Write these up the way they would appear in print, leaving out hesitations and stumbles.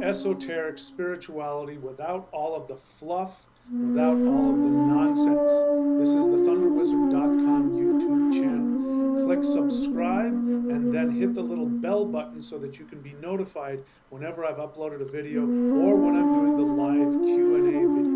esoteric spirituality without all of the fluff, without all of the nonsense. This is the thunderwizard.com YouTube channel. Click subscribe and then hit the little bell button so that you can be notified whenever I've uploaded a video or when I'm doing the live Q&A videos.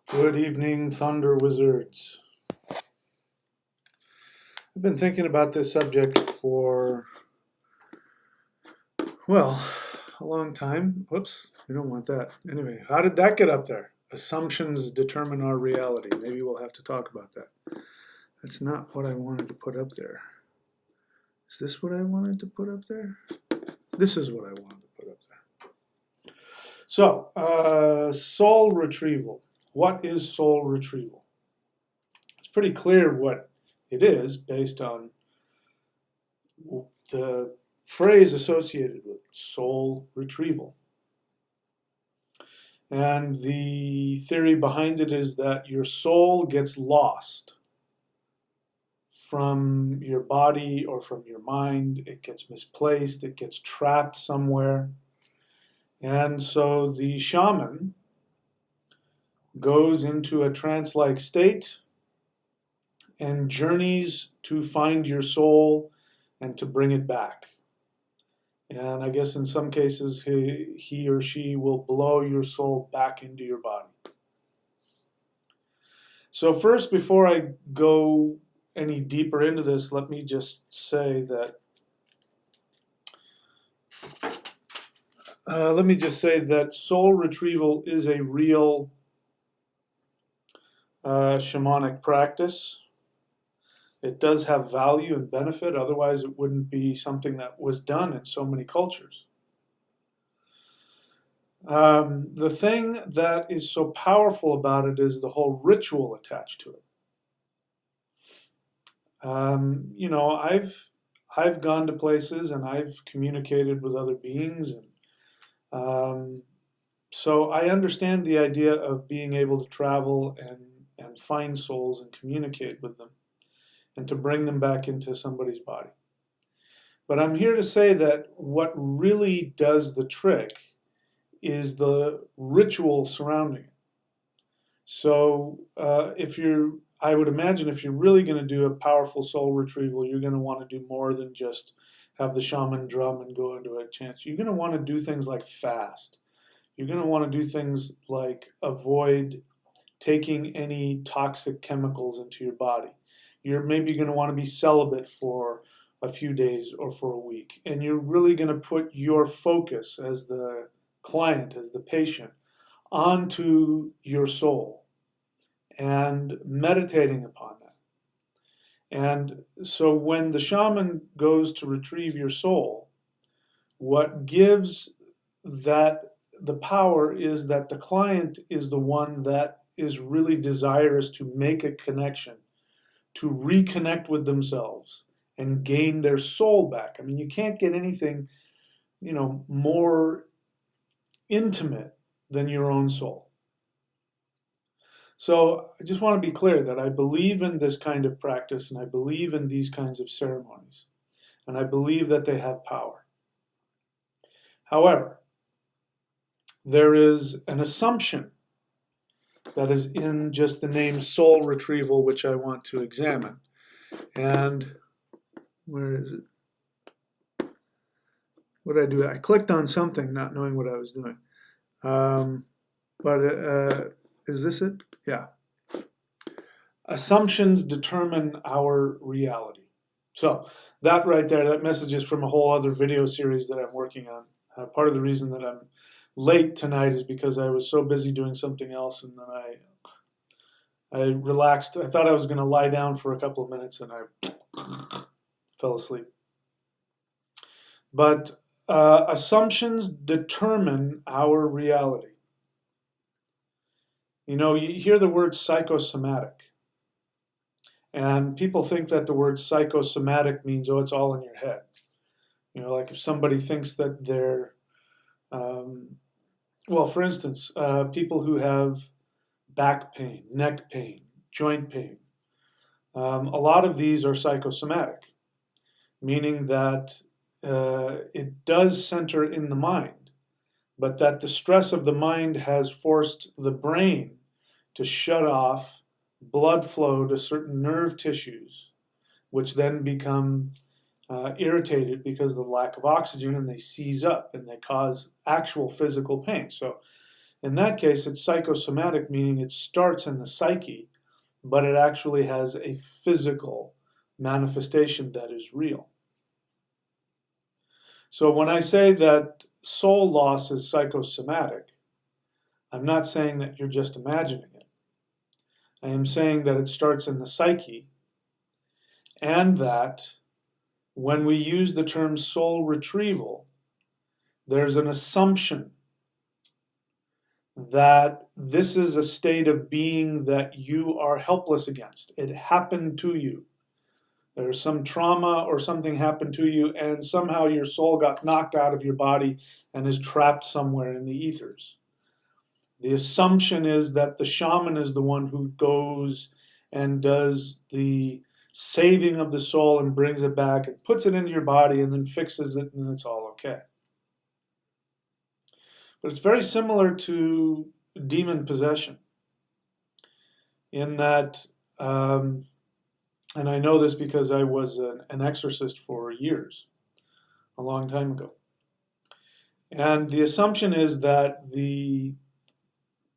Good evening, Thunder Wizards. I've been thinking about this subject for, well, a long time. Whoops, we don't want that. Anyway, how did that get up there? Assumptions determine our reality. Maybe we'll have to talk about that. That's not what I wanted to put up there. Is this what I wanted to put up there? This is what I wanted to put up there. So, soul retrieval. What is soul retrieval? It's pretty clear what it is based on the phrase associated with soul retrieval. And the theory behind it is that your soul gets lost from your body or from your mind. It gets misplaced, it gets trapped somewhere. And so the shaman goes into a trance-like state and journeys to find your soul and to bring it back. And I guess in some cases he or she will blow your soul back into your body. So first, before I go any deeper into this, let me just say that soul retrieval is a real shamanic practice. It does have value and benefit, otherwise it wouldn't be something that was done in so many cultures. The thing that is so powerful about it is the whole ritual attached to it. You know, I've gone to places and I've communicated with other beings, and so I understand the idea of being able to travel and find souls and communicate with them and to bring them back into somebody's body. But I'm here to say that what really does the trick is the ritual surrounding it. So I would imagine if you're really going to do a powerful soul retrieval, you're going to want to do more than just have the shaman drum and go into a trance. You're going to want to do things like fast. You're going to want to do things like avoid taking any toxic chemicals into your body. You're maybe going to want to be celibate for a few days or for a week. And you're really going to put your focus as the client, as the patient, onto your soul and meditating upon that. And so when the shaman goes to retrieve your soul, what gives that the power is that the client is the one that is really desirous to make a connection, to reconnect with themselves and gain their soul back. I mean, you can't get anything, more intimate than your own soul. So I just want to be clear that I believe in this kind of practice and I believe in these kinds of ceremonies and I believe that they have power. However, there is an assumption that is in just the name soul retrieval, which I want to examine. And where is it? What did I do? I clicked on something not knowing what I was doing. Is this it? Yeah. Assumptions determine our reality. So that right there, that message is from a whole other video series that I'm working on. Part of the reason that I'm late tonight is because I was so busy doing something else, and then I relaxed. I thought I was going to lie down for a couple of minutes, and I fell asleep. But assumptions determine our reality. You hear the word psychosomatic, and people think that the word psychosomatic means, oh, it's all in your head. Like if somebody thinks that they're, for instance, people who have back pain, neck pain, joint pain, a lot of these are psychosomatic, meaning that it does center in the mind, but that the stress of the mind has forced the brain to shut off blood flow to certain nerve tissues, which then become irritated because of the lack of oxygen, and they seize up and they cause actual physical pain. So in that case, it's psychosomatic, meaning it starts in the psyche, but it actually has a physical manifestation that is real. So when I say that soul loss is psychosomatic, I'm not saying that you're just imagining it. I am saying that it starts in the psyche, and that when we use the term soul retrieval, there's an assumption that this is a state of being that you are helpless against. It happened to you. There's some trauma or something happened to you, and somehow your soul got knocked out of your body and is trapped somewhere in the ethers. The assumption is that the shaman is the one who goes and does the saving of the soul and brings it back and puts it into your body and then fixes it, and it's all okay. But it's very similar to demon possession in that, and I know this because I was an exorcist for years, a long time ago. And the assumption is that the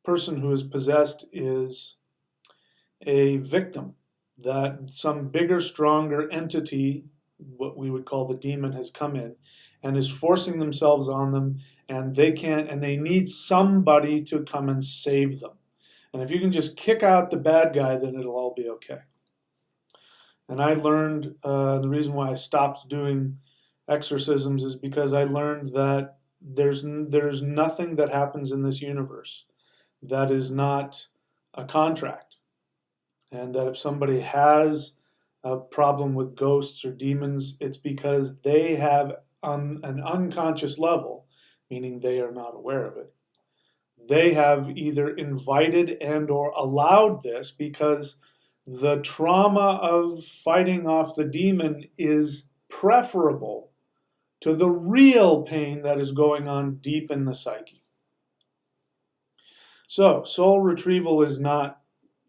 person who is possessed is a victim, that some bigger, stronger entity, what we would call the demon, has come in and is forcing themselves on them, and they need somebody to come and save them. And if you can just kick out the bad guy, then it'll all be okay. And I learned, the reason why I stopped doing exorcisms is because I learned that there's nothing that happens in this universe that is not a contract. And that if somebody has a problem with ghosts or demons, it's because they have, on an unconscious level, meaning they are not aware of it, they have either invited and or allowed this because the trauma of fighting off the demon is preferable to the real pain that is going on deep in the psyche. So, soul retrieval is not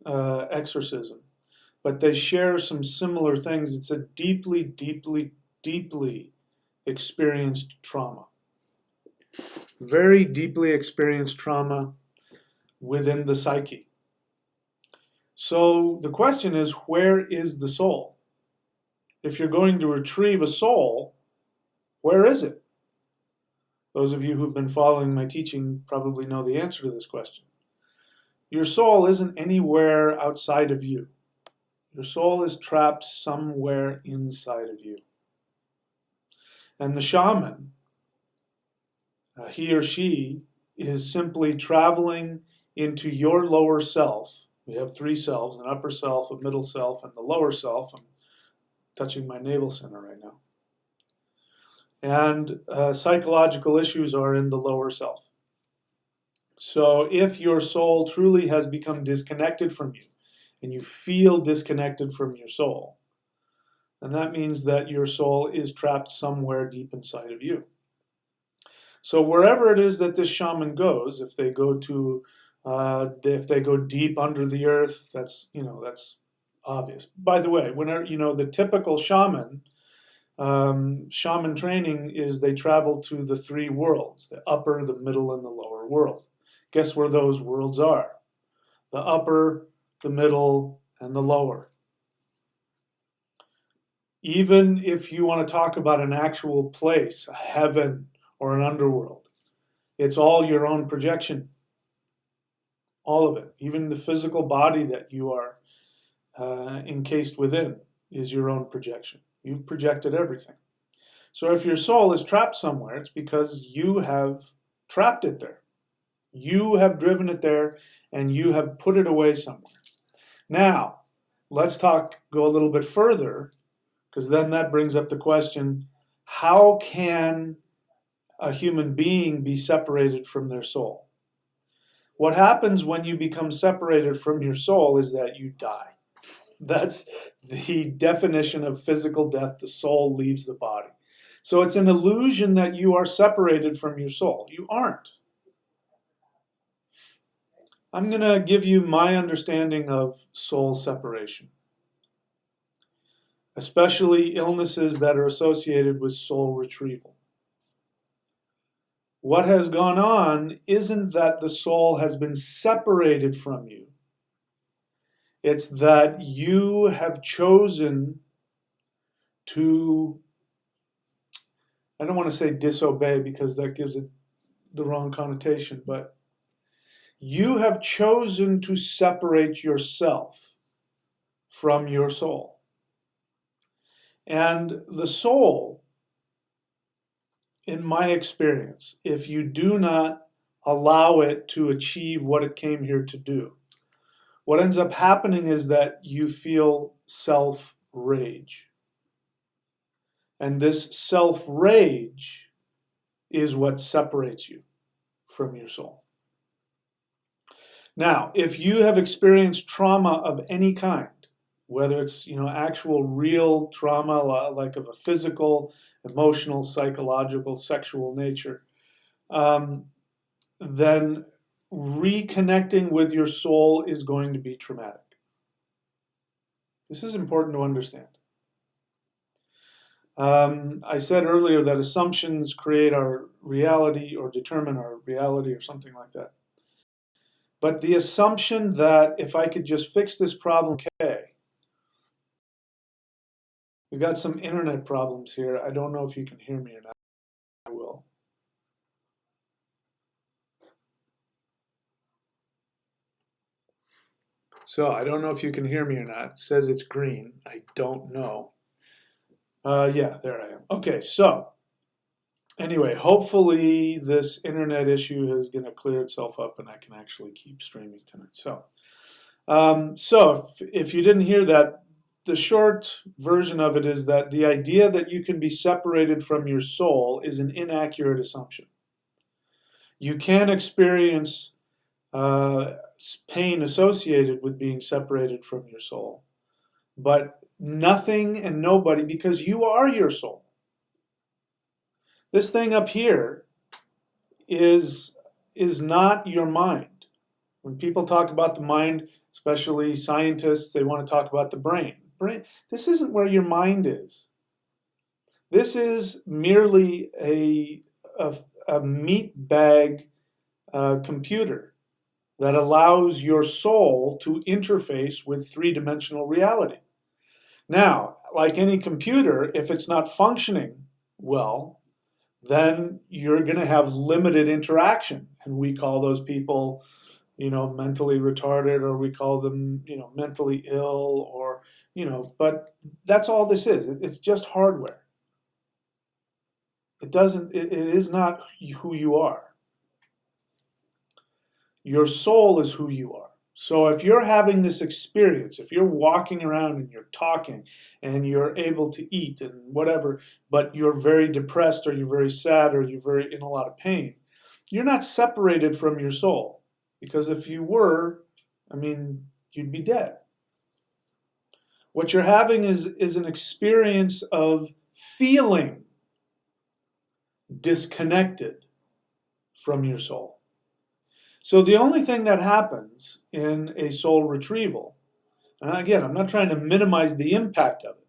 exorcism, but they share some similar things. It's a deeply, deeply, deeply experienced trauma. Very deeply experienced trauma within the psyche. So the question is, where is the soul? if you're going to retrieve a soul, where is it? Those of you who've been following my teaching probably know the answer to this question. Your soul isn't anywhere outside of you. Your soul is trapped somewhere inside of you. And the shaman, he or she, is simply traveling into your lower self. We have three selves, an upper self, a middle self, and the lower self. I'm touching my navel center right now. And psychological issues are in the lower self. So if your soul truly has become disconnected from you, and you feel disconnected from your soul, then that means that your soul is trapped somewhere deep inside of you. So wherever it is that this shaman goes, if they go deep under the earth, that's obvious. By the way, whenever the typical shaman training is they travel to the three worlds: the upper, the middle, and the lower world. Guess where those worlds are? The upper, the middle, and the lower. Even if you want to talk about an actual place, a heaven or an underworld, it's all your own projection. All of it. Even the physical body that you are encased within is your own projection. You've projected everything. So if your soul is trapped somewhere, it's because you have trapped it there. You have driven it there, and you have put it away somewhere. Now, let's go a little bit further, because then that brings up the question, how can a human being be separated from their soul? What happens when you become separated from your soul is that you die. That's the definition of physical death. The soul leaves the body. So it's an illusion that you are separated from your soul. You aren't. I'm going to give you my understanding of soul separation, especially illnesses that are associated with soul retrieval. What has gone on isn't that the soul has been separated from you. It's that you have chosen to, I don't want to say disobey because that gives it the wrong connotation, but you have chosen to separate yourself from your soul. And the soul, in my experience, if you do not allow it to achieve what it came here to do, what ends up happening is that you feel self-rage. And this self-rage is what separates you from your soul. Now, if you have experienced trauma of any kind, whether it's actual real trauma like of a physical, emotional, psychological, sexual nature, then reconnecting with your soul is going to be traumatic. This is important to understand. I said earlier that assumptions create our reality or determine our reality or something like that. But the assumption that if I could just fix this problem, okay. We've got some internet problems here. I don't know if you can hear me or not. I will. So I don't know if you can hear me or not. It says it's green. I don't know. Yeah, there I am. Okay, so anyway, hopefully this internet issue is going to clear itself up and I can actually keep streaming tonight. So if you didn't hear that, the short version of it is that the idea that you can be separated from your soul is an inaccurate assumption. You can experience pain associated with being separated from your soul, but nothing and nobody, because you are your soul. This thing up here is not your mind. When people talk about the mind, especially scientists, they want to talk about the brain. This isn't where your mind is. This is merely a meat bag computer that allows your soul to interface with three-dimensional reality. Now, like any computer, if it's not functioning well, then you're going to have limited interaction. And we call those people, mentally retarded, or we call them, mentally ill, or, but that's all this is. It's just hardware. It is not who you are. Your soul is who you are. So if you're having this experience, if you're walking around and you're talking and you're able to eat and whatever, but you're very depressed or you're very sad or you're very in a lot of pain, you're not separated from your soul. Because if you were, you'd be dead. What you're having is an experience of feeling disconnected from your soul. So the only thing that happens in a soul retrieval, and again, I'm not trying to minimize the impact of it,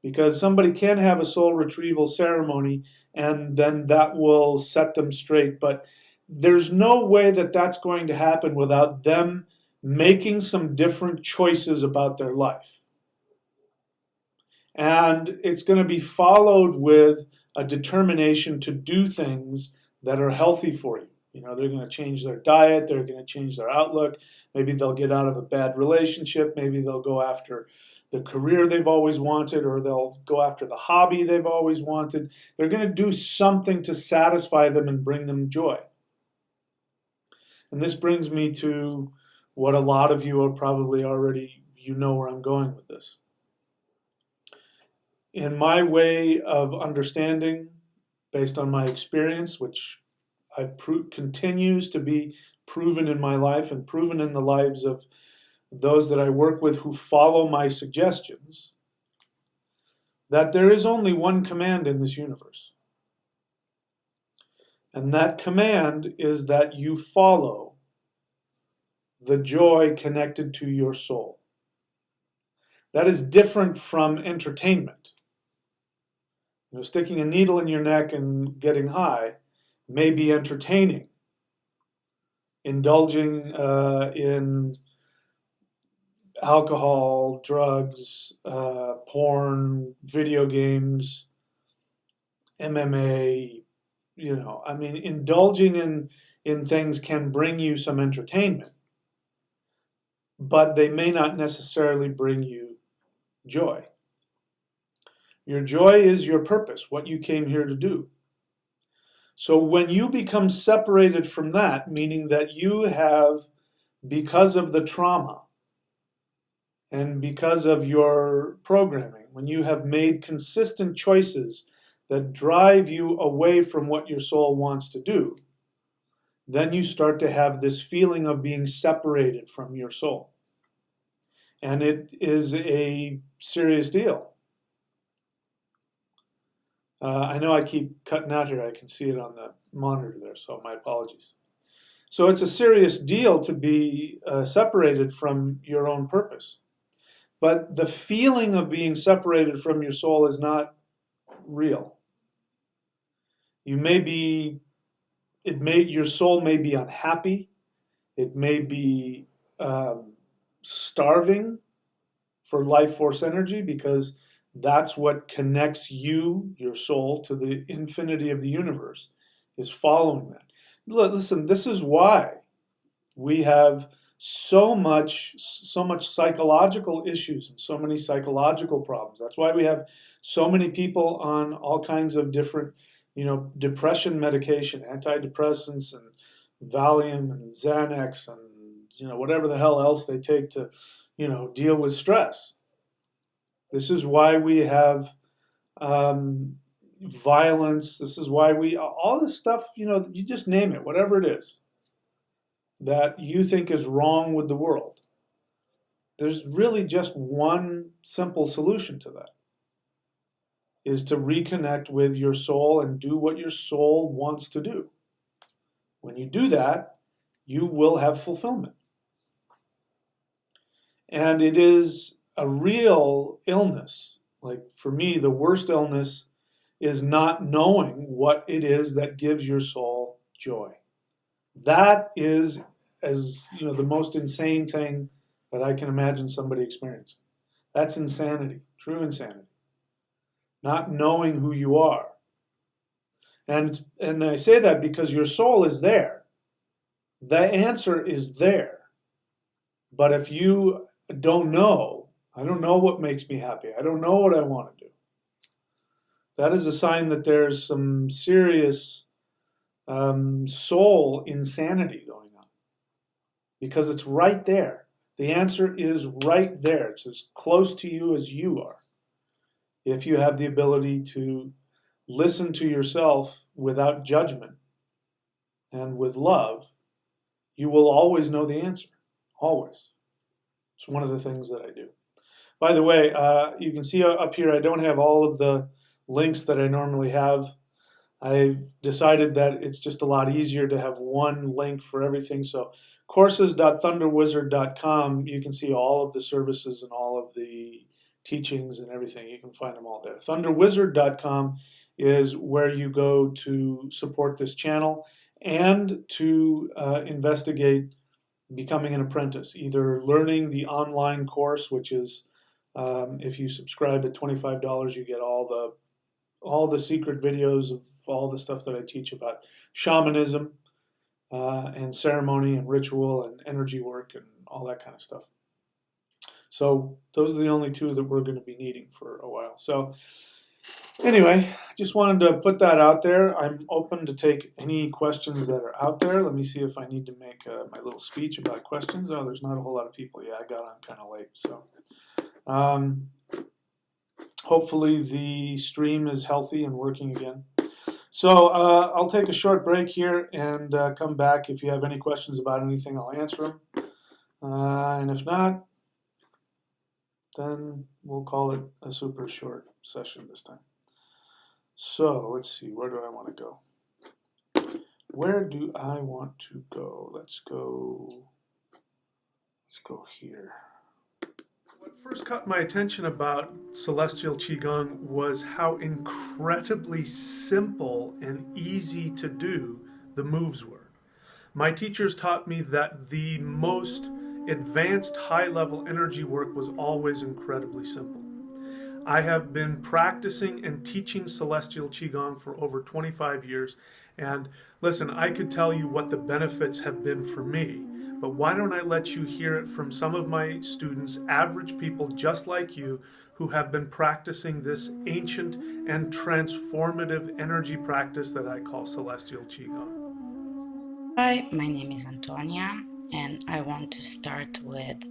because somebody can have a soul retrieval ceremony and then that will set them straight, but there's no way that that's going to happen without them making some different choices about their life. And it's going to be followed with a determination to do things that are healthy for you. They're going to change their diet, they're going to change their outlook, maybe they'll get out of a bad relationship, maybe they'll go after the career they've always wanted, or they'll go after the hobby they've always wanted. They're going to do something to satisfy them and bring them joy. And this brings me to what a lot of you are probably already, where I'm going with this. In my way of understanding, based on my experience, which continues to be proven in my life and proven in the lives of those that I work with who follow my suggestions, that there is only one command in this universe. And that command is that you follow the joy connected to your soul. That is different from entertainment. Sticking a needle in your neck and getting high may be entertaining. Indulging in alcohol, drugs, porn, video games, MMA, indulging in things can bring you some entertainment, but they may not necessarily bring you joy. Your joy is your purpose, what you came here to do. So when you become separated from that, meaning that you have, because of the trauma and because of your programming, when you have made consistent choices that drive you away from what your soul wants to do, then you start to have this feeling of being separated from your soul. And it is a serious deal. I know I keep cutting out here. I can see it on the monitor there, so my apologies. So it's a serious deal to be separated from your own purpose. But the feeling of being separated from your soul is not real. Your soul may be unhappy. It may be starving for life force energy, because that's what connects you, your soul, to the infinity of the universe, is following that. Listen, this is why we have so much psychological issues and so many psychological problems. That's why we have so many people on all kinds of different, depression medication, antidepressants and Valium and Xanax and, whatever the hell else they take to, deal with stress. This is why we have violence. This is why all this stuff, you just name it, whatever it is that you think is wrong with the world. There's really just one simple solution to that, is to reconnect with your soul and do what your soul wants to do. When you do that, you will have fulfillment. And it is a real illness. Like for me, the worst illness is not knowing what it is that gives your soul joy. That is, the most insane thing that I can imagine somebody experiencing. That's insanity, true insanity. Not knowing who you are. And I say that because your soul is there. The answer is there. But if you don't know, I don't know what makes me happy. I don't know what I want to do. That is a sign that there's some serious soul insanity going on, because it's right there. The answer is right there. It's as close to you as you are. If you have the ability to listen to yourself without judgment and with love, you will always know the answer. Always. It's one of the things that I do. By the way, you can see up here I don't have all of the links that I normally have. I've decided that it's just a lot easier to have one link for everything. So courses.thunderwizard.com, you can see all of the services and all of the teachings and everything. You can find them all there. Thunderwizard.com is where you go to support this channel and to investigate becoming an apprentice, either learning the online course, which is if you subscribe at $25, you get all the secret videos of all the stuff that I teach about shamanism and ceremony and ritual and energy work and all that kind of stuff. So those are the only two that we're going to be needing for a while. So anyway, just wanted to put that out there. I'm open to take any questions that are out there. Let me see if I need to make my little speech about questions. Oh, there's not a whole lot of people. Yeah, I got on kind of late. So hopefully the stream is healthy and working again. So I'll take a short break here and come back. If you have any questions about anything, I'll answer them. And if not, then we'll call it a super short session this time. So let's see, where do I want to go? Where do I want to go? Let's go here. What first caught my attention about Celestial Qigong was how incredibly simple and easy to do the moves were. My teachers taught me that the most advanced high-level energy work was always incredibly simple. I have been practicing and teaching Celestial Qigong for over 25 years, and listen, I could tell you what the benefits have been for me, but why don't I let you hear it from some of my students, average people just like you, who have been practicing this ancient and transformative energy practice that I call Celestial Qigong. Hi, my name is Antonia, and I want to start with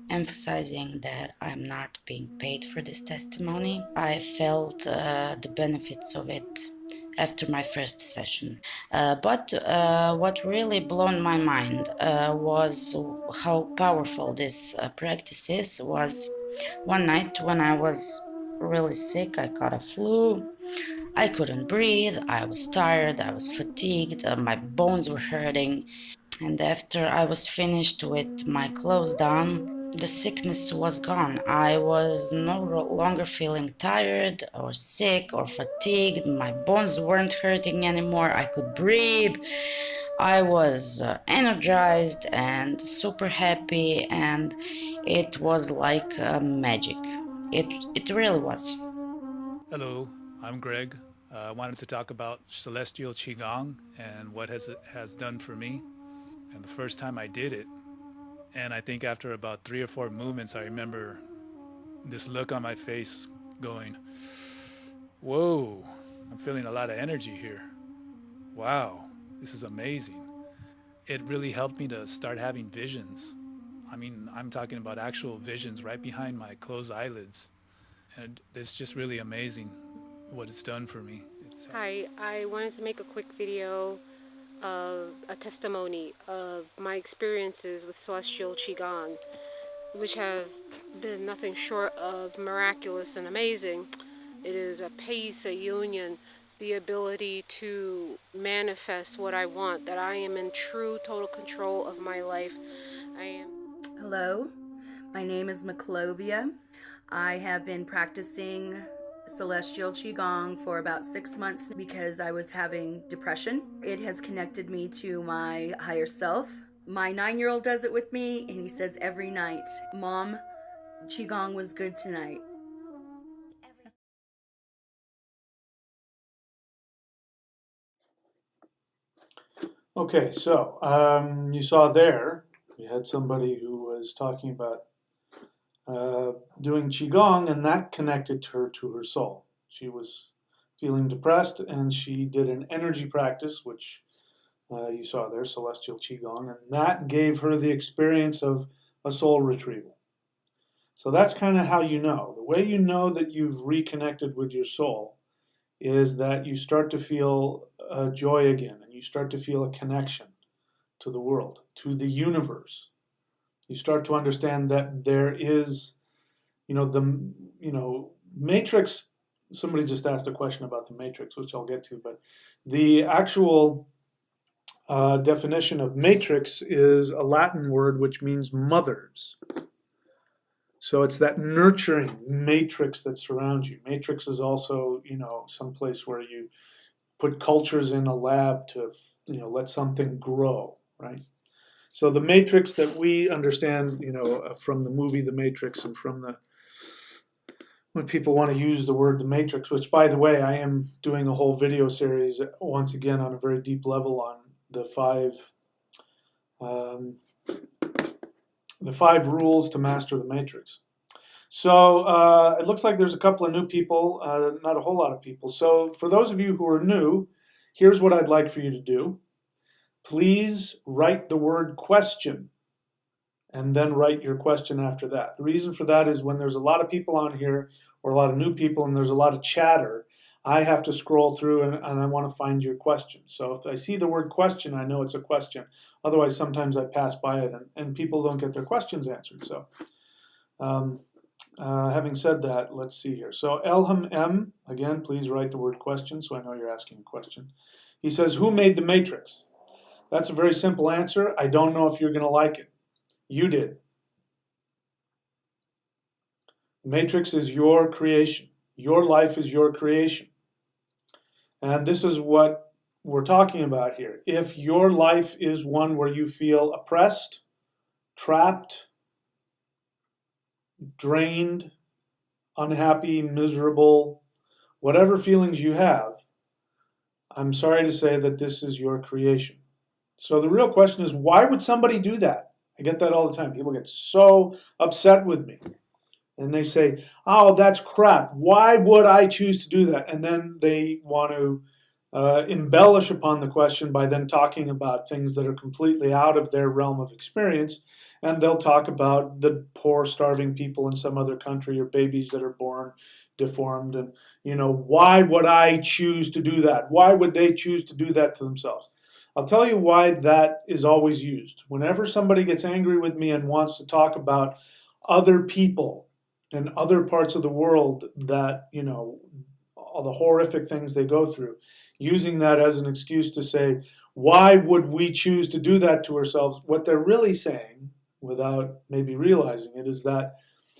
emphasizing that I'm not being paid for this testimony. I felt the benefits of it after my first session. But what really blown my mind was how powerful this practice is. Was one night when I was really sick, I caught a flu. I couldn't breathe, I was tired, I was fatigued, my bones were hurting. And after I was finished with my clothes down, the sickness was gone. I was no longer feeling tired or sick or fatigued. My bones weren't hurting anymore. I could breathe. I was energized and super happy, and it was like magic. It really was. Hello, I'm Greg. I wanted to talk about Celestial Qigong and what it has done for me. And the first time I did it, and I think after about 3 or 4 movements, I remember this look on my face going, whoa, I'm feeling a lot of energy here. Wow, this is amazing. It really helped me to start having visions. I mean, I'm talking about actual visions right behind my closed eyelids. And it's just really amazing what it's done for me. Hi, I wanted to make a quick video of a testimony of my experiences with Celestial Qigong, which have been nothing short of miraculous and amazing. It is a peace, a union, the ability to manifest what I want, that I am in true total control of my life. Hello, my name is Maclovia. I have been practicing Celestial Qigong for about 6 months because I was having depression. It has connected me to my higher self. My 9-year-old does it with me, and he says every night, Mom, Qigong was good tonight. Okay, so you saw there, we had somebody who was talking about doing Qigong, and that connected her to her soul. She was feeling depressed, and she did an energy practice, which you saw there, celestial Qigong, and that gave her the experience of a soul retrieval. So that's kind of how you know. The way you know that you've reconnected with your soul is that you start to feel joy again, and you start to feel a connection to the world, to the universe. You start to understand that there is, the matrix. Somebody just asked a question about the matrix, which I'll get to, but the actual definition of matrix is a Latin word which means mothers. So it's that nurturing matrix that surrounds you. Matrix is also, some place where you put cultures in a lab to, let something grow, right? So the matrix that we understand, from the movie The Matrix, and from when people want to use the word the matrix, which, by the way, I am doing a whole video series once again on a very deep level on the five rules to master the matrix. So it looks like there's a couple of new people, not a whole lot of people. So for those of you who are new, here's what I'd like for you to do. Please write the word question and then write your question after that. The reason for that is when there's a lot of people on here, or a lot of new people, and there's a lot of chatter, I have to scroll through and I want to find your question. So if I see the word question, I know it's a question. Otherwise, sometimes I pass by it and people don't get their questions answered. So having said that, let's see here. So Elham M, again, please write the word question so I know you're asking a question. He says, who made the matrix? That's a very simple answer. I don't know if you're going to like it. You did. The matrix is your creation. Your life is your creation. And this is what we're talking about here. If your life is one where you feel oppressed, trapped, drained, unhappy, miserable, whatever feelings you have, I'm sorry to say that this is your creation. So the real question is, why would somebody do that? I get that all the time. People get so upset with me. And they say, oh, that's crap. Why would I choose to do that? And then they want to embellish upon the question by then talking about things that are completely out of their realm of experience. And they'll talk about the poor, starving people in some other country, or babies that are born deformed. And, why would I choose to do that? Why would they choose to do that to themselves? I'll tell you why that is always used. Whenever somebody gets angry with me and wants to talk about other people and other parts of the world that, all the horrific things they go through, using that as an excuse to say, why would we choose to do that to ourselves? What they're really saying, without maybe realizing it, is that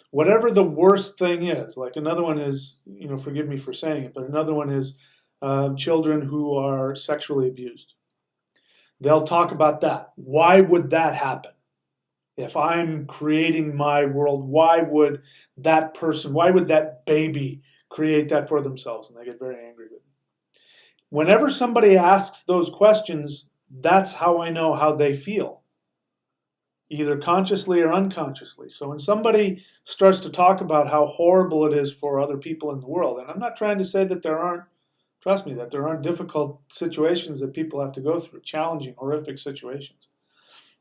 whatever the worst thing is, like another one is, forgive me for saying it, but another one is children who are sexually abused. They'll talk about that. Why would that happen? If I'm creating my world, why would that person, why would that baby create that for themselves? And they get very angry with me. Whenever somebody asks those questions, that's how I know how they feel, either consciously or unconsciously. So when somebody starts to talk about how horrible it is for other people in the world, and I'm not trying to say that there aren't, trust me, that there aren't difficult situations that people have to go through, challenging, horrific situations.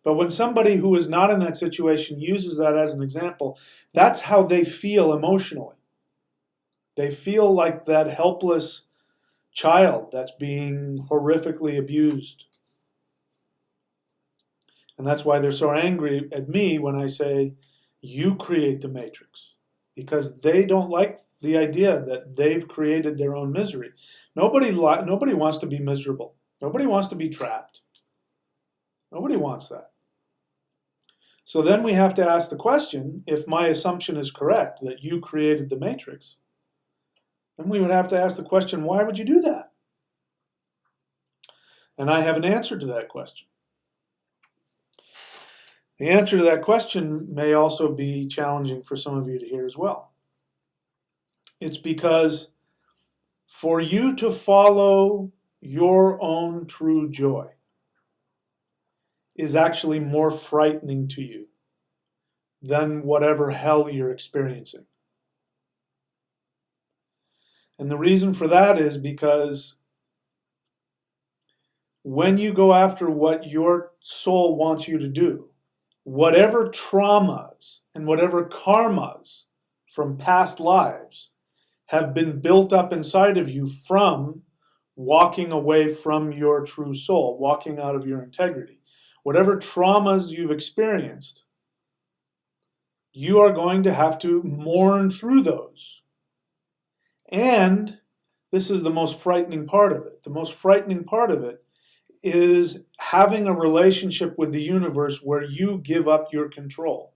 But when somebody who is not in that situation uses that as an example, that's how they feel emotionally. They feel like that helpless child that's being horrifically abused. And that's why they're so angry at me when I say, you create the matrix. Because they don't like the idea that they've created their own misery. Nobody wants to be miserable. Nobody wants to be trapped. Nobody wants that. So then we have to ask the question, if my assumption is correct, that you created the matrix, then we would have to ask the question, why would you do that? And I have an answer to that question. The answer to that question may also be challenging for some of you to hear as well. It's because for you to follow your own true joy is actually more frightening to you than whatever hell you're experiencing. And the reason for that is because when you go after what your soul wants you to do, whatever traumas and whatever karmas from past lives have been built up inside of you from walking away from your true soul, walking out of your integrity, whatever traumas you've experienced, you are going to have to mourn through those. And this is the most frightening part of it. The most frightening part of it is having a relationship with the universe where you give up your control,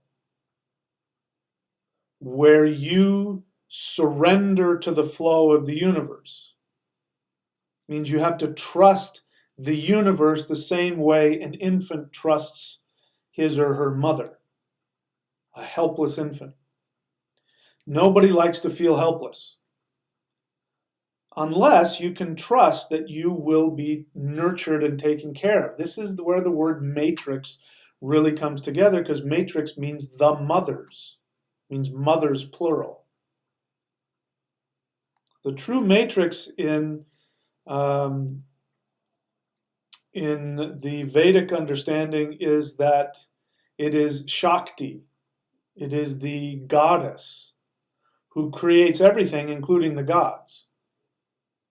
where you surrender to the flow of the universe. It means you have to trust the universe the same way an infant trusts his or her mother, a helpless infant. Nobody likes to feel helpless, unless you can trust that you will be nurtured and taken care of. This is where the word matrix really comes together, because matrix means the mothers, means mothers plural. The true matrix in the Vedic understanding is that it is Shakti, it is the goddess who creates everything, including the gods.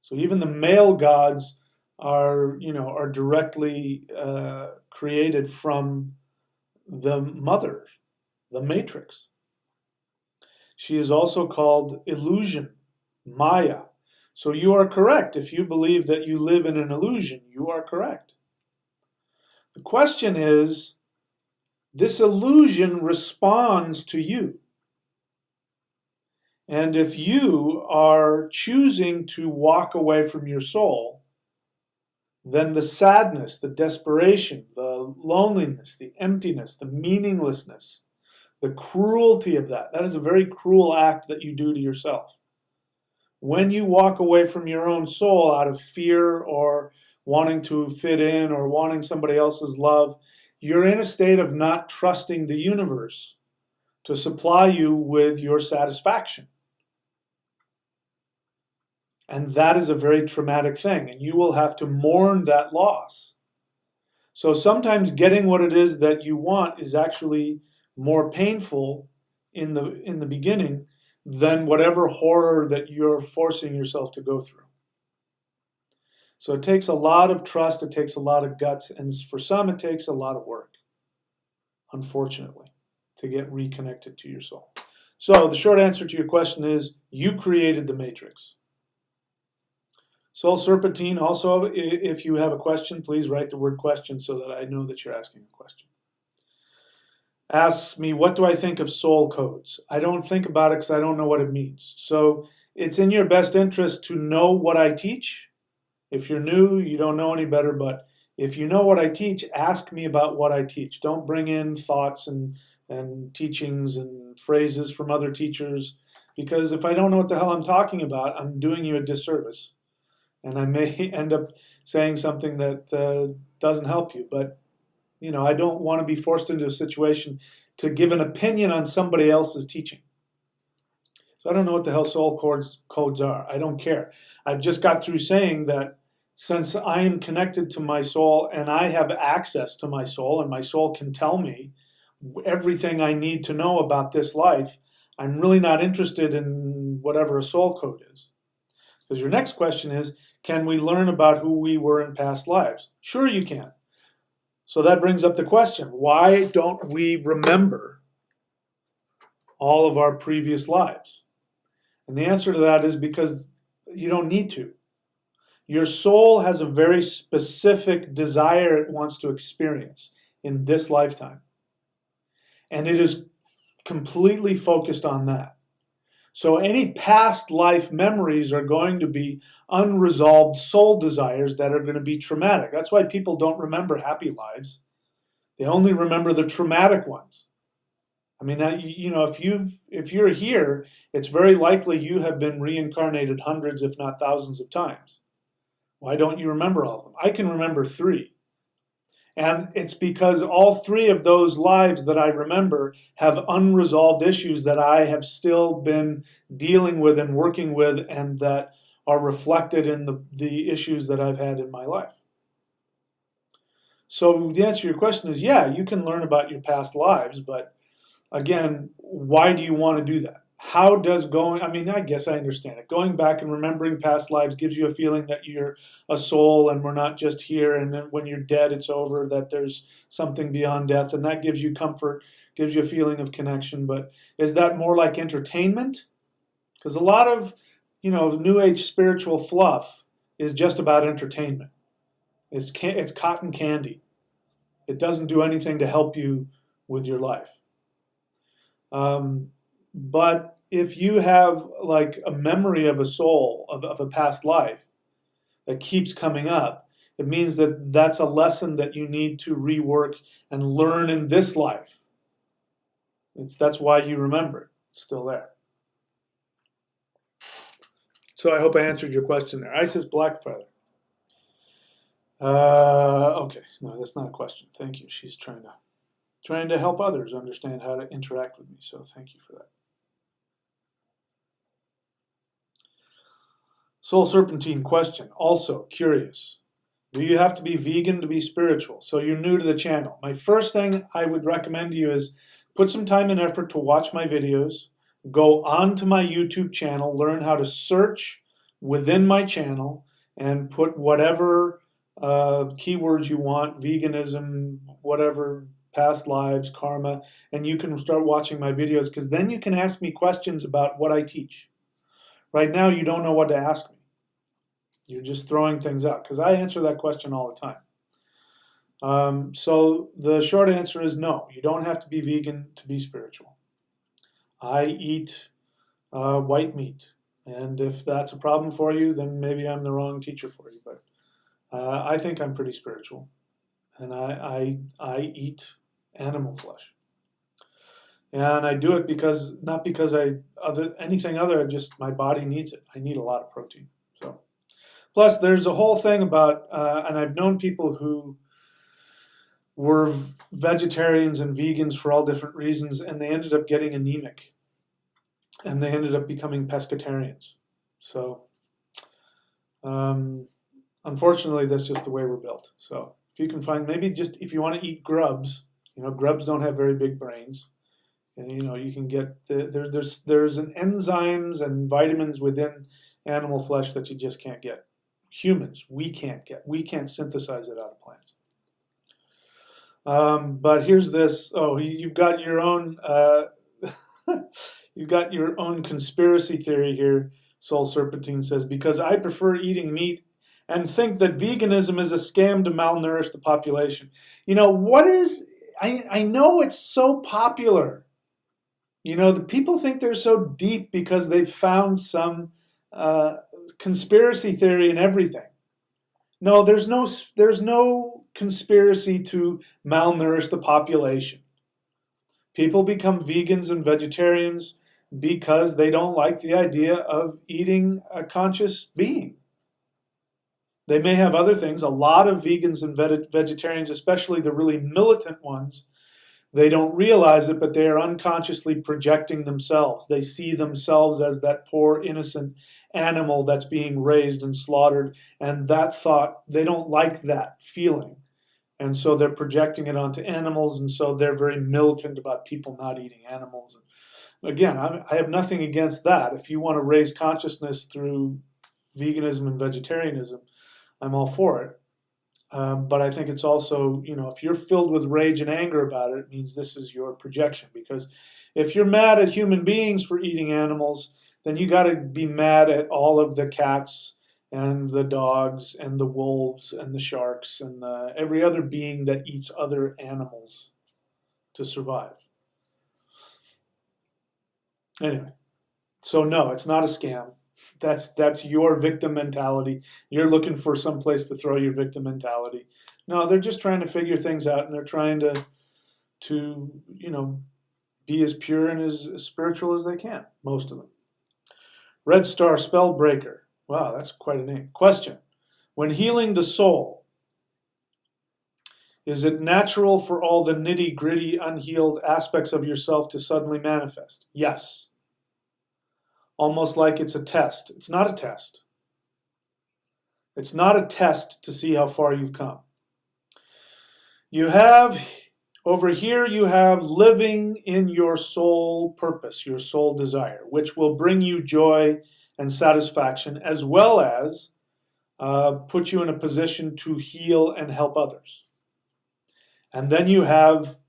So even the male gods are directly created from the mother, the matrix. She is also called illusion, Maya. So you are correct. If you believe that you live in an illusion, you are correct. The question is, this illusion responds to you. And if you are choosing to walk away from your soul, then the sadness, the desperation, the loneliness, the emptiness, the meaninglessness, the cruelty of that is a very cruel act that you do to yourself. When you walk away from your own soul out of fear or wanting to fit in or wanting somebody else's love, you're in a state of not trusting the universe to supply you with your satisfaction. And that is a very traumatic thing, and you will have to mourn that loss. So sometimes getting what it is that you want is actually more painful in the beginning than whatever horror that you're forcing yourself to go through. So it takes a lot of trust, it takes a lot of guts, and for some it takes a lot of work, unfortunately, to get reconnected to your soul. So the short answer to your question is, you created the matrix. Soul Serpentine, also, if you have a question, please write the word question so that I know that you're asking a question. Asks me, what do I think of soul codes? I don't think about it because I don't know what it means. So it's in your best interest to know what I teach. If you're new, you don't know any better, but if you know what I teach, ask me about what I teach. Don't bring in thoughts and teachings and phrases from other teachers, because if I don't know what the hell I'm talking about, I'm doing you a disservice. And I may end up saying something that doesn't help you. But, I don't want to be forced into a situation to give an opinion on somebody else's teaching. So I don't know what the hell soul codes are. I don't care. I've just got through saying that since I am connected to my soul and I have access to my soul and my soul can tell me everything I need to know about this life, I'm really not interested in whatever a soul code is. Because your next question is, can we learn about who we were in past lives? Sure you can. So that brings up the question, why don't we remember all of our previous lives? And the answer to that is because you don't need to. Your soul has a very specific desire it wants to experience in this lifetime. And it is completely focused on that. So any past life memories are going to be unresolved soul desires that are going to be traumatic. That's why people don't remember happy lives. They only remember the traumatic ones. I mean, if you're here, it's very likely you have been reincarnated hundreds, if not thousands of times. Why don't you remember all of them? I can remember 3. And it's because all 3 of those lives that I remember have unresolved issues that I have still been dealing with and working with, and that are reflected in the issues that I've had in my life. So the answer to your question is, yeah, you can learn about your past lives, but again, why do you want to do that? How does I guess I understand it. Going back and remembering past lives gives you a feeling that you're a soul and we're not just here, and then when you're dead, it's over, that there's something beyond death, and that gives you comfort, gives you a feeling of connection. But is that more like entertainment? Because a lot of, New Age spiritual fluff is just about entertainment. It's cotton candy. It doesn't do anything to help you with your life. But if you have like a memory of a soul, of a past life that keeps coming up, it means that that's a lesson that you need to rework and learn in this life. That's why you remember it. It's still there. So I hope I answered your question there. Isis Blackfeather. Okay, no, that's not a question. Thank you. She's trying to help others understand how to interact with me. So thank you for that. Soul Serpentine question, also curious. Do you have to be vegan to be spiritual? So you're new to the channel. My first thing I would recommend to you is put some time and effort to watch my videos. Go onto my YouTube channel, learn how to search within my channel, and put whatever keywords you want, veganism, whatever, past lives, karma, and you can start watching my videos, because then you can ask me questions about what I teach. Right now, you don't know what to ask me. You're just throwing things out, because I answer that question all the time. So the short answer is no. You don't have to be vegan to be spiritual. I eat white meat, and if that's a problem for you, then maybe I'm the wrong teacher for you. But I think I'm pretty spiritual, and I eat animal flesh. And I do it not because anything other, just my body needs it. I need a lot of protein. So, plus there's a whole thing about, and I've known people who were vegetarians and vegans for all different reasons, and they ended up getting anemic, and they ended up becoming pescatarians. So, unfortunately, that's just the way we're built. So, if you can find, maybe just if you want to eat grubs, grubs don't have very big brains. And you can get there's an enzymes and vitamins within animal flesh that you just can't get. Humans, we can't get. We can't synthesize it out of plants. But here's this. Oh, you've got your own. You've got your own conspiracy theory here. Soul Serpentine says, because I prefer eating meat and think that veganism is a scam to malnourish the population. What is? I know it's so popular. The people think they're so deep because they've found some conspiracy theory in everything. No, there's no conspiracy to malnourish the population. People become vegans and vegetarians because they don't like the idea of eating a conscious being. They may have other things. A lot of vegans and vegetarians, especially the really militant ones, they don't realize it, but they are unconsciously projecting themselves. They see themselves as that poor, innocent animal that's being raised and slaughtered. And that thought, they don't like that feeling. And so they're projecting it onto animals. And so they're very militant about people not eating animals. And again, I have nothing against that. If you want to raise consciousness through veganism and vegetarianism, I'm all for it. But I think it's also, if you're filled with rage and anger about it, it means this is your projection. Because if you're mad at human beings for eating animals, then you got to be mad at all of the cats and the dogs and the wolves and the sharks and every other being that eats other animals to survive. Anyway, so no, it's not a scam. That's your victim mentality. You're looking for some place to throw your victim mentality. No, they're just trying to figure things out, and they're trying to be as pure and as spiritual as they can. Most of them. Red Star Spell Breaker. Wow, that's quite a name. Question: when healing the soul, is it natural for all the nitty-gritty, unhealed aspects of yourself to suddenly manifest? Yes. Almost like it's a test. It's not a test. It's not a test to see how far you've come. You have, over here, you have living in your soul purpose, your soul desire, which will bring you joy and satisfaction, as well as put you in a position to heal and help others. And then you have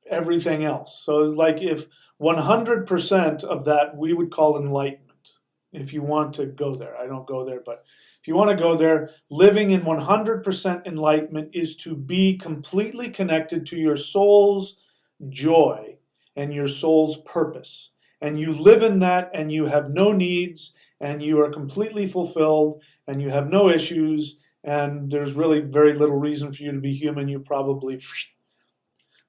everything else. So it's like if 100% of that we would call enlightenment, if you want to go there. I don't go there, but if you want to go there, living in 100% enlightenment is to be completely connected to your soul's joy and your soul's purpose. And you live in that, and you have no needs, and you are completely fulfilled, and you have no issues, and there's really very little reason for you to be human. You probably...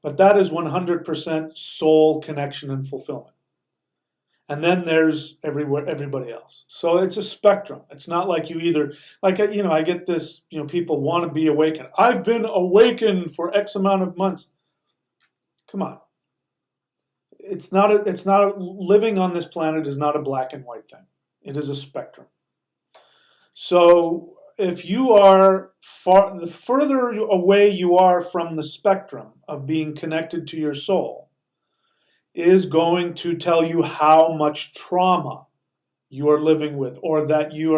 But that is 100% soul connection and fulfillment. And then there's everybody else. So it's a spectrum. It's not like you either, like, I get this, people want to be awakened. I've been awakened for X amount of months. Come on. Living on this planet is not a black and white thing. It is a spectrum. So if you are the further away you are from the spectrum of being connected to your soul, is going to tell you how much trauma you are living with, or that you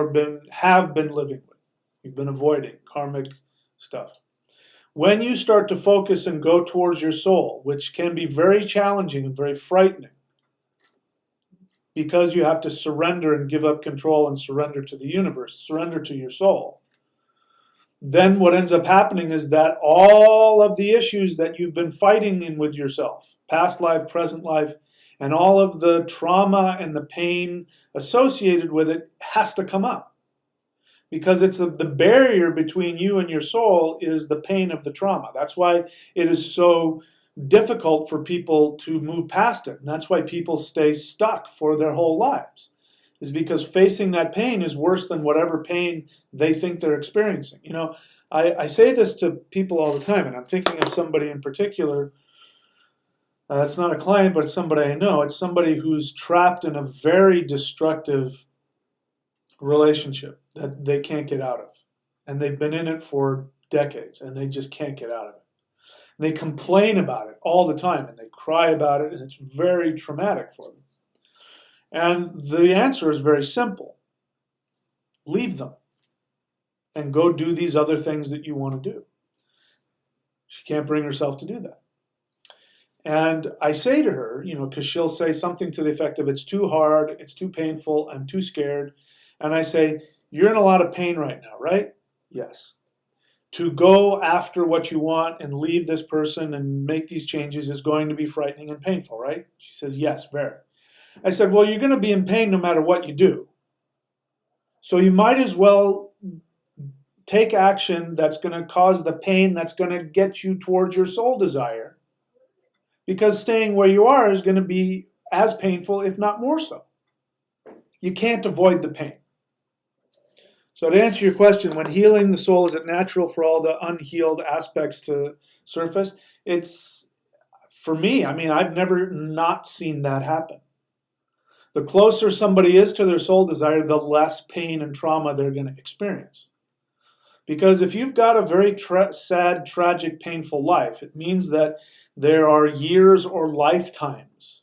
have been living with. You've been avoiding karmic stuff. When you start to focus and go towards your soul, which can be very challenging and very frightening, because you have to surrender and give up control and surrender to the universe, surrender to your soul, then what ends up happening is that all of the issues that you've been fighting in with yourself, past life, present life, and all of the trauma and the pain associated with it has to come up. Because it's the barrier between you and your soul is the pain of the trauma. That's why it is so difficult for people to move past it. And that's why people stay stuck for their whole lives. Is because facing that pain is worse than whatever pain they think they're experiencing. I say this to people all the time, and I'm thinking of somebody in particular. It's not a client, but it's somebody I know. It's somebody who's trapped in a very destructive relationship that they can't get out of. And they've been in it for decades, and they just can't get out of it. They complain about it all the time, and they cry about it, and it's very traumatic for them. And the answer is very simple. Leave them and go do these other things that you want to do. She can't bring herself to do that. And I say to her, because she'll say something to the effect of, it's too hard, it's too painful, I'm too scared. And I say, you're in a lot of pain right now, right? Yes. To go after what you want and leave this person and make these changes is going to be frightening and painful, right? She says, yes, very. I said, well, you're going to be in pain no matter what you do. So you might as well take action that's going to cause the pain that's going to get you towards your soul desire. Because staying where you are is going to be as painful, if not more so. You can't avoid the pain. So to answer your question, when healing the soul, is it natural for all the unhealed aspects to surface? It's, for me, I've never not seen that happen. The closer somebody is to their soul desire, the less pain and trauma they're going to experience. Because if you've got a very sad, tragic, painful life, it means that there are years or lifetimes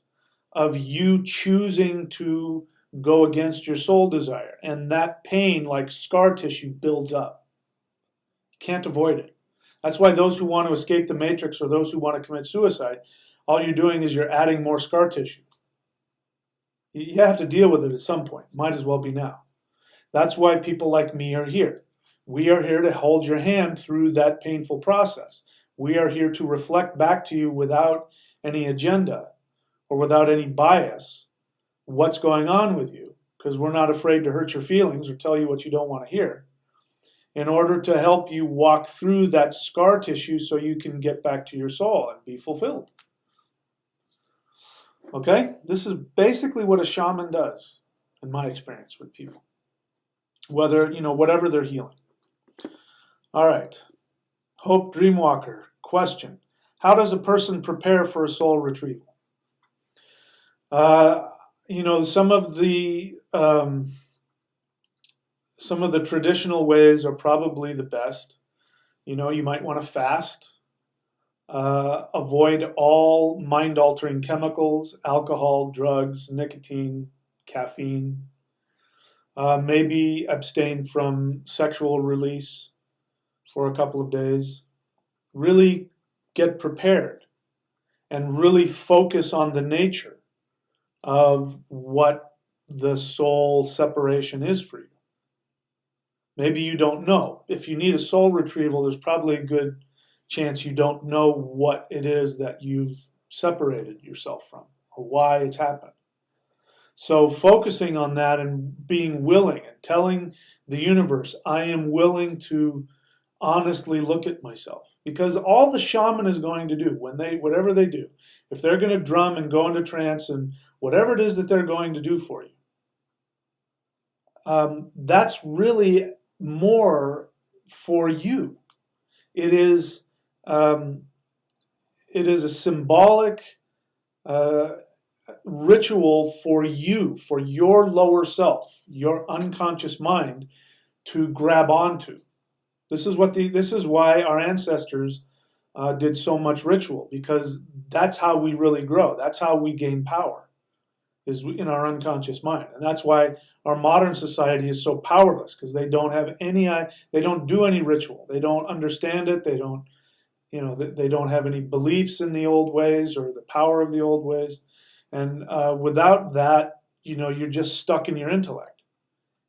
of you choosing to go against your soul desire. And that pain, like scar tissue, builds up. You can't avoid it. That's why those who want to escape the matrix or those who want to commit suicide, all you're doing is you're adding more scar tissue. You have to deal with it at some point. Might as well be now. That's why people like me are here. We are here to hold your hand through that painful process. We are here to reflect back to you without any agenda or without any bias what's going on with you, because we're not afraid to hurt your feelings or tell you what you don't want to hear, in order to help you walk through that scar tissue so you can get back to your soul and be fulfilled. Okay? This is basically what a shaman does, in my experience with people. Whether, whatever they're healing. All right. Hope Dreamwalker, question. How does a person prepare for a soul retrieval? Some of the traditional ways are probably the best. You might want to fast, avoid all mind-altering chemicals, alcohol, drugs, nicotine, caffeine. Maybe abstain from sexual release for a couple of days. Really get prepared and really focus on the nature of what the soul separation is for you. Maybe you don't know. If you need a soul retrieval, there's probably a good chance you don't know what it is that you've separated yourself from or why it's happened. So focusing on that and being willing and telling the universe, I am willing to honestly look at myself. Because all the shaman is going to do, whatever they do, if they're going to drum and go into trance and whatever it is that they're going to do for you, that's really more for you. It is a symbolic ritual for you, for your lower self, your unconscious mind to grab onto. This is why our ancestors did so much ritual, because that's how we really grow. That's how we gain power, is in our unconscious mind. And that's why our modern society is so powerless, because they don't do any ritual. They don't understand it. They don't have any beliefs in the old ways or the power of the old ways. And without that, you're just stuck in your intellect.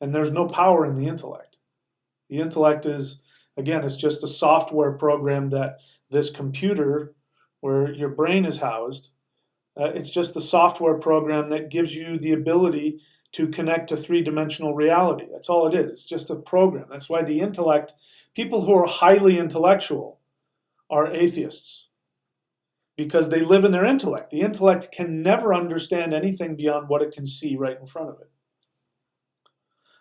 And there's no power in the intellect. The intellect is, again, it's just a software program that this computer, where your brain is housed, it's just a software program that gives you the ability to connect to three-dimensional reality. That's all it is. It's just a program. That's why the intellect, people who are highly intellectual are atheists, because they live in their intellect. The intellect can never understand anything beyond what it can see right in front of it.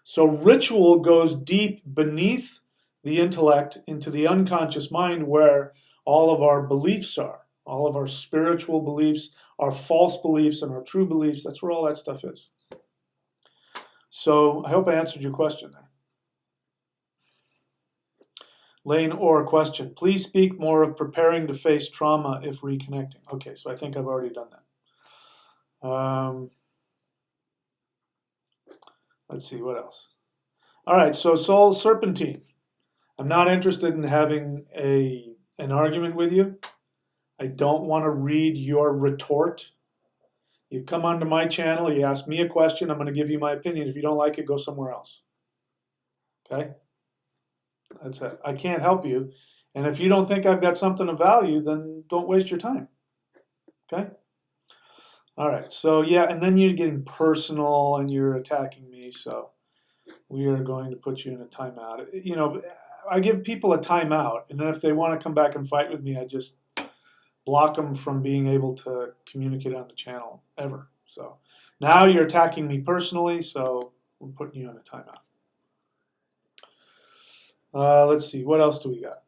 So ritual goes deep beneath the intellect into the unconscious mind, where all of our beliefs are, all of our spiritual beliefs, our false beliefs and our true beliefs. That's where all that stuff is. So I hope I answered your question there. Lane Orr, question. Please speak more of preparing to face trauma if reconnecting. Okay, so I think I've already done that. Let's see, what else? All right, so Soul Serpentine. I'm not interested in having an argument with you. I don't want to read your retort. You've come onto my channel, you ask me a question, I'm going to give you my opinion. If you don't like it, go somewhere else. Okay? That's it. I can't help you. And if you don't think I've got something of value, then don't waste your time. Okay? All right. So, yeah, and then you're getting personal and you're attacking me. So we are going to put you in a timeout. I give people a timeout. And then if they want to come back and fight with me, I just block them from being able to communicate on the channel ever. So now you're attacking me personally. So we're putting you in a timeout. Let's see, what else do we got?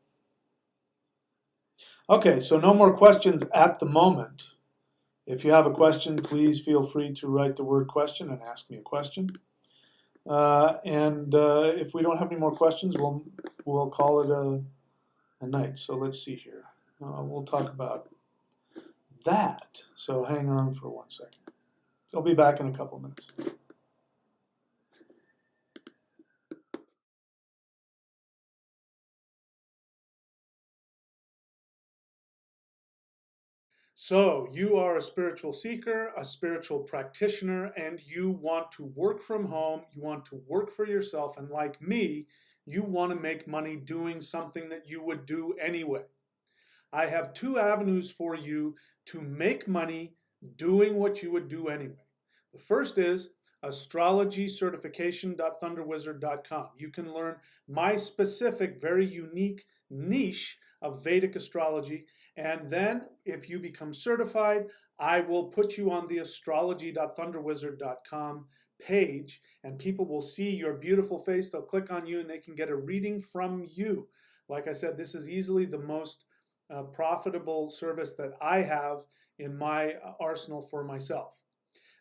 Okay, so no more questions at the moment. If you have a question, please feel free to write the word question and ask me a question. If we don't have any more questions, we'll call it a night. So let's see here. We'll talk about that. So hang on for 1 second. I'll be back in a couple of minutes. So you are a spiritual seeker, a spiritual practitioner, and you want to work from home, you want to work for yourself, and like me, you want to make money doing something that you would do anyway. I have 2 avenues for you to make money doing what you would do anyway. The first is astrologycertification.thunderwizard.com. You can learn my specific, very unique niche of Vedic astrology. And then if you become certified, I will put you on the astrology.thunderwizard.com page, and people will see your beautiful face. They'll click on you and they can get a reading from you. Like I said, this is easily the most profitable service that I have in my arsenal for myself.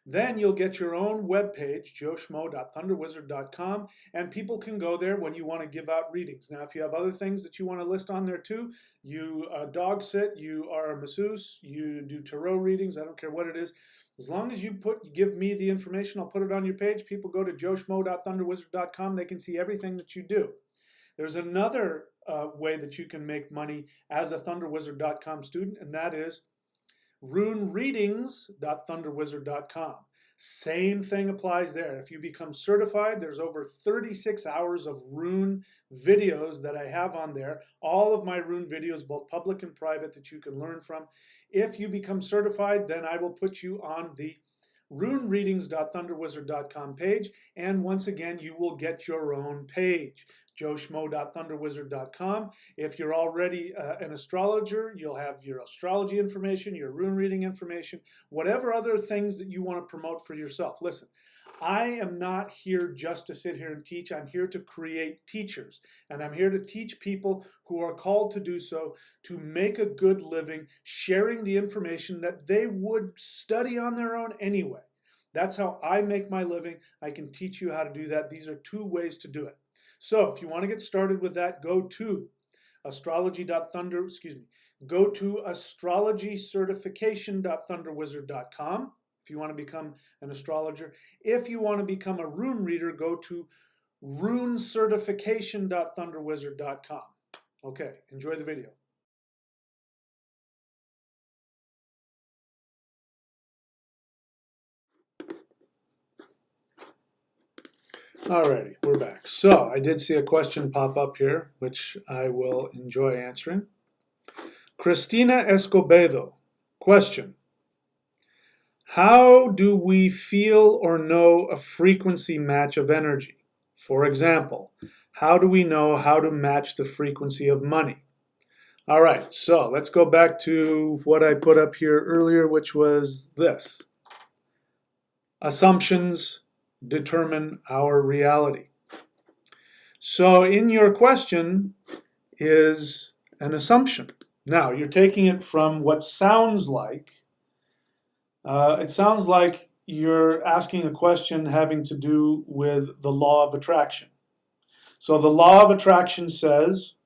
Then you'll get your own webpage, joeschmo.thunderwizard.com, and people can go there when you want to give out readings. Now, if you have other things that you want to list on there too, you dog sit, you are a masseuse, you do tarot readings, I don't care what it is. As long as you give me the information, I'll put it on your page. People go to joeschmo.thunderwizard.com, they can see everything that you do. There's another way that you can make money as a thunderwizard.com student, and that is runereadings.thunderwizard.com. Same thing applies there. If you become certified, there's over 36 hours of rune videos that I have on there. All of my rune videos, both public and private, that you can learn from. If you become certified, then I will put you on the runereadings.thunderwizard.com page, and once again you will get your own page, joeschmo.thunderwizard.com. If you're already an astrologer, you'll have your astrology information, your rune reading information, whatever other things that you want to promote for yourself. Listen, I am not here just to sit here and teach. I'm here to create teachers, and I'm here to teach people who are called to do so, to make a good living, sharing the information that they would study on their own anyway. That's how I make my living. I can teach you how to do that. These are two ways to do it. So if you want to get started with that, go to astrologycertification.thunderwizard.com if you want to become an astrologer. If you want to become a rune reader, go to runecertification.thunderwizard.com. Okay, enjoy the video. Alrighty, we're back. So I did see a question pop up here, which I will enjoy answering. Cristina Escobedo, question. How do we feel or know a frequency match of energy? For example, how do we know how to match the frequency of money? All right, so let's go back to what I put up here earlier, which was this. Assumptions determine our reality. So in your question is an assumption. Now, you're taking it from what sounds like, it sounds like you're asking a question having to do with the law of attraction. So the law of attraction says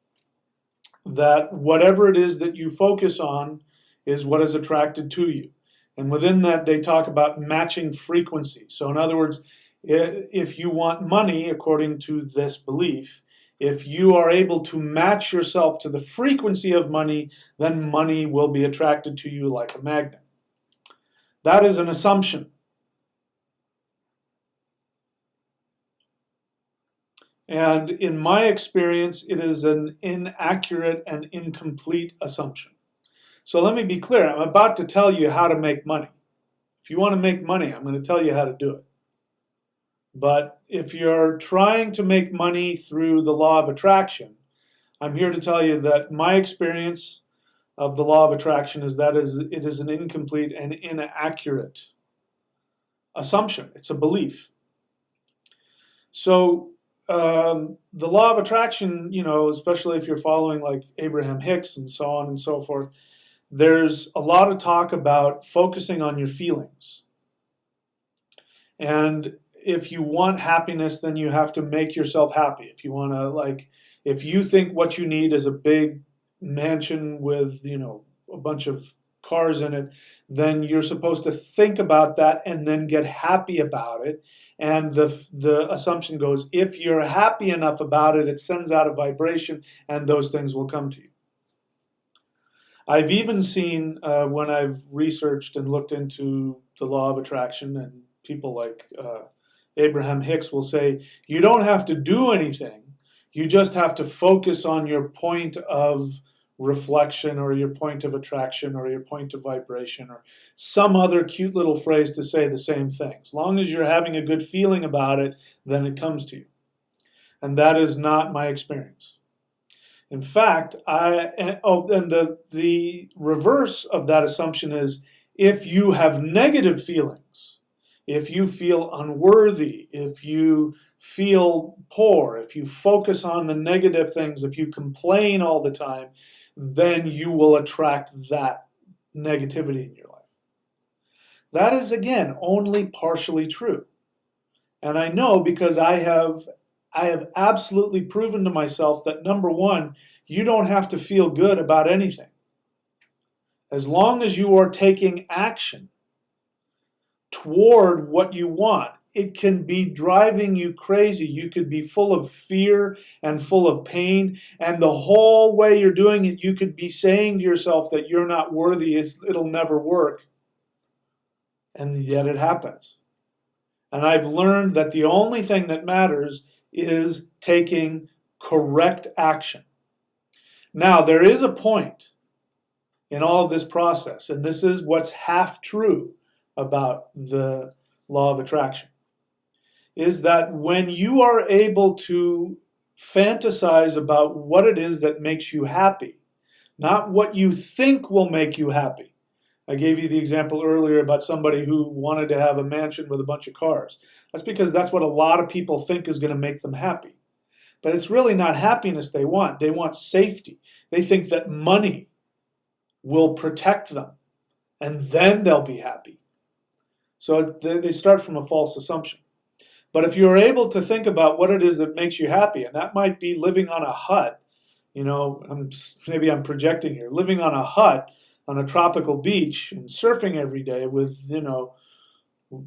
that whatever it is that you focus on is what is attracted to you. And within that, they talk about matching frequency. So in other words, if you want money, according to this belief, if you are able to match yourself to the frequency of money, then money will be attracted to you like a magnet. That is an assumption. And in my experience, it is an inaccurate and incomplete assumption. So let me be clear. I'm about to tell you how to make money. If you want to make money, I'm going to tell you how to do it. But if you're trying to make money through the law of attraction, I'm here to tell you that my experience of the law of attraction is that it is an incomplete and inaccurate assumption. It's a belief. So the law of attraction, especially if you're following like Abraham Hicks and so on and so forth, there's a lot of talk about focusing on your feelings. And if you want happiness, then you have to make yourself happy. If you want to, if you think what you need is a big mansion with, a bunch of cars in it, then you're supposed to think about that and then get happy about it. And the assumption goes, if you're happy enough about it, it sends out a vibration and those things will come to you. I've even seen when I've researched and looked into the law of attraction, and people like Abraham Hicks will say, you don't have to do anything. You just have to focus on your point of reflection or your point of attraction or your point of vibration or some other cute little phrase to say the same thing. As long as you're having a good feeling about it, then it comes to you. And that is not my experience. In fact, the reverse of that assumption is if you have negative feelings, if you feel unworthy, if you feel poor, if you focus on the negative things, if you complain all the time, then you will attract that negativity in your life. That is, again, only partially true. And I know because I have absolutely proven to myself that, number one, you don't have to feel good about anything. As long as you are taking action toward what you want, it can be driving you crazy. You could be full of fear and full of pain, and the whole way you're doing it, you could be saying to yourself that you're not worthy, it'll never work, and yet it happens. And I've learned that the only thing that matters is taking correct action. Now, there is a point in all of this process, and this is what's half true about the law of attraction, is that when you are able to fantasize about what it is that makes you happy, not what you think will make you happy. I gave you the example earlier about somebody who wanted to have a mansion with a bunch of cars. That's because that's what a lot of people think is going to make them happy. But it's really not happiness they want. They want safety. They think that money will protect them, and then they'll be happy. So they start from a false assumption. But if you're able to think about what it is that makes you happy, and that might be living on a hut, maybe I'm projecting here, living on a hut on a tropical beach and surfing every day with,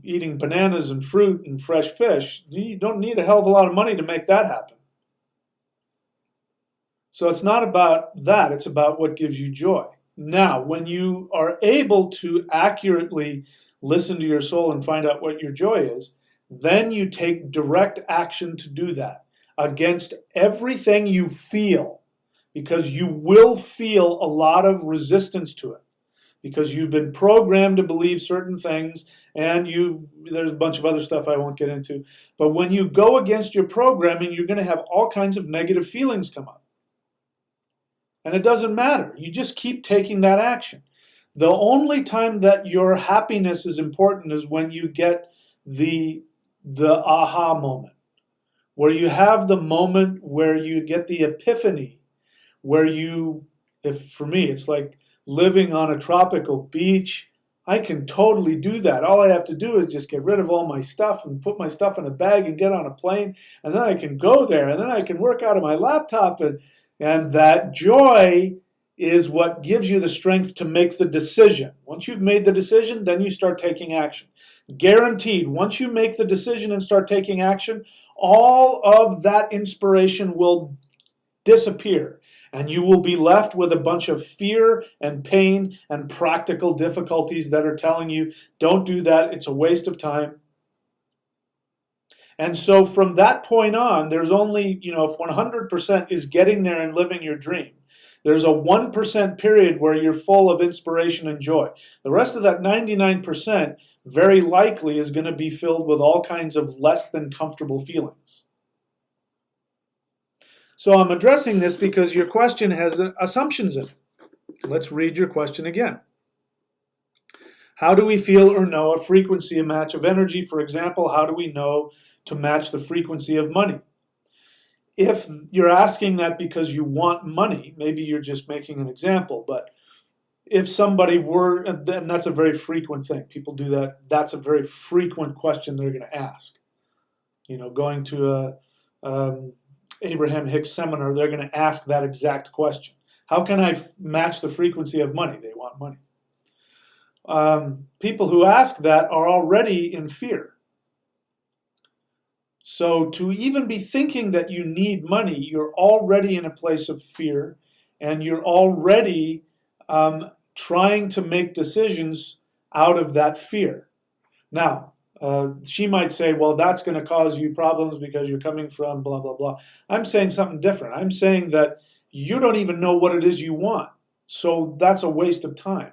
eating bananas and fruit and fresh fish, you don't need a hell of a lot of money to make that happen. So it's not about that, it's about what gives you joy. Now, when you are able to accurately listen to your soul and find out what your joy is, then you take direct action to do that against everything you feel, because you will feel a lot of resistance to it, because you've been programmed to believe certain things, and there's a bunch of other stuff I won't get into. But when you go against your programming, you're going to have all kinds of negative feelings come up. And it doesn't matter. You just keep taking that action. The only time that your happiness is important is when you get the aha moment, where you have the moment where you get the epiphany, where for me, it's like living on a tropical beach. I can totally do that. All I have to do is just get rid of all my stuff and put my stuff in a bag and get on a plane, and then I can go there, and then I can work out of my laptop, and that joy is what gives you the strength to make the decision. Once you've made the decision, then you start taking action. Guaranteed, once you make the decision and start taking action, all of that inspiration will disappear, and you will be left with a bunch of fear and pain and practical difficulties that are telling you, don't do that, it's a waste of time. And so from that point on, there's only, if 100% is getting there and living your dream, there's a 1% period where you're full of inspiration and joy. The rest of that 99% very likely is going to be filled with all kinds of less than comfortable feelings. So I'm addressing this because your question has assumptions in it. Let's read your question again. How do we feel or know a frequency, a match of energy? For example, how do we know to match the frequency of money? If you're asking that because you want money, maybe you're just making an example, but if somebody were, and that's a very frequent thing, people do that, that's a very frequent question they're going to ask. Going to a Abraham Hicks seminar, they're going to ask that exact question. How can I match the frequency of money? They want money. People who ask that are already in fear. So to even be thinking that you need money, you're already in a place of fear, and you're already trying to make decisions out of that fear. Now, she might say, well, that's going to cause you problems because you're coming from blah, blah, blah. I'm saying something different. I'm saying that you don't even know what it is you want. So that's a waste of time.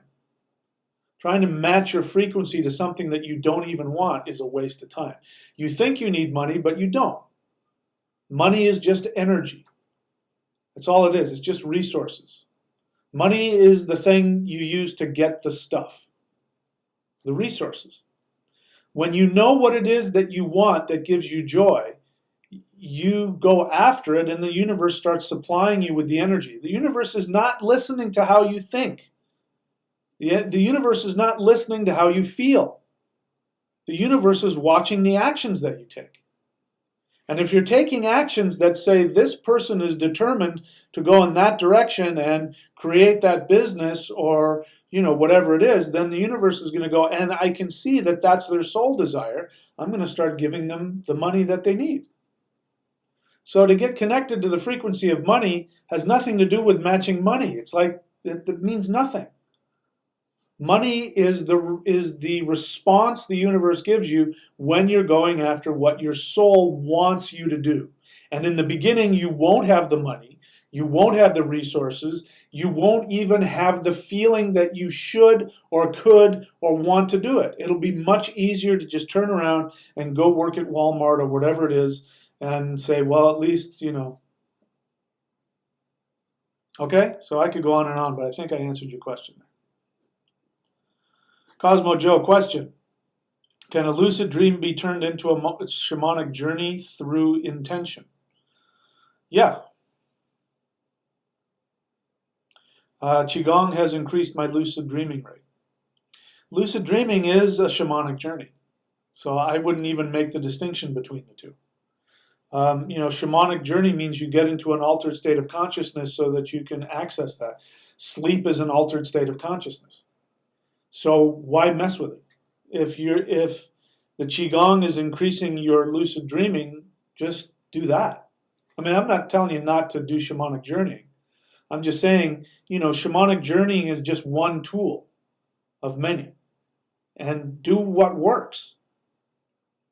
Trying to match your frequency to something that you don't even want is a waste of time. You think you need money, but you don't. Money is just energy. That's all it is. It's just resources. Money is the thing you use to get the stuff, the resources. When you know what it is that you want that gives you joy, you go after it and the universe starts supplying you with the energy. The universe is not listening to how you think. The universe is not listening to how you feel. The universe is watching the actions that you take. And if you're taking actions that say this person is determined to go in that direction and create that business or, whatever it is, then the universe is going to go, and I can see that that's their soul desire. I'm going to start giving them the money that they need. So to get connected to the frequency of money has nothing to do with matching money. It's like, it means nothing. Money is the response the universe gives you when you're going after what your soul wants you to do. And in the beginning, you won't have the money, you won't have the resources, you won't even have the feeling that you should or could or want to do it. It'll be much easier to just turn around and go work at Walmart or whatever it is and say, well, at least, Okay, so I could go on and on, but I think I answered your question. Cosmo Joe, question. Can a lucid dream be turned into a shamanic journey through intention? Yeah. Qigong has increased my lucid dreaming rate. Lucid dreaming is a shamanic journey, so I wouldn't even make the distinction between the two. Shamanic journey means you get into an altered state of consciousness so that you can access that. Sleep is an altered state of consciousness. So why mess with it? If the Qigong is increasing your lucid dreaming, just do that. I mean, I'm not telling you not to do shamanic journeying. I'm just saying, shamanic journeying is just one tool of many. And do what works.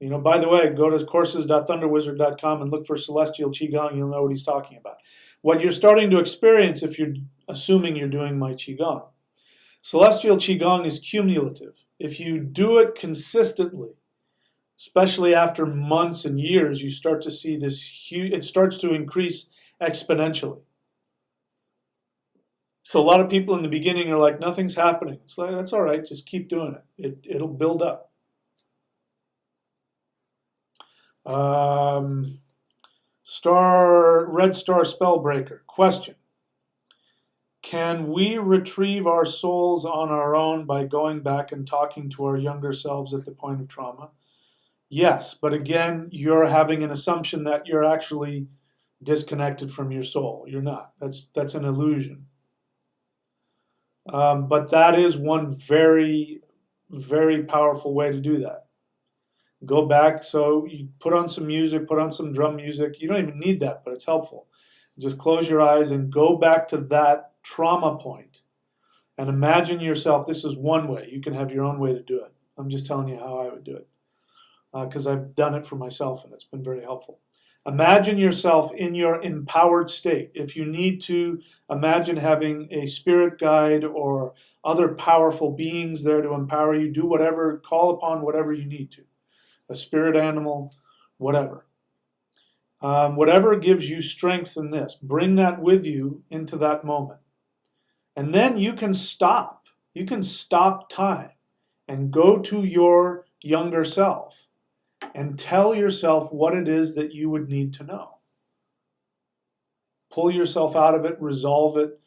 By the way, go to courses.thunderwizard.com and look for Celestial Qigong. You'll know what he's talking about. What you're starting to experience, if you're assuming you're doing my Qigong, Celestial Qigong is cumulative. If you do it consistently, especially after months and years, you start to see this huge, it starts to increase exponentially. So a lot of people in the beginning are like, nothing's happening. It's like, that's all right, just keep doing it. It'll build up. Red Star Spellbreaker, question. Can we retrieve our souls on our own by going back and talking to our younger selves at the point of trauma? Yes, but again, you're having an assumption that you're actually disconnected from your soul. You're not. That's an illusion. But that is one very, very powerful way to do that. Go back, so you put on some music, put on some drum music. You don't even need that, but it's helpful. Just close your eyes and go back to that trauma point and imagine yourself. This is one way. You can have your own way to do it. I'm just telling you how I would do it because I've done it for myself and it's been very helpful. Imagine yourself in your empowered state. If you need to, imagine having a spirit guide or other powerful beings there to empower you. Do whatever, call upon whatever you need to. A spirit animal, whatever. Whatever gives you strength in this, bring that with you into that moment. And then you can stop. You can stop time and go to your younger self and tell yourself what it is that you would need to know. Pull yourself out of it, resolve it.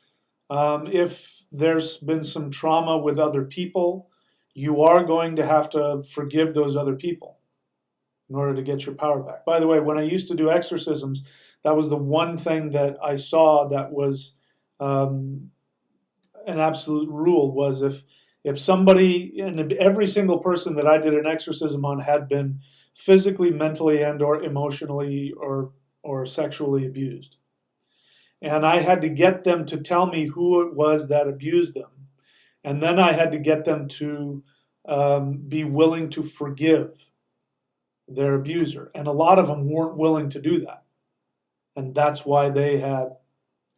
If there's been some trauma with other people, you are going to have to forgive those other people in order to get your power back. By the way, when I used to do exorcisms, that was the one thing that I saw that was an absolute rule, was if somebody, and every single person that I did an exorcism on had been physically, mentally, and or emotionally or sexually abused. And I had to get them to tell me who it was that abused them. And then I had to get them to be willing to forgive their abuser. And a lot of them weren't willing to do that. And that's why they had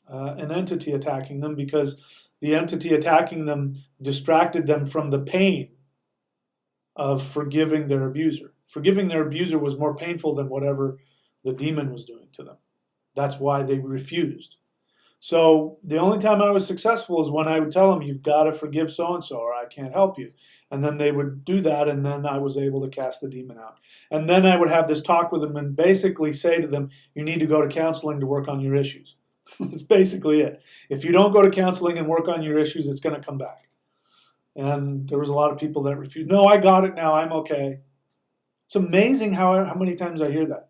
an entity attacking them, because the entity attacking them distracted them from the pain of forgiving their abuser. Forgiving their abuser was more painful than whatever the demon was doing to them. That's why they refused. So the only time I was successful is when I would tell them, you've got to forgive so-and-so or I can't help you. And then they would do that, and then I was able to cast the demon out. And then I would have this talk with them and basically say to them, you need to go to counseling to work on your issues. That's basically it. If you don't go to counseling and work on your issues, it's going to come back. And there was a lot of people that refused. No, I got it now. I'm okay. It's amazing how many times I hear that.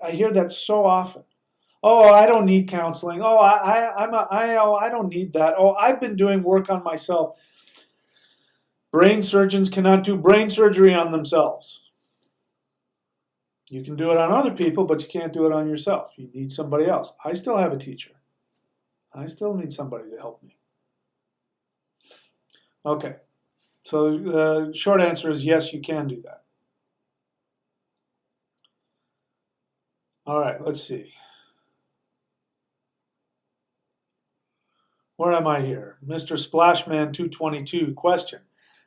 I hear that so often. Oh, I don't need counseling. Oh, I don't need that. Oh, I've been doing work on myself. Brain surgeons cannot do brain surgery on themselves. You can do it on other people, but you can't do it on yourself. You need somebody else. I still have a teacher. I still need somebody to help me. Okay, so the short answer is yes, you can do that. All right, let's see. Where am I here? Mr. Splashman 222, question.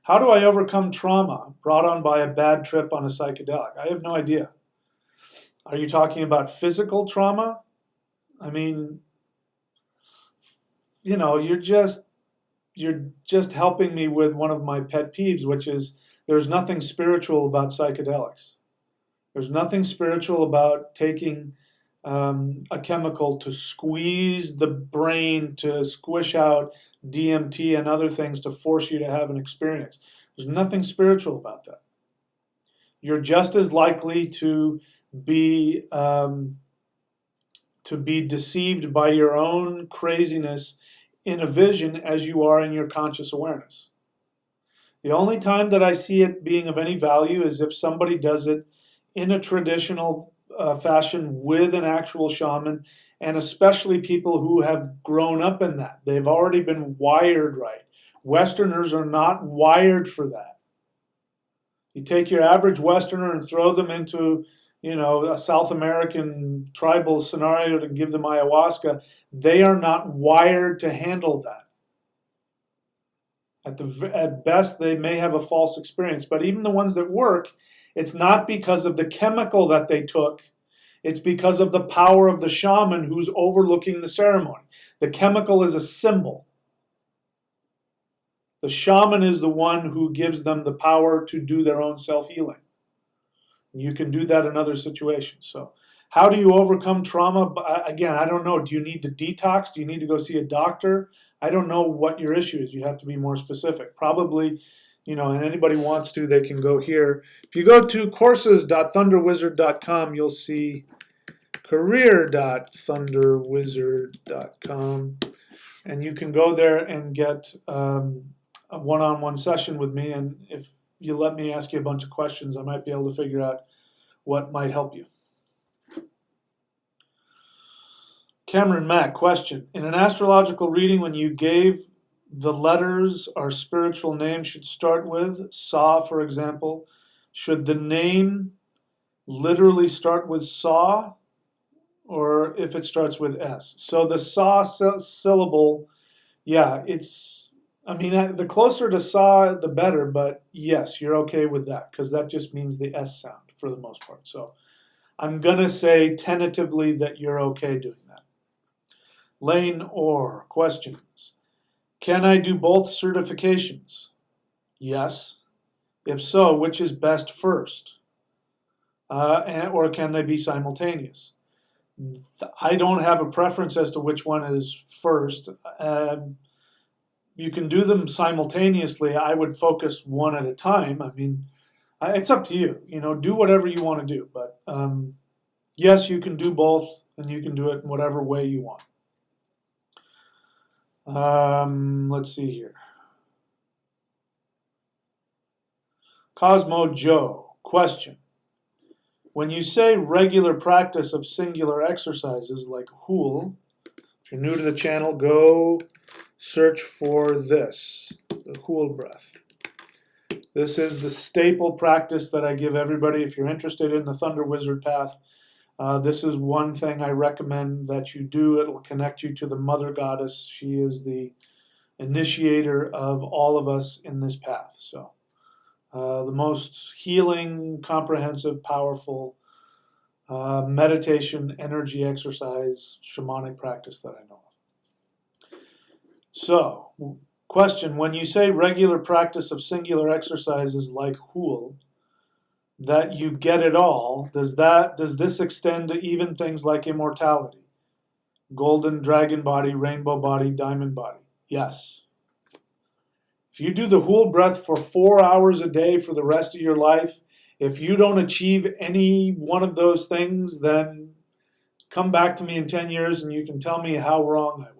How do I overcome trauma brought on by a bad trip on a psychedelic? I have no idea. Are you talking about physical trauma? I mean, you're just helping me with one of my pet peeves, which is there's nothing spiritual about psychedelics. There's nothing spiritual about taking a chemical to squeeze the brain, to squish out DMT and other things to force you to have an experience. There's nothing spiritual about that. You're just as likely to be deceived by your own craziness in a vision as you are in your conscious awareness. The only time that I see it being of any value is if somebody does it in a traditional fashion with an actual shaman, and especially people who have grown up in that. They've already been wired right. Westerners are not wired for that. You take your average Westerner and throw them into, a South American tribal scenario to give them ayahuasca. They are not wired to handle that. At best, they may have a false experience, but even the ones that work, it's not because of the chemical that they took. It's because of the power of the shaman who's overlooking the ceremony. The chemical is a symbol. The shaman is the one who gives them the power to do their own self-healing. You can do that in other situations. So how do you overcome trauma? Again, I don't know. Do you need to detox? Do you need to go see a doctor? I don't know what your issue is. You have to be more specific. Probably, and anybody wants to, they can go here. If you go to courses.thunderwizard.com, you'll see career.thunderwizard.com, and you can go there and get a one-on-one session with me, and if you let me ask you a bunch of questions, I might be able to figure out what might help you. Cameron Mack, question. In an astrological reading, when you gave the letters our spiritual name should start with, Sa, for example, should the name literally start with Sa, or if it starts with S? So the Sa syllable, yeah, the closer to Sa, the better, but yes, you're okay with that, because that just means the S sound for the most part. So I'm going to say tentatively that you're okay doing that. Lane Orr, questions. Can I do both certifications? Yes. If so, which is best first? Or can they be simultaneous? I don't have a preference as to which one is first. You can do them simultaneously. I would focus one at a time. It's up to you. Do whatever you want to do. But yes, you can do both, and you can do it in whatever way you want. Let's see here. Cosmo Joe, question. When you say regular practice of singular exercises like Hool, if you're new to the channel, go search for this, the Hool breath. This is the staple practice that I give everybody. If you're interested in the Thunder Wizard path, This is one thing I recommend that you do. It will connect you to the Mother Goddess. She is the initiator of all of us in this path. So the most healing, comprehensive, powerful meditation, energy exercise, shamanic practice that I know of. So, question, when you say regular practice of singular exercises like Hul, that you get it all, does this extend to even things like immortality? Golden dragon body, rainbow body, diamond body. Yes. If you do the Hul breath for 4 hours a day for the rest of your life, if you don't achieve any one of those things, then come back to me in 10 years and you can tell me how wrong I was.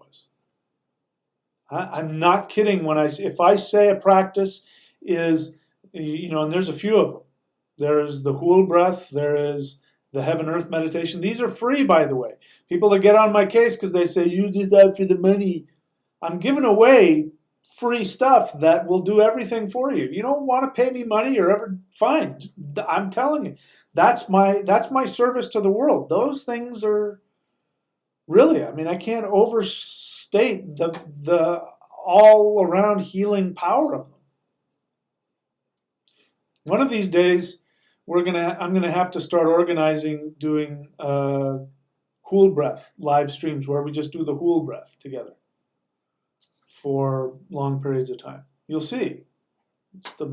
I'm not kidding when if I say a practice is, and there's a few of them. There's the Hul breath, there is the heaven earth meditation. These are free, by the way. People that get on my case because they say, you just out for the money. I'm giving away free stuff that will do everything for you. You don't want to pay me money or ever, fine. I'm telling you, that's my service to the world. Those things are really, I can't overstate the all around healing power of them. One of these days, I'm gonna have to start organizing doing Hul breath live streams where we just do the Hul breath together for long periods of time. You'll see. It's the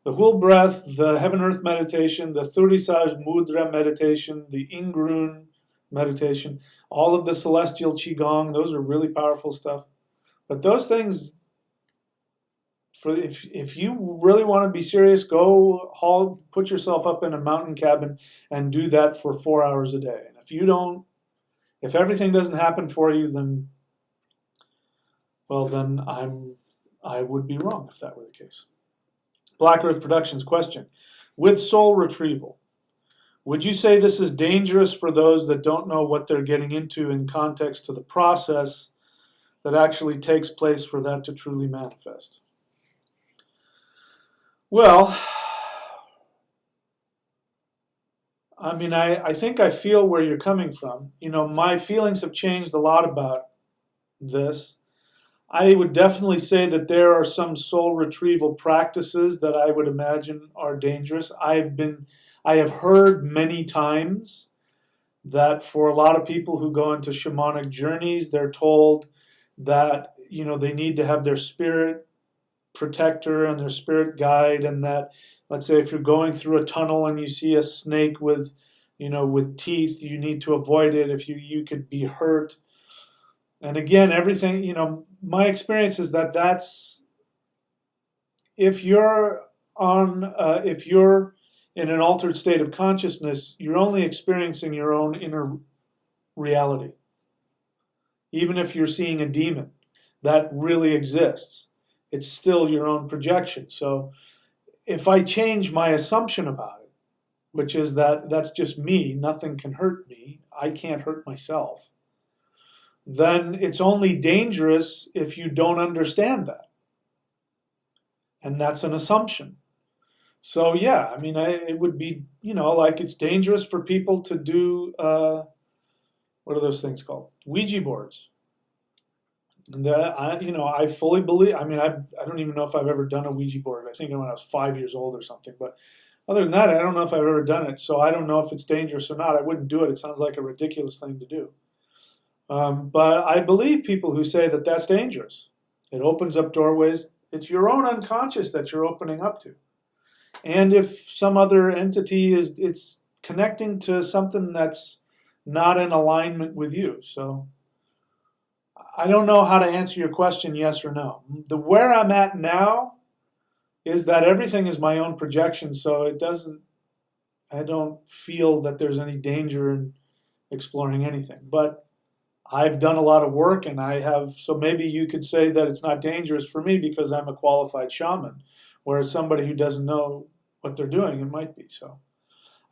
Hul breath, the heaven earth meditation, the Thurisaj mudra meditation, the Ingrun meditation, all of the celestial Qigong, those are really powerful stuff. But those things, if you really want to be serious, put yourself up in a mountain cabin and do that for 4 hours a day. And if everything doesn't happen for you, then I would be wrong if that were the case. Black Earth Productions question. With Soul Retrieval, would you say this is dangerous for those that don't know what they're getting into in context to the process that actually takes place for that to truly manifest? Well, I think I feel where you're coming from. My feelings have changed a lot about this. I would definitely say that there are some soul retrieval practices that I would imagine are dangerous. I have heard many times that for a lot of people who go into shamanic journeys, they're told that they need to have their spirit protector and their spirit guide, and that, let's say, if you're going through a tunnel and you see a snake with teeth, you need to avoid it. If you could be hurt. And again, everything, my experience is that's, if you're in an altered state of consciousness, you're only experiencing your own inner reality. Even if you're seeing a demon that really exists, it's still your own projection. So if I change my assumption about it, which is that that's just me, nothing can hurt me, I can't hurt myself, then it's only dangerous if you don't understand that. And that's an assumption. So yeah, it would be, like it's dangerous for people to do, what are those things called? Ouija boards. And I fully believe, I don't even know if I've ever done a Ouija board. I think when I was 5 years old or something. But other than that, I don't know if I've ever done it. So I don't know if it's dangerous or not. I wouldn't do it. It sounds like a ridiculous thing to do. But I believe people who say that that's dangerous. It opens up doorways. It's your own unconscious that you're opening up to. And if some other entity it's connecting to something that's not in alignment with you. So I don't know how to answer your question, yes or no. Where I'm at now is that everything is my own projection, so I don't feel that there's any danger in exploring anything. But I've done a lot of work, and so maybe you could say that it's not dangerous for me because I'm a qualified shaman, whereas somebody who doesn't know what they're doing, it might be. So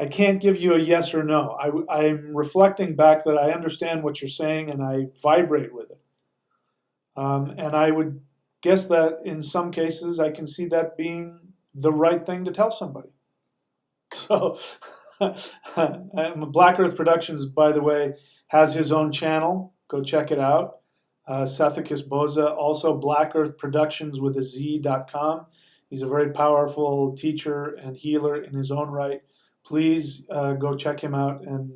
I can't give you a yes or no. I'm reflecting back that I understand what you're saying, and I vibrate with it. And I would guess that in some cases I can see that being the right thing to tell somebody. So Black Earth Productions, by the way, has his own channel. Go check it out. Sethicus Boza, also Black Earth Productions with a Z.com. He's a very powerful teacher and healer in his own right. Please go check him out and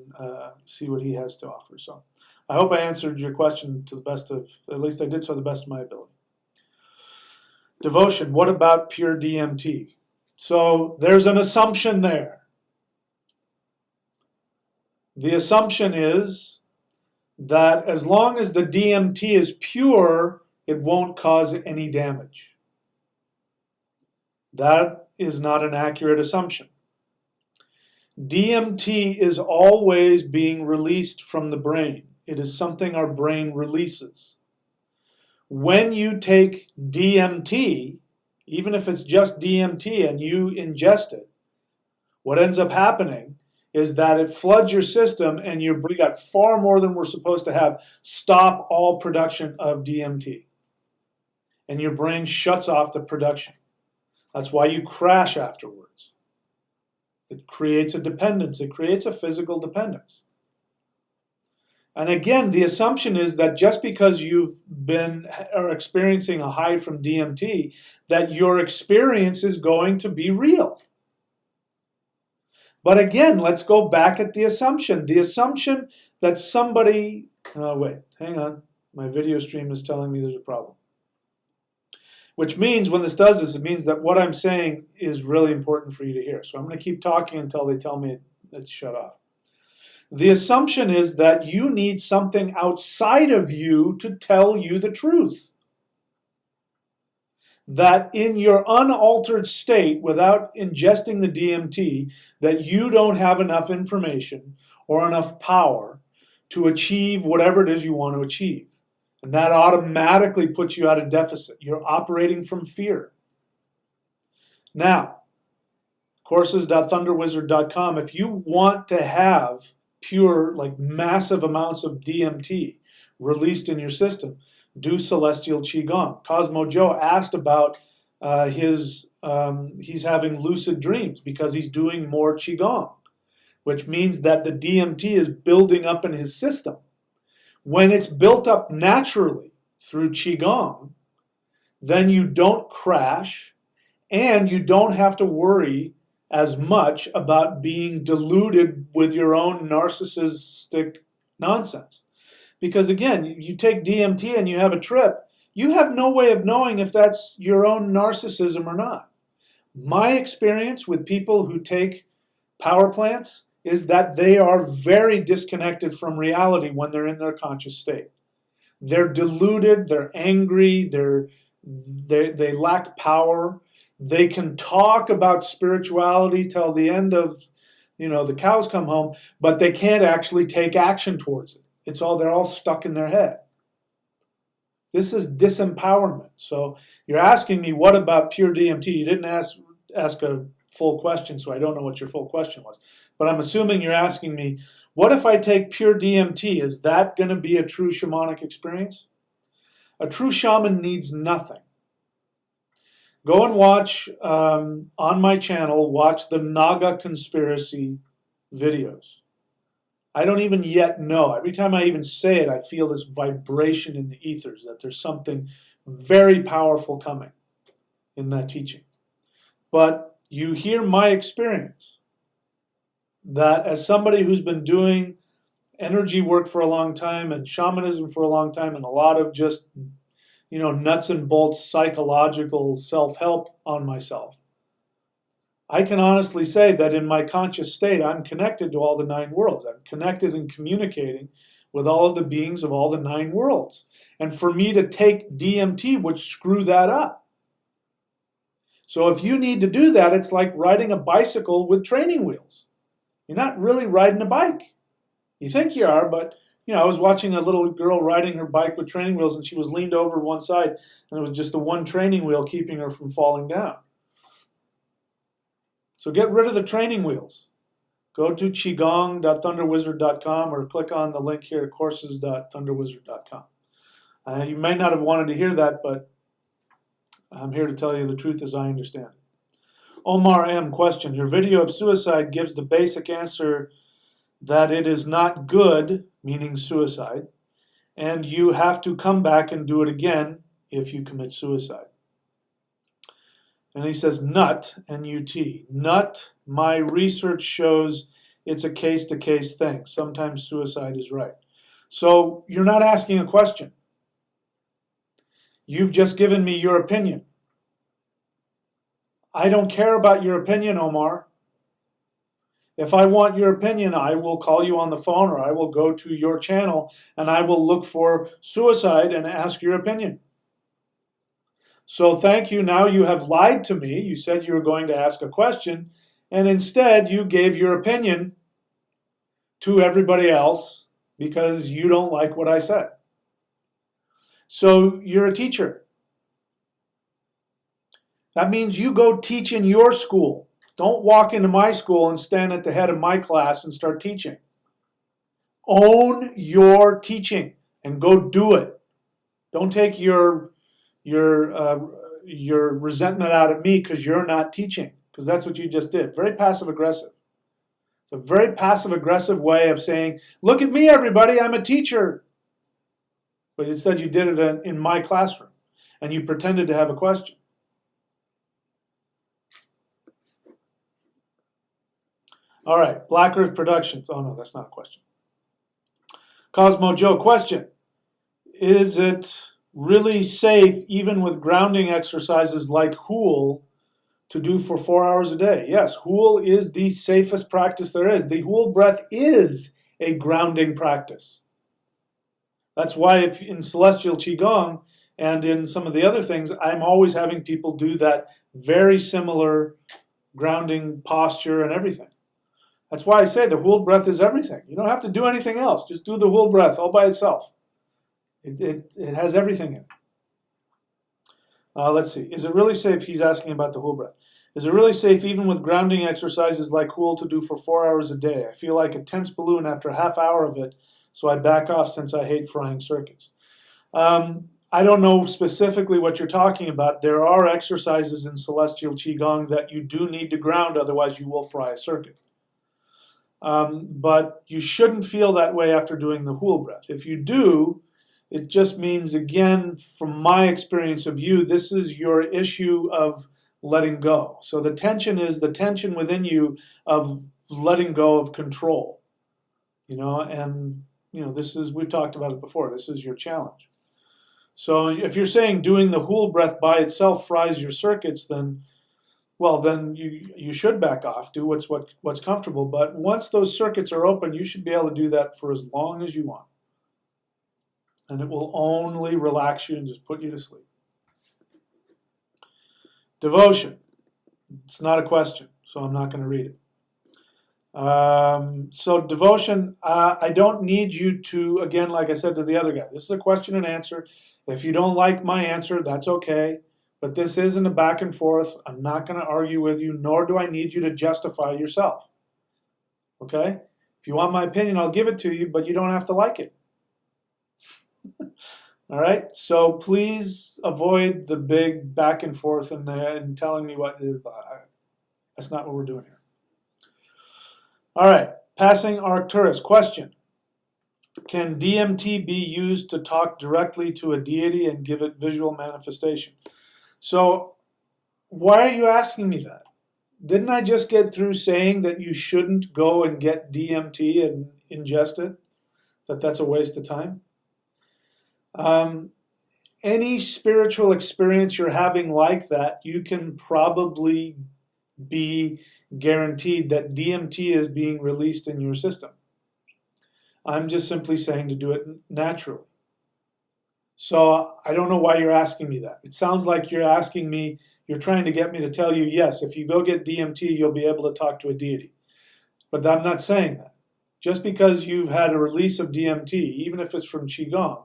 see what he has to offer. So I hope I answered your question to the best of, at least I did so to the best of my ability. Devotion, what about pure DMT? So there's an assumption there. The assumption is that as long as the DMT is pure, it won't cause any damage. That is not an accurate assumption. DMT is always being released from the brain. It is something our brain releases. When you take DMT, even if it's just DMT and you ingest it, what ends up happening is that it floods your system and we got far more than we're supposed to have. Stop all production of DMT. And your brain shuts off the production. That's why you crash afterwards. It creates a dependence. It creates a physical dependence. And again, the assumption is that just because you've been or experiencing a high from DMT, that your experience is going to be real. But again, let's go back at the assumption. The assumption that somebody, oh wait, hang on. My video stream is telling me there's a problem. Which means when this does this, it means that what I'm saying is really important for you to hear. So I'm going to keep talking until they tell me it's shut off. The assumption is that you need something outside of you to tell you the truth. That in your unaltered state, without ingesting the DMT, that you don't have enough information or enough power to achieve whatever it is you want to achieve. And that automatically puts you at a deficit. You're operating from fear. Now, courses.thunderwizard.com, if you want to have pure, like massive amounts of DMT released in your system, do celestial Qigong. Cosmo Joe asked about he's having lucid dreams because he's doing more Qigong, which means that the DMT is building up in his system. When it's built up naturally through Qigong, then you don't crash and you don't have to worry as much about being deluded with your own narcissistic nonsense. Because again, you take DMT and you have a trip, you have no way of knowing if that's your own narcissism or not. My experience with people who take power plants is that they are very disconnected from reality when they're in their conscious state. They're deluded, they're angry, they lack power. They can talk about spirituality till the end of, the cows come home, but they can't actually take action towards it. They're all stuck in their head. This is disempowerment. So you're asking me, what about pure DMT? You didn't ask a full question, so I don't know what your full question was. But I'm assuming you're asking me, what if I take pure DMT? Is that going to be a true shamanic experience? A true shaman needs nothing. Go and watch, on my channel, watch the Naga conspiracy videos. I don't even yet know. Every time I even say it, I feel this vibration in the ethers, that there's something very powerful coming in that teaching. But you hear my experience, that as somebody who's been doing energy work for a long time and shamanism for a long time and a lot of just, nuts and bolts psychological self-help on myself, I can honestly say that in my conscious state, I'm connected to all the 9 worlds. I'm connected and communicating with all of the beings of all the 9 worlds. And for me to take DMT would screw that up. So if you need to do that, it's like riding a bicycle with training wheels. You're not really riding a bike. You think you are, but I was watching a little girl riding her bike with training wheels, and she was leaned over one side, and it was just the one training wheel keeping her from falling down. So get rid of the training wheels. Go to qigong.thunderwizard.com or click on the link here, courses.thunderwizard.com. You may not have wanted to hear that, but I'm here to tell you the truth as I understand it. Omar M. question. Your video of suicide gives the basic answer that it is not good, meaning suicide, and you have to come back and do it again if you commit suicide. And he says, nut, N-U-T. Nut, my research shows it's a case-to-case thing. Sometimes suicide is right. So you're not asking a question. You've just given me your opinion. I don't care about your opinion, Omar. If I want your opinion, I will call you on the phone, or I will go to your channel and I will look for suicide and ask your opinion. So thank you. Now you have lied to me. You said you were going to ask a question, and instead you gave your opinion to everybody else because you don't like what I said. So you're a teacher. That means you go teach in your school. Don't walk into my school and stand at the head of my class and start teaching. Own your teaching and go do it. Don't take your resentment out of me because you're not teaching, because that's what you just did. Very passive aggressive. It's a very passive aggressive way of saying, look at me, everybody, I'm a teacher. But instead you did it in my classroom and you pretended to have a question. All right, Black Earth Productions. Oh no, that's not a question. Cosmo Joe question. Is it really safe, even with grounding exercises like Hool, to do for 4 hours a day? Yes, Hool is the safest practice there is. The Hool breath is a grounding practice. That's why if in Celestial Qigong and in some of the other things, I'm always having people do that very similar grounding posture and everything. That's why I say the Hool breath is everything. You don't have to do anything else. Just do the Hool breath all by itself. It has everything in it. Let's see. Is it really safe? He's asking about the Hool breath. Is it really safe, even with grounding exercises like Hool, to do for 4 hours a day? I feel like a tense balloon after a half hour of it, so I back off since I hate frying circuits. I don't know specifically what you're talking about. There are exercises in Celestial Qigong that you do need to ground, otherwise you will fry a circuit. But you shouldn't feel that way after doing the Hool breath. If you do, it just means, again, from my experience of you, this is your issue of letting go. So the tension is the tension within you of letting go of control. And this is, we've talked about it before, this is your challenge. So if you're saying doing the Hool breath by itself fries your circuits, then you should back off, do what's comfortable. But once those circuits are open, you should be able to do that for as long as you want. And it will only relax you and just put you to sleep. Devotion. It's not a question, so I'm not going to read it. So devotion, I don't need you to, again, like I said to the other guy, this is a question and answer. If you don't like my answer, that's okay. But this isn't a back and forth. I'm not going to argue with you, nor do I need you to justify yourself. Okay? If you want my opinion, I'll give it to you, but you don't have to like it. All right? So please avoid the big back and forth and telling me what is. That's not what we're doing here. All right. Passing Arcturus. Question. Can DMT be used to talk directly to a deity and give it visual manifestation? So why are you asking me that? Didn't I just get through saying that you shouldn't go and get DMT and ingest it? That's a waste of time? Any spiritual experience you're having like that, you can probably be guaranteed that DMT is being released in your system. I'm just simply saying to do it naturally. So I don't know why you're asking me that. It sounds like you're asking me, you're trying to get me to tell you, yes, if you go get DMT, you'll be able to talk to a deity. But I'm not saying that. Just because you've had a release of DMT, even if it's from Qigong,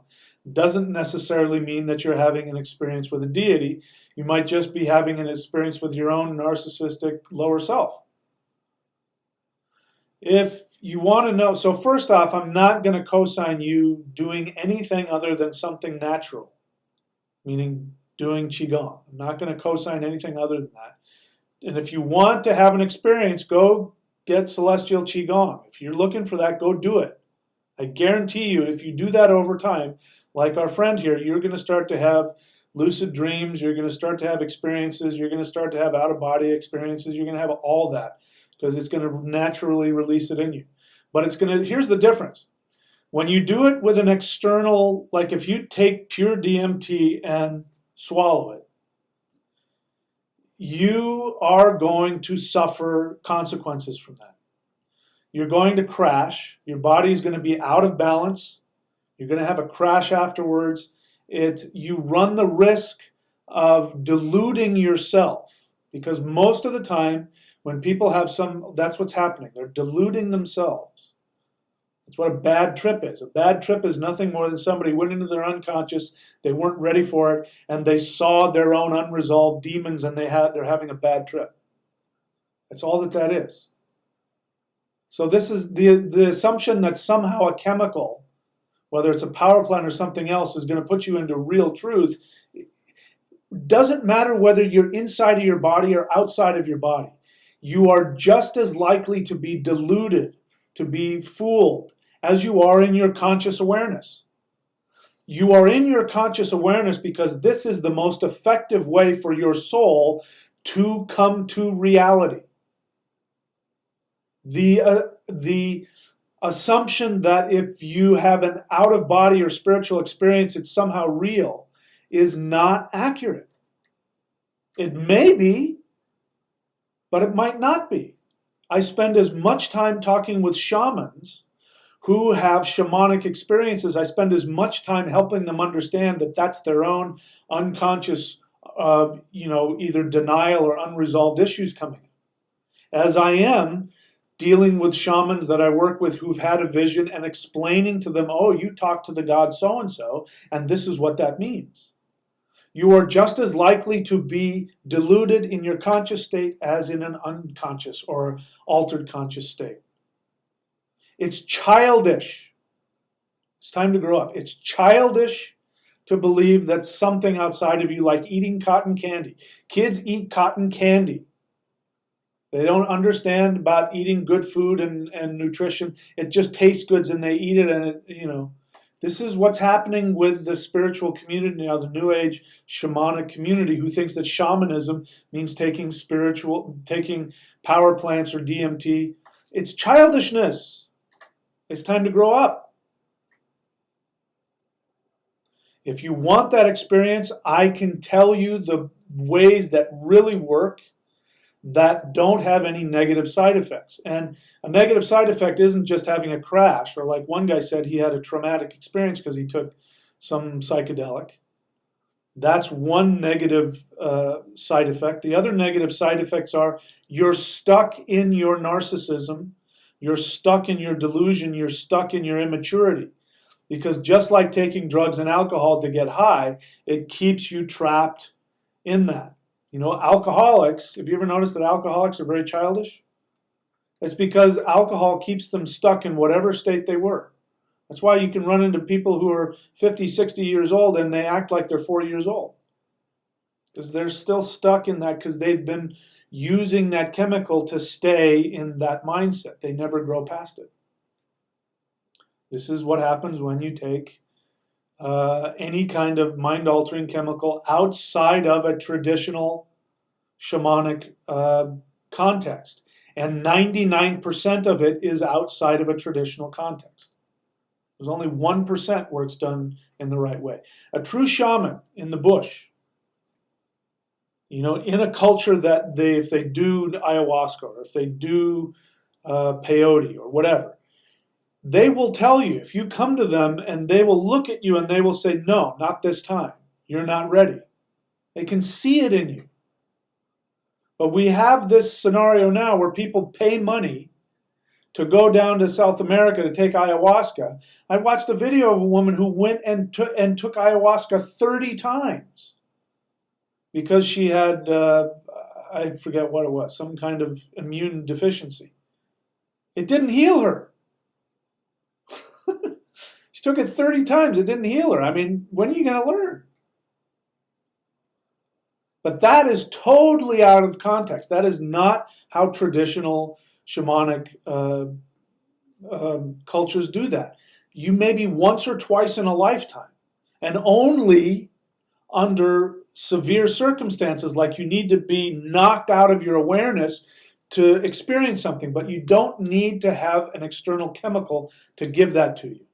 doesn't necessarily mean that you're having an experience with a deity. You might just be having an experience with your own narcissistic lower self. If you want to know, so first off, I'm not going to co-sign you doing anything other than something natural, meaning doing Qigong. I'm not going to co-sign anything other than that. And if you want to have an experience, go get celestial Qigong. If you're looking for that, go do it. I guarantee you, if you do that over time, like our friend here, you're going to start to have lucid dreams, you're going to start to have experiences, you're going to start to have out-of-body experiences, you're going to have all that, because it's going to naturally release it in you. But it's going to, here's the difference. When you do it with an external, like if you take pure DMT and swallow it, you are going to suffer consequences from that. You're going to crash. Your body is going to be out of balance. You're going to have a crash afterwards. You run the risk of deluding yourself, because most of the time when people have that's what's happening. They're deluding themselves. That's what a bad trip is. A bad trip is nothing more than somebody went into their unconscious, they weren't ready for it, and they saw their own unresolved demons, and they're having a bad trip. That's all that is. So this is the assumption that somehow a chemical, whether it's a power plant or something else, is going to put you into real truth. It doesn't matter whether you're inside of your body or outside of your body. You are just as likely to be deluded, to be fooled, as you are in your conscious awareness. You are in your conscious awareness because this is the most effective way for your soul to come to reality. The assumption that if you have an out-of-body or spiritual experience, it's somehow real, is not accurate. It may be, but it might not be. I spend as much time talking with shamans who have shamanic experiences. I spend as much time helping them understand that that's their own unconscious, either denial or unresolved issues coming, as I am dealing with shamans that I work with who've had a vision and explaining to them, oh, you talked to the god so-and-so, and this is what that means. You are just as likely to be deluded in your conscious state as in an unconscious or altered conscious state. It's childish. It's time to grow up. It's childish to believe that something outside of you, like eating cotton candy. Kids eat cotton candy. They don't understand about eating good food and nutrition. It just tastes good and they eat it, and this is what's happening with the spiritual community now, the New Age shamanic community, who thinks that shamanism means taking power plants or DMT. It's childishness. It's time to grow up. If you want that experience, I can tell you the ways that really work, that don't have any negative side effects. And a negative side effect isn't just having a crash, or like one guy said, he had a traumatic experience because he took some psychedelic. That's one negative side effect. The other negative side effects are you're stuck in your narcissism, you're stuck in your delusion, you're stuck in your immaturity. Because just like taking drugs and alcohol to get high, it keeps you trapped in that. Alcoholics, have you ever noticed that alcoholics are very childish? It's because alcohol keeps them stuck in whatever state they were. That's why you can run into people who are 50, 60 years old and they act like they're 40 years old. Because they're still stuck in that, because they've been using that chemical to stay in that mindset. They never grow past it. This is what happens when you take any kind of mind-altering chemical outside of a traditional shamanic context. And 99% of it is outside of a traditional context. There's only 1% where it's done in the right way. A true shaman in the bush, in a culture that if they do ayahuasca, or if they do peyote or whatever, they will tell you, if you come to them, and they will look at you and they will say, no, not this time. You're not ready. They can see it in you. But we have this scenario now where people pay money to go down to South America to take ayahuasca. I watched a video of a woman who went and took ayahuasca 30 times because she had, I forget what it was, some kind of immune deficiency. It didn't heal her. She took it 30 times. It didn't heal her. I mean, when are you going to learn? But that is totally out of context. That is not how traditional shamanic cultures do that. You maybe once or twice in a lifetime, and only under severe circumstances, like you need to be knocked out of your awareness to experience something, but you don't need to have an external chemical to give that to you.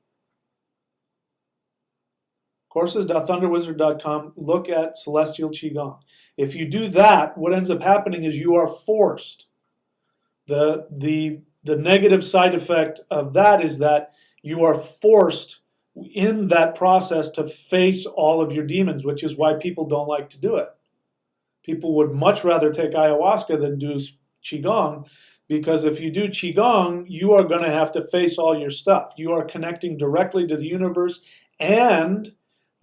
Courses.thunderwizard.com, look at Celestial Qigong. If you do that, what ends up happening is you are forced. The negative side effect of that is that you are forced in that process to face all of your demons, which is why people don't like to do it. People would much rather take ayahuasca than do Qigong, because if you do Qigong, you are going to have to face all your stuff. You are connecting directly to the universe, and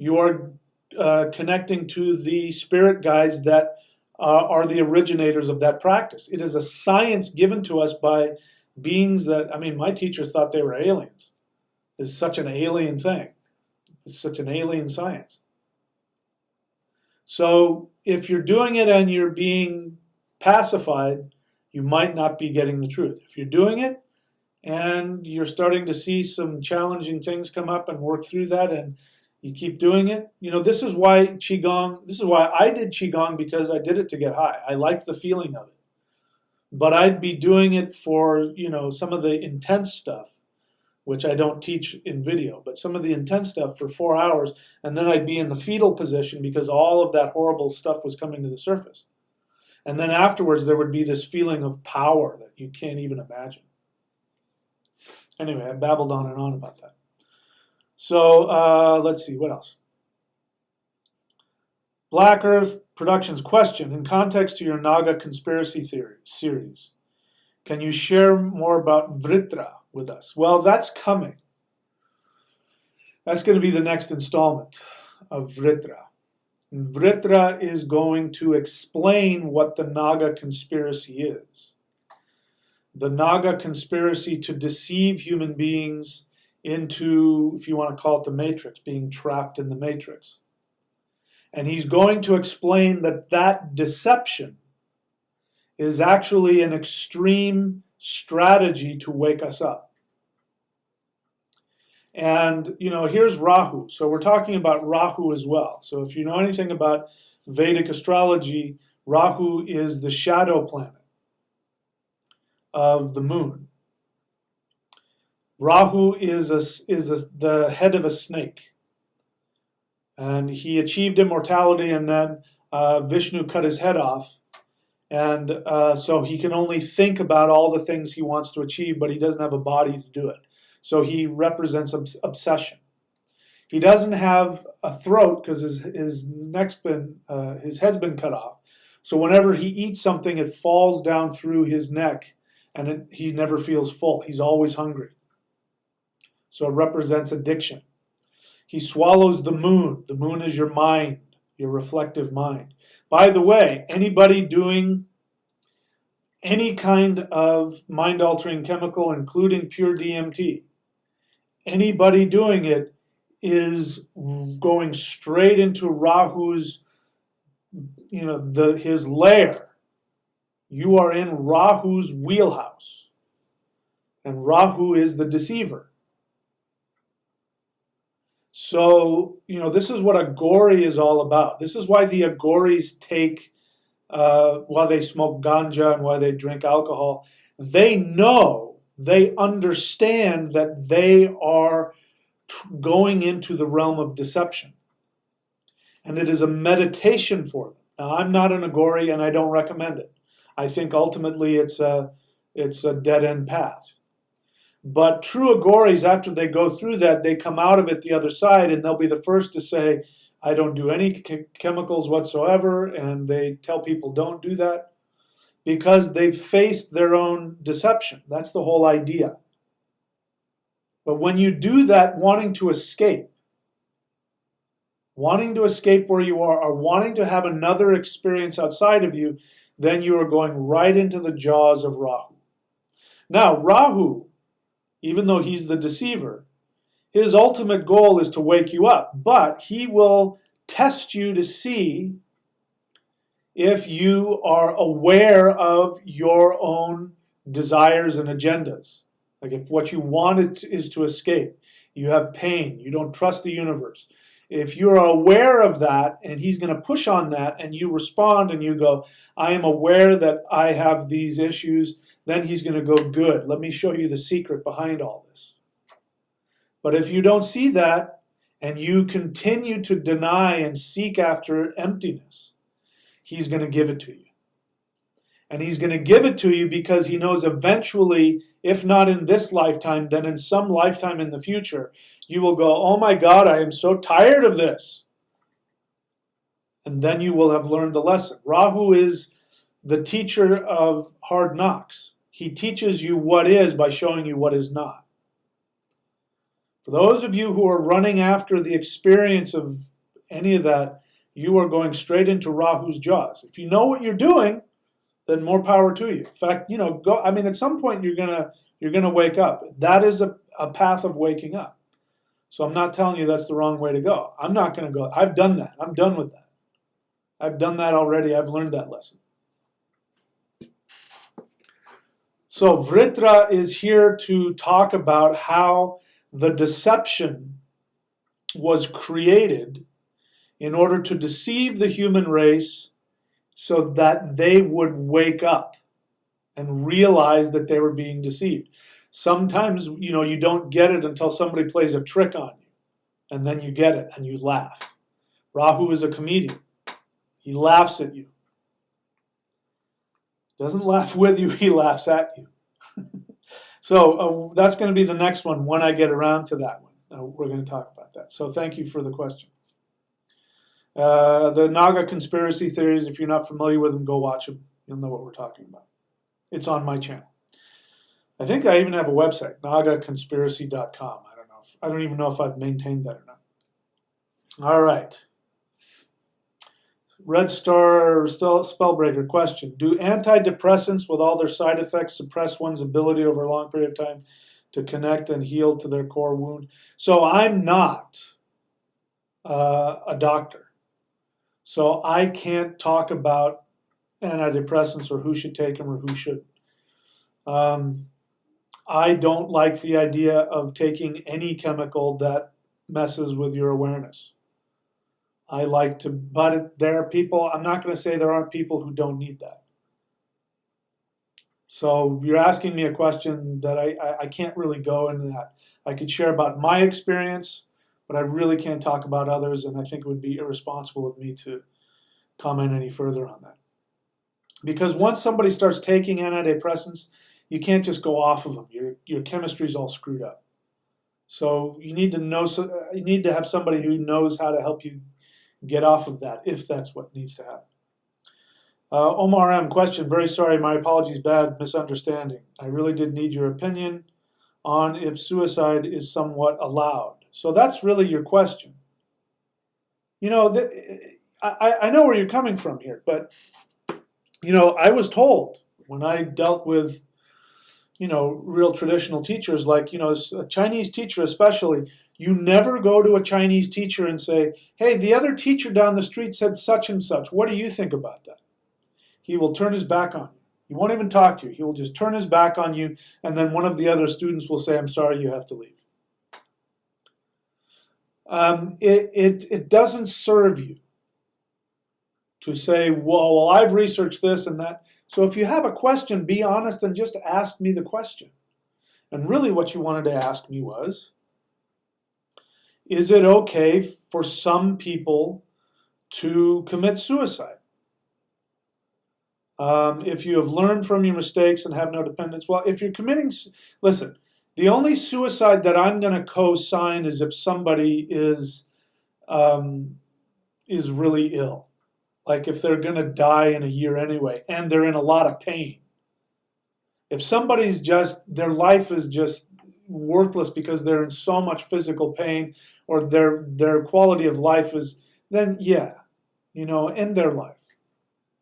you are connecting to the spirit guides that are the originators of that practice. It is a science given to us by beings that, I mean, my teachers thought they were aliens. It's such an alien thing. It's such an alien science. So if you're doing it and you're being pacified, you might not be getting the truth. If you're doing it and you're starting to see some challenging things come up and work through that, and you keep doing it, this is why Qigong, this is why I did Qigong, because I did it to get high. I liked the feeling of it. But I'd be doing it for, some of the intense stuff, which I don't teach in video, but some of the intense stuff for 4 hours, and then I'd be in the fetal position because all of that horrible stuff was coming to the surface. And then afterwards, there would be this feeling of power that you can't even imagine. Anyway, I babbled on and on about that. So let's see, what else? Black Earth Productions question, in context to your Naga conspiracy theory series, can you share more about Vritra with us? Well, that's coming. That's going to be the next installment of Vritra. And Vritra is going to explain what the Naga conspiracy is. The Naga conspiracy to deceive human beings into, if you want to call it the matrix, being trapped in the matrix. And he's going to explain that that deception is actually an extreme strategy to wake us up. And, here's Rahu. So we're talking about Rahu as well. So if you know anything about Vedic astrology, Rahu is the shadow planet of the moon. Rahu is the head of a snake. And he achieved immortality, and then Vishnu cut his head off. And so he can only think about all the things he wants to achieve, but he doesn't have a body to do it. So he represents obsession. He doesn't have a throat because his head's been cut off. So whenever he eats something, it falls down through his neck, and he never feels full. He's always hungry. So it represents addiction. He swallows the moon. The moon is your mind, your reflective mind. By the way, anybody doing any kind of mind-altering chemical, including pure DMT, anybody doing it is going straight into Rahu's, his lair. You are in Rahu's wheelhouse. And Rahu is the deceiver. So, this is what Agori is all about. This is why the Agoris take, why they smoke ganja and why they drink alcohol. They know, they understand that they are going into the realm of deception. And it is a meditation for them. Now, I'm not an Agori and I don't recommend it. I think ultimately it's a dead-end path. But true Agoris, after they go through that, they come out of it the other side, and they'll be the first to say, I don't do any chemicals whatsoever, and they tell people don't do that because they've faced their own deception. That's the whole idea. But when you do that wanting to escape where you are, or wanting to have another experience outside of you, then you are going right into the jaws of Rahu. Now, Rahu, even though he's the deceiver, his ultimate goal is to wake you up, but he will test you to see if you are aware of your own desires and agendas. Like if what you want is to escape, you have pain, you don't trust the universe. If you're aware of that and he's going to push on that and you respond and you go, I am aware that I have these issues, then he's going to go, good, let me show you the secret behind all this. But if you don't see that and you continue to deny and seek after emptiness, he's going to give it to you. And he's going to give it to you because he knows eventually, if not in this lifetime, then in some lifetime in the future, you will go, oh my God, I am so tired of this. And then you will have learned the lesson. Rahu is the teacher of hard knocks. He teaches you what is by showing you what is not. For those of you who are running after the experience of any of that, you are going straight into Rahu's jaws. If you know what you're doing, then more power to you. In fact, go. I mean, at some point you're gonna wake up. That is a path of waking up. So I'm not telling you that's the wrong way to go. I'm not going to go. I've done that. I'm done with that. I've done that already. I've learned that lesson. So Vritra is here to talk about how the deception was created in order to deceive the human race so that they would wake up and realize that they were being deceived. Sometimes, you don't get it until somebody plays a trick on you, and then you get it and you laugh. Rahu is a comedian. He laughs at you. Doesn't laugh with you, he laughs at you. So that's going to be the next one when I get around to that one. We're going to talk about that. So thank you for the question. The Naga conspiracy theories, if you're not familiar with them, go watch them. You'll know what we're talking about. It's on my channel. I think I even have a website, nagaconspiracy.com. I don't even know if I've maintained that or not. All right. Red Star Spellbreaker question. Do antidepressants with all their side effects suppress one's ability over a long period of time to connect and heal to their core wound? So I'm not a doctor. So I can't talk about antidepressants or who should take them or who shouldn't. I don't like the idea of taking any chemical that messes with your awareness. I like to, but there are people, I'm not going to say there aren't people who don't need that. So you're asking me a question that I can't really go into that. I could share about my experience, but I really can't talk about others, and I think it would be irresponsible of me to comment any further on that. Because once somebody starts taking antidepressants, you can't just go off of them. Your chemistry's all screwed up. So you need to have somebody who knows how to help you get off of that, if that's what needs to happen. Omar M. question. Very sorry, my apologies, bad misunderstanding. I really did need your opinion on if suicide is somewhat allowed. So that's really your question. I know where you're coming from here, but, I was told when I dealt with real traditional teachers, like, a Chinese teacher especially, you never go to a Chinese teacher and say, hey, the other teacher down the street said such and such. What do you think about that? He will turn his back on you. He won't even talk to you. He will just turn his back on you, and then one of the other students will say, I'm sorry, you have to leave. It doesn't serve you to say, well, I've researched this and that. So if you have a question, be honest and just ask me the question. And really what you wanted to ask me was, is it okay for some people to commit suicide? If you have learned from your mistakes and have no dependence, well, if you're committing, listen, the only suicide that I'm going to co-sign is if somebody is really ill. Like if they're going to die in a year anyway, and they're in a lot of pain. If somebody's their life is just worthless because they're in so much physical pain, or their quality of life is, then yeah, end their life.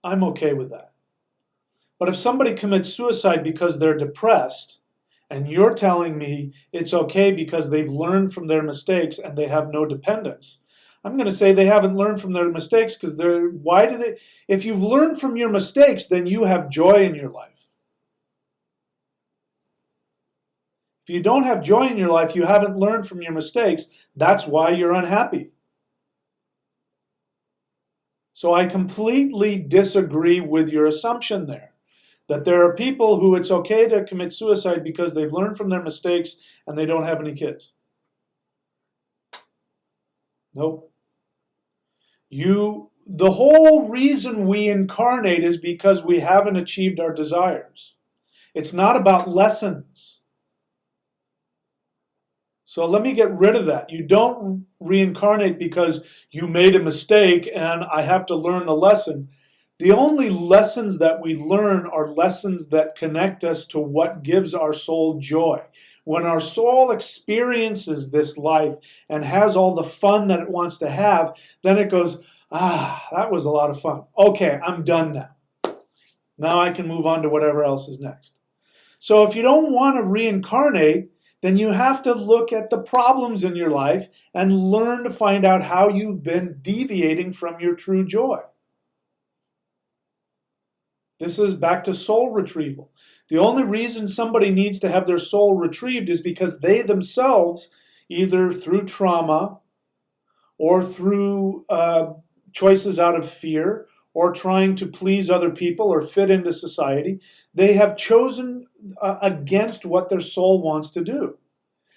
I'm okay with that. But if somebody commits suicide because they're depressed, and you're telling me it's okay because they've learned from their mistakes and they have no dependence, I'm going to say they haven't learned from their mistakes, because if you've learned from your mistakes, then you have joy in your life. If you don't have joy in your life, you haven't learned from your mistakes. That's why you're unhappy. So I completely disagree with your assumption there, that there are people who it's okay to commit suicide because they've learned from their mistakes and they don't have any kids. Nope. The whole reason we incarnate is because we haven't achieved our desires. It's not about lessons. So let me get rid of that. You don't reincarnate because you made a mistake and I have to learn the lesson. The only lessons that we learn are lessons that connect us to what gives our soul joy. When our soul experiences this life and has all the fun that it wants to have, then it goes, that was a lot of fun. Okay, I'm done now. Now I can move on to whatever else is next. So if you don't want to reincarnate, then you have to look at the problems in your life and learn to find out how you've been deviating from your true joy. This is back to soul retrieval. The only reason somebody needs to have their soul retrieved is because they themselves, either through trauma or through choices out of fear or trying to please other people or fit into society, they have chosen against what their soul wants to do.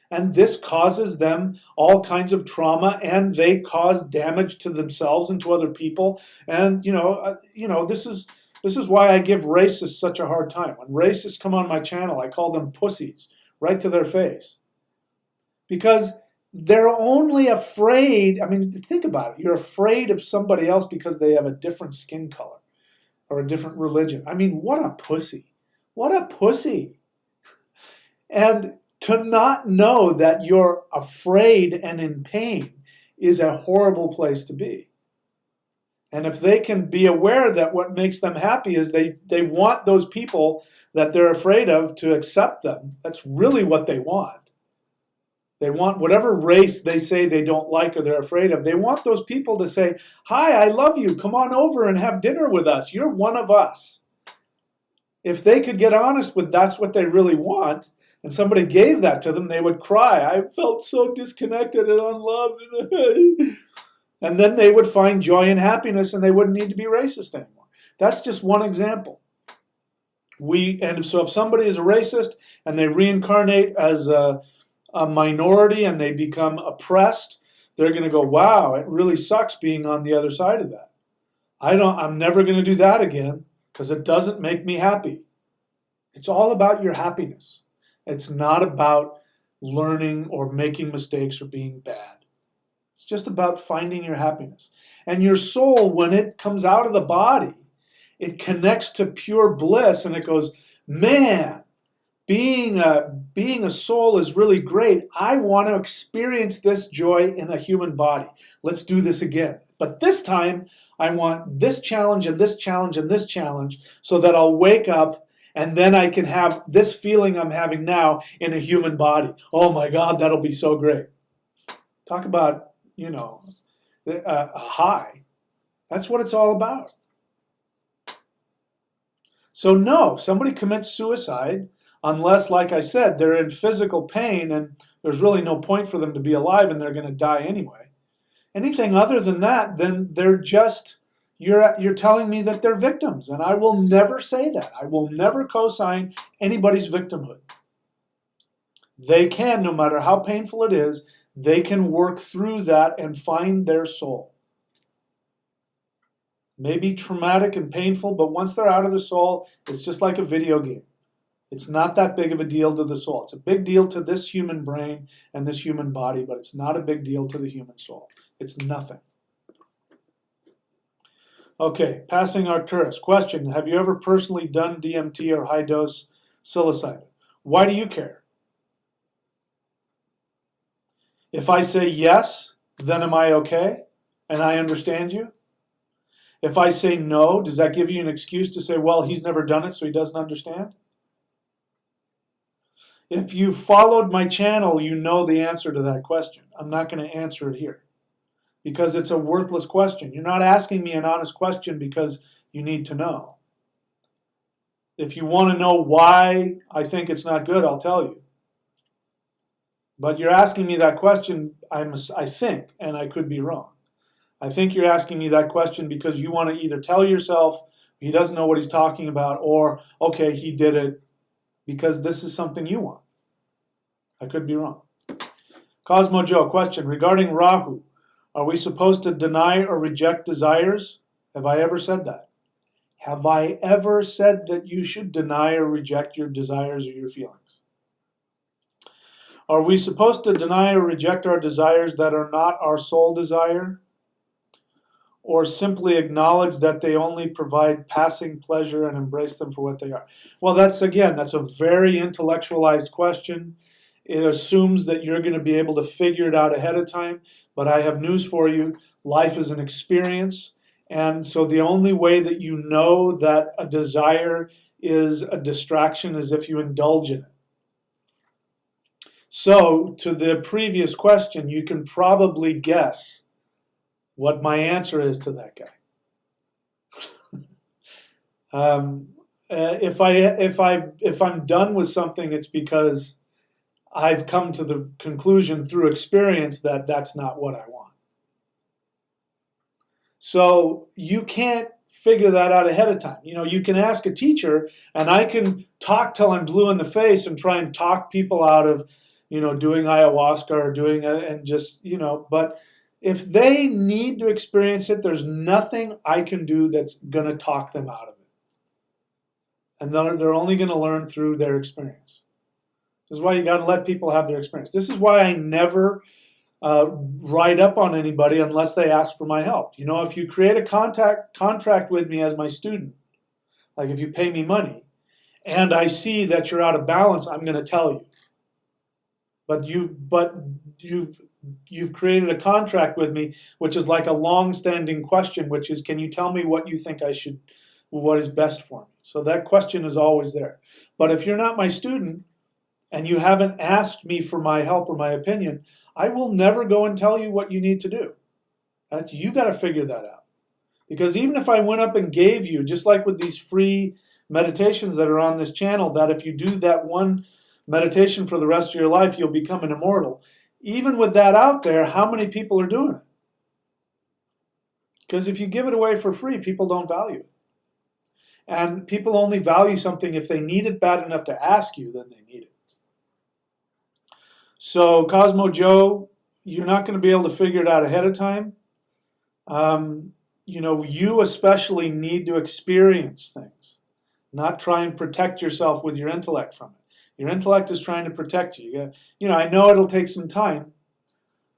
And this causes them all kinds of trauma, and they cause damage to themselves and to other people. And this is why I give racists such a hard time. When racists come on my channel, I call them pussies right to their face, because they're only afraid. I mean, think about it. You're afraid of somebody else because they have a different skin color or a different religion. I mean, what a pussy. What a pussy. And to not know that you're afraid and in pain is a horrible place to be. And if they can be aware that what makes them happy is they want those people that they're afraid of to accept them, that's really what they want. They want whatever race they say they don't like or they're afraid of. They want those people to say, hi, I love you. Come on over and have dinner with us. You're one of us. If they could get honest with that's what they really want, and somebody gave that to them, they would cry. I felt so disconnected and unloved. And then they would find joy and happiness, and they wouldn't need to be racist anymore. That's just one example. So if somebody is a racist and they reincarnate as a minority and they become oppressed, they're going to go, wow, it really sucks being on the other side of that. I'm never going to do that again because it doesn't make me happy. It's all about your happiness. It's not about learning or making mistakes or being bad. It's just about finding your happiness. And your soul, when it comes out of the body, it connects to pure bliss and it goes, man, being a soul is really great. I want to experience this joy in a human body. Let's do this again. But this time, I want this challenge and this challenge and this challenge so that I'll wake up and then I can have this feeling I'm having now in a human body. Oh my God, that'll be so great. Talk about, a high. That's what it's all about. So no, somebody commits suicide unless, like I said, they're in physical pain and there's really no point for them to be alive and they're going to die anyway. Anything other than that, then they're just, you're telling me that they're victims, and I will never say that. I will never co-sign anybody's victimhood. They can, no matter how painful it is, they can work through that and find their soul. Maybe traumatic and painful, but once they're out of the soul, it's just like a video game. It's not that big of a deal to the soul. It's a big deal to this human brain and this human body, but it's not a big deal to the human soul. It's nothing. Okay, passing Arcturus. Question, have you ever personally done DMT or high-dose psilocybin? Why do you care? If I say yes, then am I okay? And I understand you? If I say no, does that give you an excuse to say, well, he's never done it, so he doesn't understand? If you followed my channel, you know the answer to that question. I'm not going to answer it here because it's a worthless question. You're not asking me an honest question because you need to know. If you want to know why I think it's not good, I'll tell you. But you're asking me that question, I think, and I could be wrong. I think you're asking me that question because you want to either tell yourself he doesn't know what he's talking about, or, okay, he did it because this is something you want. I could be wrong. Cosmo Joe, question. Regarding Rahu, are we supposed to deny or reject desires? Have I ever said that? Have I ever said that you should deny or reject your desires or your feelings? Are we supposed to deny or reject our desires that are not our sole desire? Or simply acknowledge that they only provide passing pleasure and embrace them for what they are? Well, that's a very intellectualized question. It assumes that you're going to be able to figure it out ahead of time, but I have news for you. Life is an experience, and so the only way that you know that a desire is a distraction is if you indulge in it. So, to the previous question, you can probably guess what my answer is to that guy. If I'm done with something, it's because I've come to the conclusion through experience that that's not what I want. So you can't figure that out ahead of time. You can ask a teacher, and I can talk till I'm blue in the face and try and talk people out of, doing ayahuasca or doing it, and just, but if they need to experience it, there's nothing I can do that's going to talk them out of it. And they're only going to learn through their experience. This is why you got to let people have their experience. This is why I never write up on anybody unless they ask for my help. If you create a contract with me as my student, like if you pay me money, and I see that you're out of balance, I'm going to tell you. But you've created a contract with me, which is like a long-standing question, which is, can you tell me what you think what is best for me? So that question is always there. But if you're not my student and you haven't asked me for my help or my opinion, I will never go and tell you what you need to do. You got to figure that out. Because even if I went up and gave you, just like with these free meditations that are on this channel, that if you do that one meditation for the rest of your life, you'll become an immortal. Even with that out there, how many people are doing it? Because if you give it away for free, people don't value it. And people only value something if they need it bad enough to ask you, then they need it. So, Cosmo Joe, you're not going to be able to figure it out ahead of time. You especially need to experience things, not try and protect yourself with your intellect from it. Your intellect is trying to protect you. I know it'll take some time,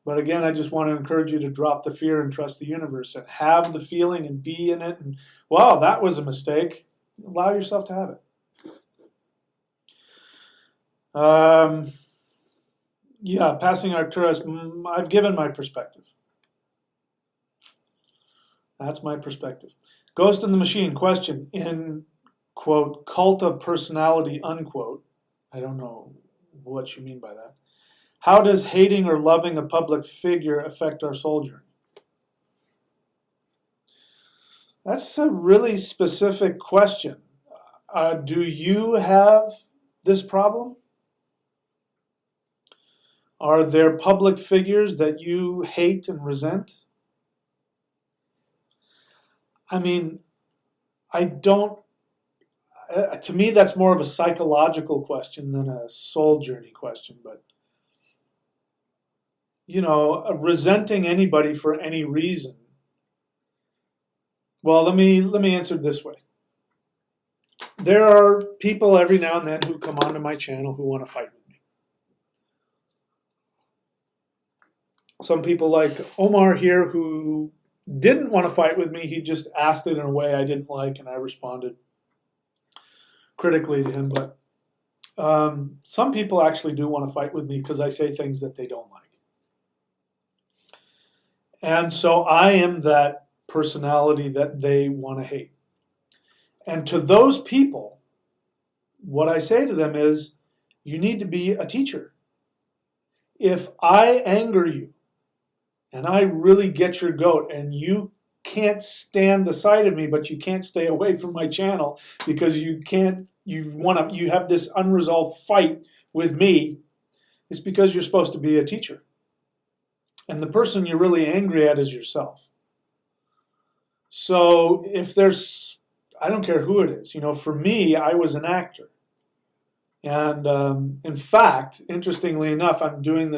but again, I just want to encourage you to drop the fear and trust the universe and have the feeling and be in it. And, wow, that was a mistake. Allow yourself to have it. Passing Arcturus, I've given my perspective. That's my perspective. Ghost in the Machine, question, in, quote, cult of personality, unquote. I don't know what you mean by that. How does hating or loving a public figure affect our soul journey? That's a really specific question. Do you have this problem? Are there public figures that you hate and resent? I mean, to me, that's more of a psychological question than a soul journey question. But, resenting anybody for any reason. Well, let me answer it this way. There are people every now and then who come onto my channel who want to fight with me. Some people like Omar here who didn't want to fight with me. He just asked it in a way I didn't like, and I responded critically to him. But some people actually do want to fight with me because I say things that they don't like. And so I am that personality that they want to hate. And to those people, what I say to them is, you need to be a teacher. If I anger you, and I really get your goat, and you can't stand the sight of me, but you can't stay away from my channel because you have this unresolved fight with me, it's because you're supposed to be a teacher. And the person you're really angry at is yourself. So if there's, I don't care who it is, for me, I was an actor. And in fact, interestingly enough, I'm doing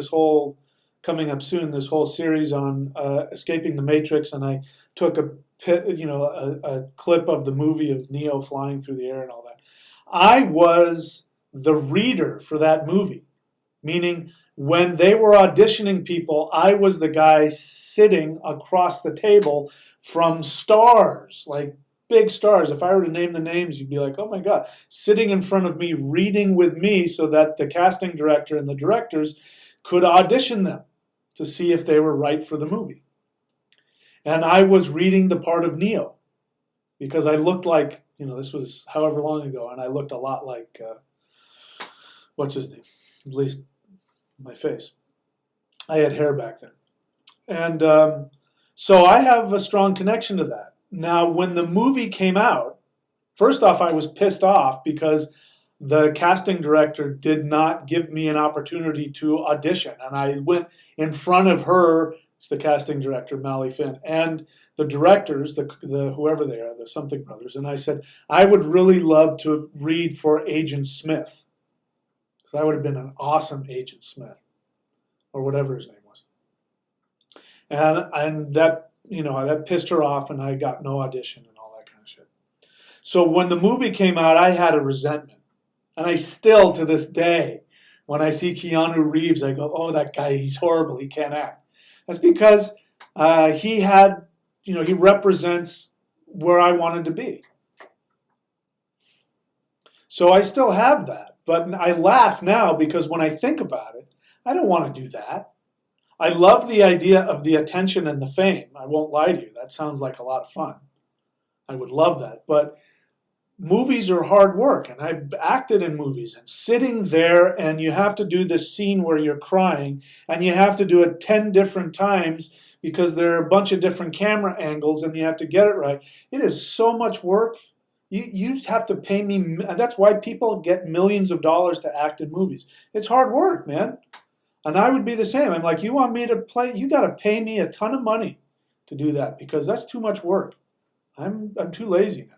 coming up soon, this whole series on escaping the Matrix, and I took a clip of the movie of Neo flying through the air and all that. I was the reader for that movie, meaning when they were auditioning people, I was the guy sitting across the table from stars, like big stars. If I were to name the names, you'd be like, oh my God, sitting in front of me, reading with me so that the casting director and the directors could audition them to see if they were right for the movie. And I was reading the part of Neo because I looked like, this was however long ago, and I looked a lot like, what's his name? At least my face. I had hair back then. And so I have a strong connection to that. Now, when the movie came out, first off, I was pissed off because the casting director did not give me an opportunity to audition. And I went in front of her, the casting director, Mally Finn, and the directors, the whoever they are, the something brothers, and I said, I would really love to read for Agent Smith. Because I would have been an awesome Agent Smith, or whatever his name was. And that, that pissed her off, and I got no audition and all that kind of shit. So when the movie came out, I had a resentment. And I still, to this day, when I see Keanu Reeves, I go, oh, that guy, he's horrible, he can't act. That's because he represents where I wanted to be. So I still have that. But I laugh now because when I think about it, I don't want to do that. I love the idea of the attention and the fame. I won't lie to you. That sounds like a lot of fun. I would love that. But movies are hard work, and I've acted in movies, and sitting there, and you have to do this scene where you're crying, and you have to do it 10 different times because there are a bunch of different camera angles, and you have to get it right. It is so much work. You have to pay me. That's why people get millions of dollars to act in movies. It's hard work, man. And I would be the same. I'm like, you want me to play? You got to pay me a ton of money to do that because that's too much work. I'm too lazy now.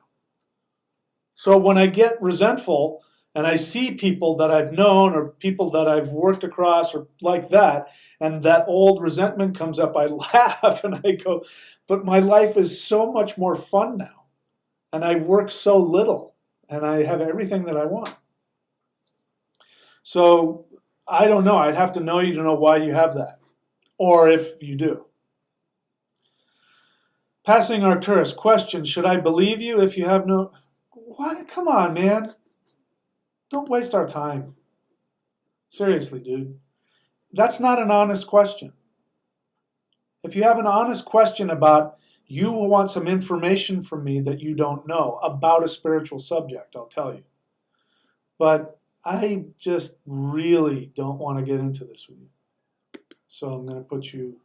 So when I get resentful and I see people that I've known or people that I've worked across or like that, and that old resentment comes up, I laugh and I go, but my life is so much more fun now. And I work so little and I have everything that I want. So I don't know. I'd have to know you to know why you have that, or if you do. Passing Arcturus, question, should I believe you if you have no... What? Come on, man. Don't waste our time. Seriously, dude. That's not an honest question. If you have an honest question about you want some information from me that you don't know about a spiritual subject, I'll tell you. But I just really don't want to get into this with you. So I'm going to put you...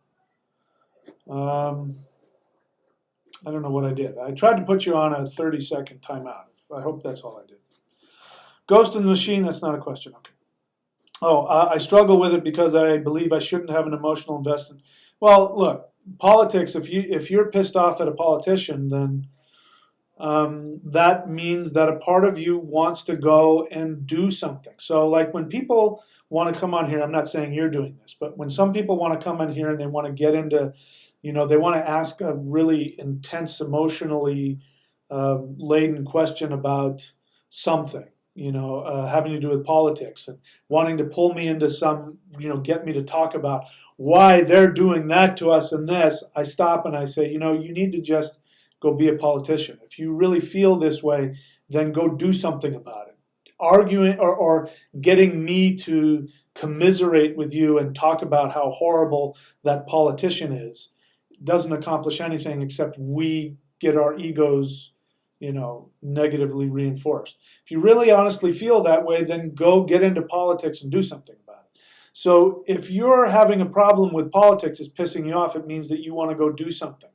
I don't know what I did. I tried to put you on a 30-second timeout. I hope that's all I did. Ghost in the Machine, that's not a question. Okay. Oh, I struggle with it because I believe I shouldn't have an emotional investment. Well, look, politics, if you're pissed off at a politician, then that means that a part of you wants to go and do something. So like when people want to come on here, I'm not saying you're doing this, but when some people want to come in here and they want to get into, they want to ask a really intense, emotionally laden question about something, having to do with politics and wanting to pull me into some, get me to talk about why they're doing that to us and this, I stop and I say, you need to just go be a politician. If you really feel this way, then go do something about it. Arguing or getting me to commiserate with you and talk about how horrible that politician is doesn't accomplish anything except we get our egos, negatively reinforced. If you really honestly feel that way, then go get into politics and do something about it. So if you're having a problem with politics, it's pissing you off, it means that you want to go do something.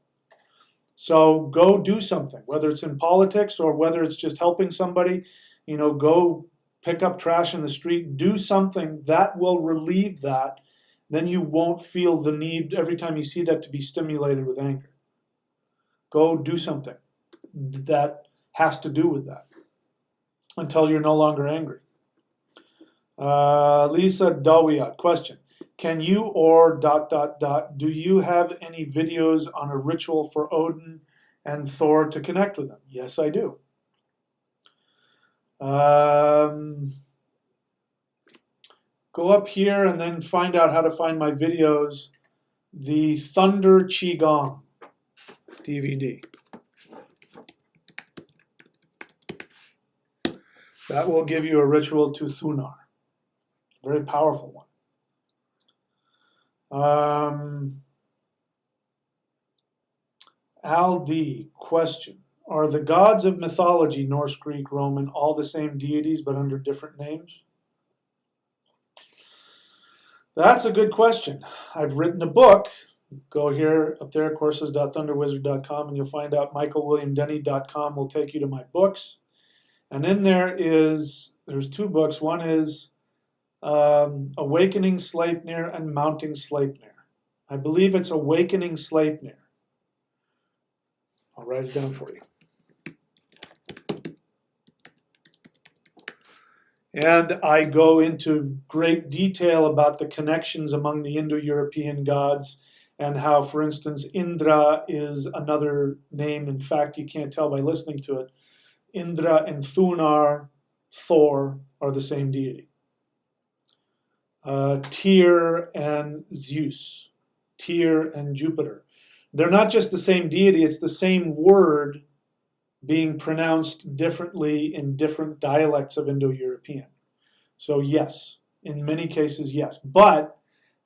So go do something, whether it's in politics or whether it's just helping somebody, go pick up trash in the street, do something that will relieve that. Then you won't feel the need every time you see that to be stimulated with anger. Go do something that has to do with that until you're no longer angry. Lisa Dawiyat, question. Can you or ... do you have any videos on a ritual for Odin and Thor to connect with them? Yes, I do. Go up here and then find out how to find my videos. The Thunder Qigong DVD. That will give you a ritual to Thunar. Very powerful one. Al D. Question. Are the gods of mythology, Norse, Greek, Roman, all the same deities but under different names? That's a good question. I've written a book. Go here, up there, courses.thunderwizard.com, and you'll find out michaelwilliamdenny.com will take you to my books. And in there's 2 books. One is Awakening Sleipnir and Mounting Sleipnir. I believe it's Awakening Sleipnir. I'll write it down for you. And I go into great detail about the connections among the Indo-European gods and how, for instance, Indra is another name. In fact, you can't tell by listening to it. Indra and Thunar, Thor, are the same deity. Tyr and Zeus, Tyr and Jupiter. They're not just the same deity, it's the same word being pronounced differently in different dialects of Indo-European. So yes, in many cases, yes. But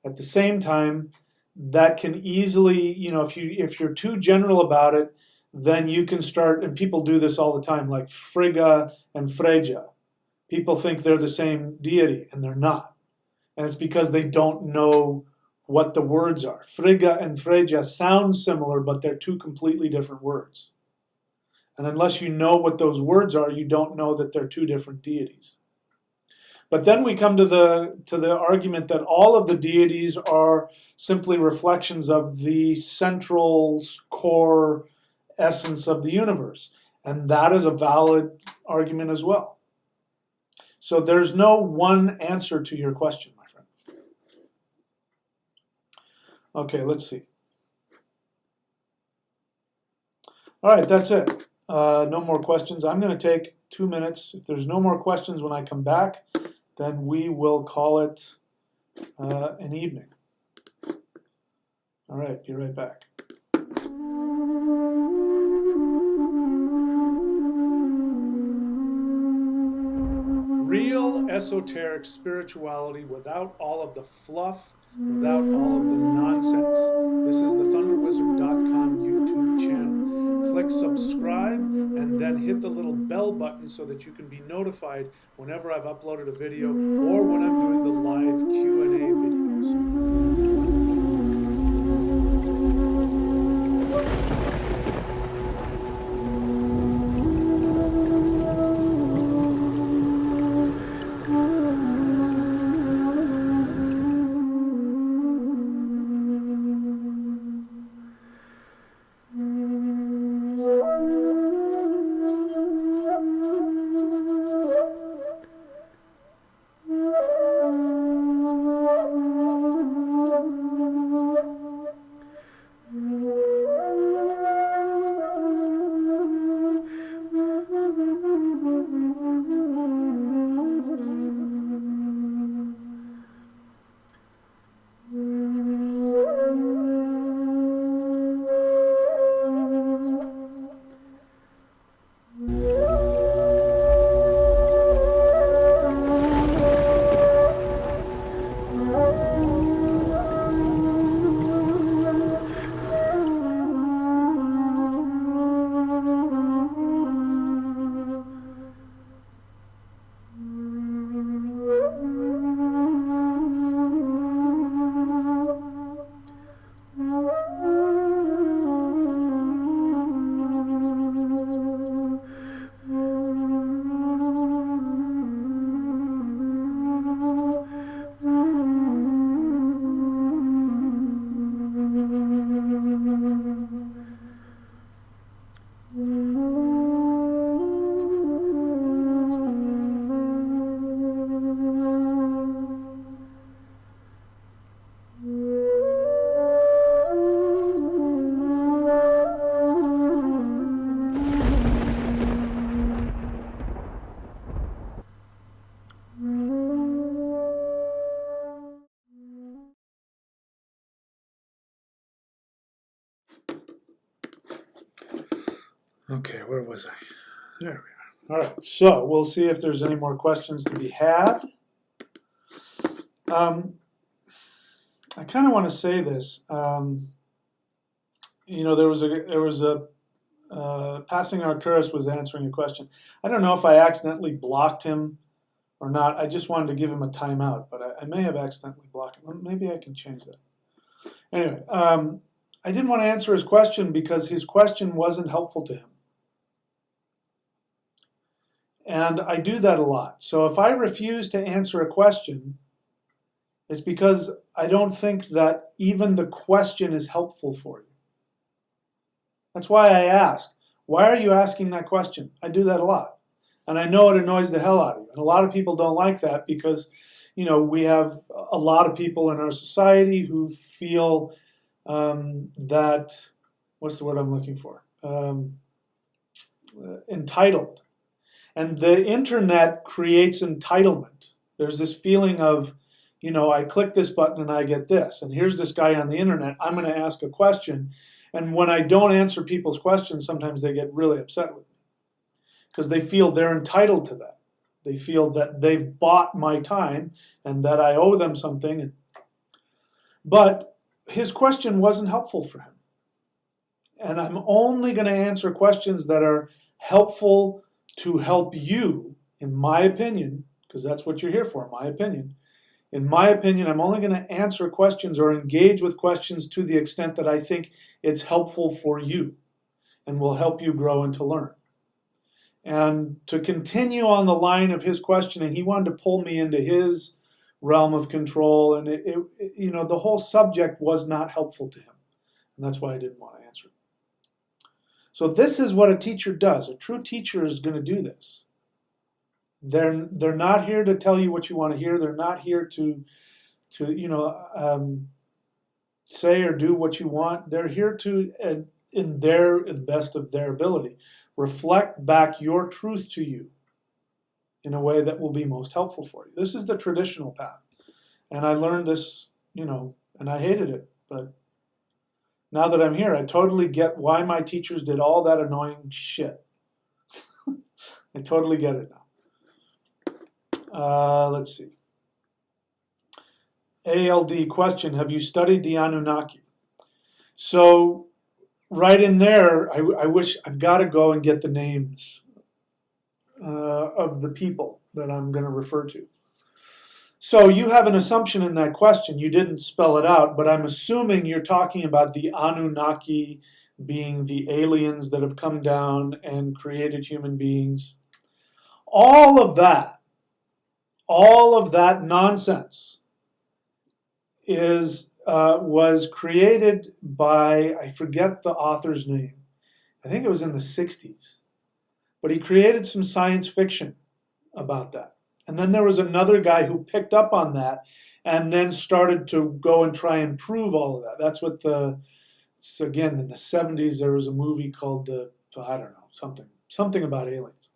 at the same time, that can easily, if you're too general about it, then you can start, and people do this all the time, like Frigga and Freja. People think they're the same deity, and they're not. And it's because they don't know what the words are. Frigga and Freja sound similar, but they're 2 completely different words. And unless you know what those words are, you don't know that they're 2 different deities. But then we come to the argument that all of the deities are simply reflections of the central core essence of the universe. And that is a valid argument as well. So there's no one answer to your question, my friend. Okay, let's see. All right, that's it. No more questions. I'm going to take 2 minutes. If there's no more questions when I come back, then we will call it an evening. All right, be right back. Real esoteric spirituality without all of the fluff, without all of the nonsense. This is the thunderwizard.com YouTube channel. Click subscribe and then hit the little bell button so that you can be notified whenever I've uploaded a video or when I'm doing the live Q&A videos. Okay, where was I? There we are. All right, so we'll see if there's any more questions to be had. I kind of want to say this. You know, there was a passing Arcturus was answering a question. I don't know if I accidentally blocked him or not. I just wanted to give him a timeout, but I may have accidentally blocked him. Maybe I can change that. Anyway, I didn't want to answer his question because his question wasn't helpful to him. And I do that a lot. So if I refuse to answer a question, it's because I don't think that even the question is helpful for you. That's why I ask, why are you asking that question? I do that a lot. And I know it annoys the hell out of you. And a lot of people don't like that because, you know, we have a lot of people in our society who feel that, what's the word I'm looking for? Entitled. And the internet creates entitlement. There's this feeling of, you know, I click this button and I get this. And here's this guy on the internet. I'm going to ask a question. And when I don't answer people's questions, sometimes they get really upset with me because they feel they're entitled to that. They feel that they've bought my time and that I owe them something. But his question wasn't helpful for him. And I'm only going to answer questions that are helpful to help you, in my opinion, because that's what you're here for, in my opinion. In my opinion, I'm only going to answer questions or engage with questions to the extent that I think it's helpful for you and will help you grow and to learn. And to continue on the line of his questioning, he wanted to pull me into his realm of control, and you know, the whole subject was not helpful to him, and that's why I didn't want to answer it. So this is what a teacher does. A true teacher is going to do this. They're not here to tell you what you want to hear. They're not here to you know, say or do what you want. They're here to, in the best of their ability, reflect back your truth to you in a way that will be most helpful for you. This is the traditional path. And I learned this, you know, and I hated it. But now that I'm here, I totally get why my teachers did all that annoying shit. I totally get it now. Let's see. ALD question, have you studied the Anunnaki? So right in there, I wish I've got to go and get the names of the people that I'm going to refer to. So you have an assumption in that question. You didn't spell it out, but I'm assuming you're talking about the Anunnaki being the aliens that have come down and created human beings. All of that nonsense was created by, I forget the author's name. I think it was in the 60s. But he created some science fiction about that. And then there was another guy who picked up on that and then started to go and try and prove all of that. That's what again, in the 70s, there was a movie called I don't know, something about aliens.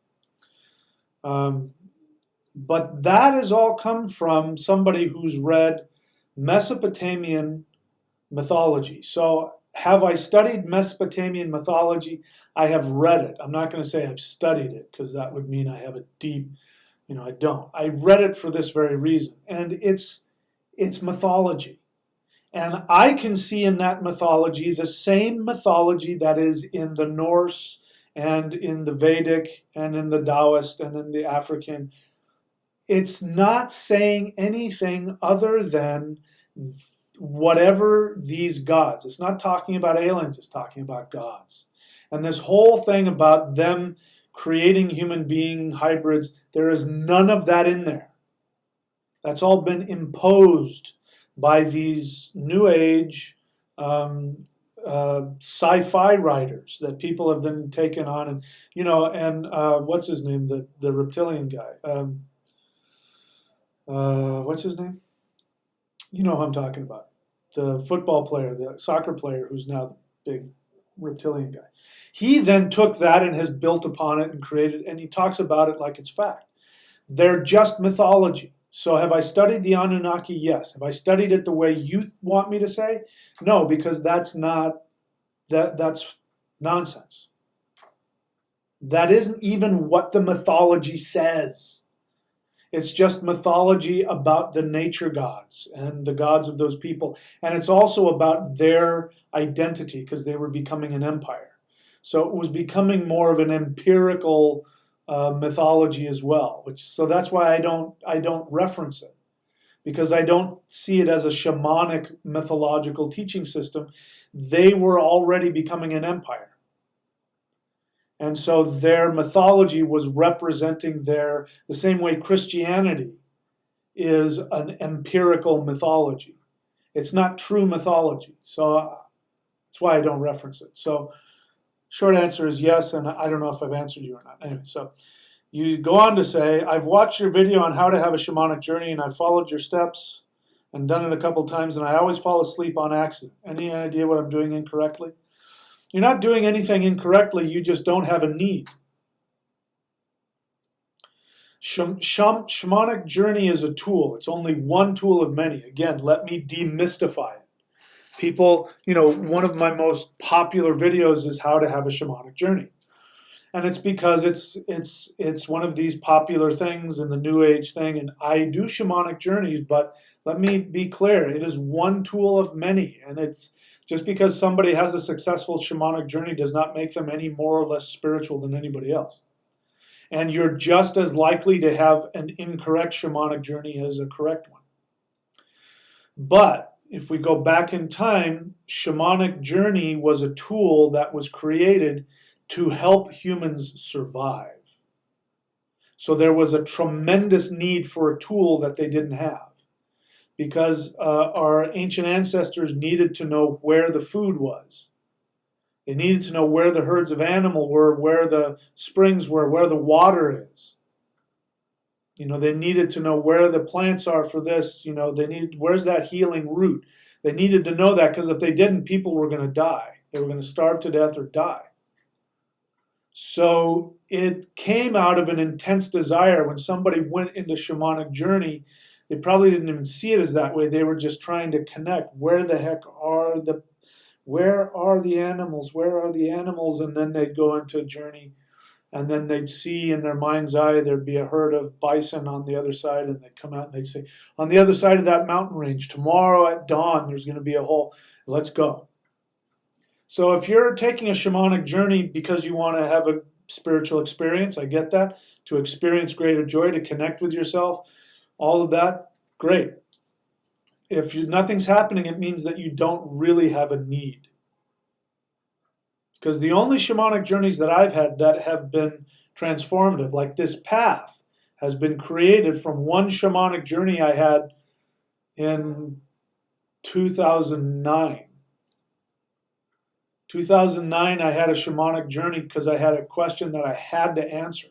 But that has all come from somebody who's read Mesopotamian mythology. So have I studied Mesopotamian mythology? I have read it. I'm not going to say I've studied it because that would mean I have a deep, you know, I don't. I read it for this very reason. And it's mythology. And I can see in that mythology the same mythology that is in the Norse and in the Vedic and in the Taoist and in the African. It's not saying anything other than whatever these gods. It's not talking about aliens, it's talking about gods. And this whole thing about them creating human being hybrids, there is none of that in there. That's all been imposed by these new age sci-fi writers that people have then taken on. And, you know, and what's his name? The reptilian guy. What's his name? You know who I'm talking about. The football player, the soccer player who's now the big reptilian guy. He then took that and has built upon it and created, and he talks about it like it's fact. They're just mythology. So have I studied the Anunnaki? Yes. Have I studied it the way you want me to say? No, because that's nonsense. That isn't even what the mythology says. It's just mythology about the nature gods and the gods of those people. And it's also about their identity because they were becoming an empire. So it was becoming more of an empirical mythology as well. So that's why I don't reference it, because I don't see it as a shamanic mythological teaching system. They were already becoming an empire. And so their mythology was representing the same way Christianity is an empirical mythology. It's not true mythology. So that's why I don't reference it. So short answer is yes, and I don't know if I've answered you or not. Anyway, so you go on to say, I've watched your video on how to have a shamanic journey, and I've followed your steps and done it a couple times, and I always fall asleep on accident. Any idea what I'm doing incorrectly? You're not doing anything incorrectly, you just don't have a need. Shamanic journey is a tool. It's only one tool of many. Again, let me demystify it. People, one of my most popular videos is how to have a shamanic journey. And it's because it's one of these popular things in the New Age thing. And I do shamanic journeys, but let me be clear, it is one tool of many. And it's just because somebody has a successful shamanic journey does not make them any more or less spiritual than anybody else. And you're just as likely to have an incorrect shamanic journey as a correct one. But if we go back in time, shamanic journey was a tool that was created to help humans survive. So there was a tremendous need for a tool that they didn't have, because our ancient ancestors needed to know where the food was. They needed to know where the herds of animal were, where the springs were, where the water is. They needed to know where the plants are for this. Where's that healing root? They needed to know that, because if they didn't, people were going to die. They were going to starve to death or die. So it came out of an intense desire. When somebody went into shamanic journey, they probably didn't even see it as that way. They were just trying to connect. Where the heck are the animals? Where are the animals? And then they'd go into a journey, and then they'd see in their mind's eye there'd be a herd of bison on the other side, and they'd come out and they'd say, on the other side of that mountain range, tomorrow at dawn, there's going to be a whole, let's go. So if you're taking a shamanic journey because you want to have a spiritual experience, I get that, to experience greater joy, to connect with yourself, all of that, great. If nothing's happening, it means that you don't really have a need. Because the only shamanic journeys that I've had that have been transformative, like this path, has been created from one shamanic journey I had in 2009. 2009, I had a shamanic journey because I had a question that I had to answer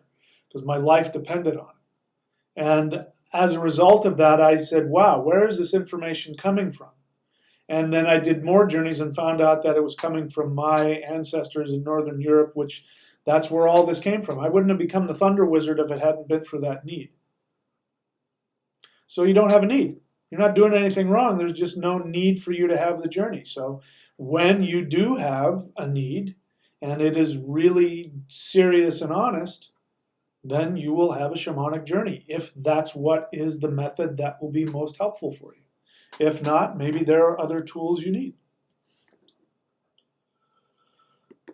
because my life depended on it. And as a result of that, I said, wow, where is this information coming from? And then I did more journeys and found out that it was coming from my ancestors in Northern Europe, which that's where all this came from. I wouldn't have become the Thunder Wizard if it hadn't been for that need. So you don't have a need. You're not doing anything wrong. There's just no need for you to have the journey. So when you do have a need, and it is really serious and honest, then you will have a shamanic journey, if that's what is the method that will be most helpful for you. If not, maybe there are other tools you need.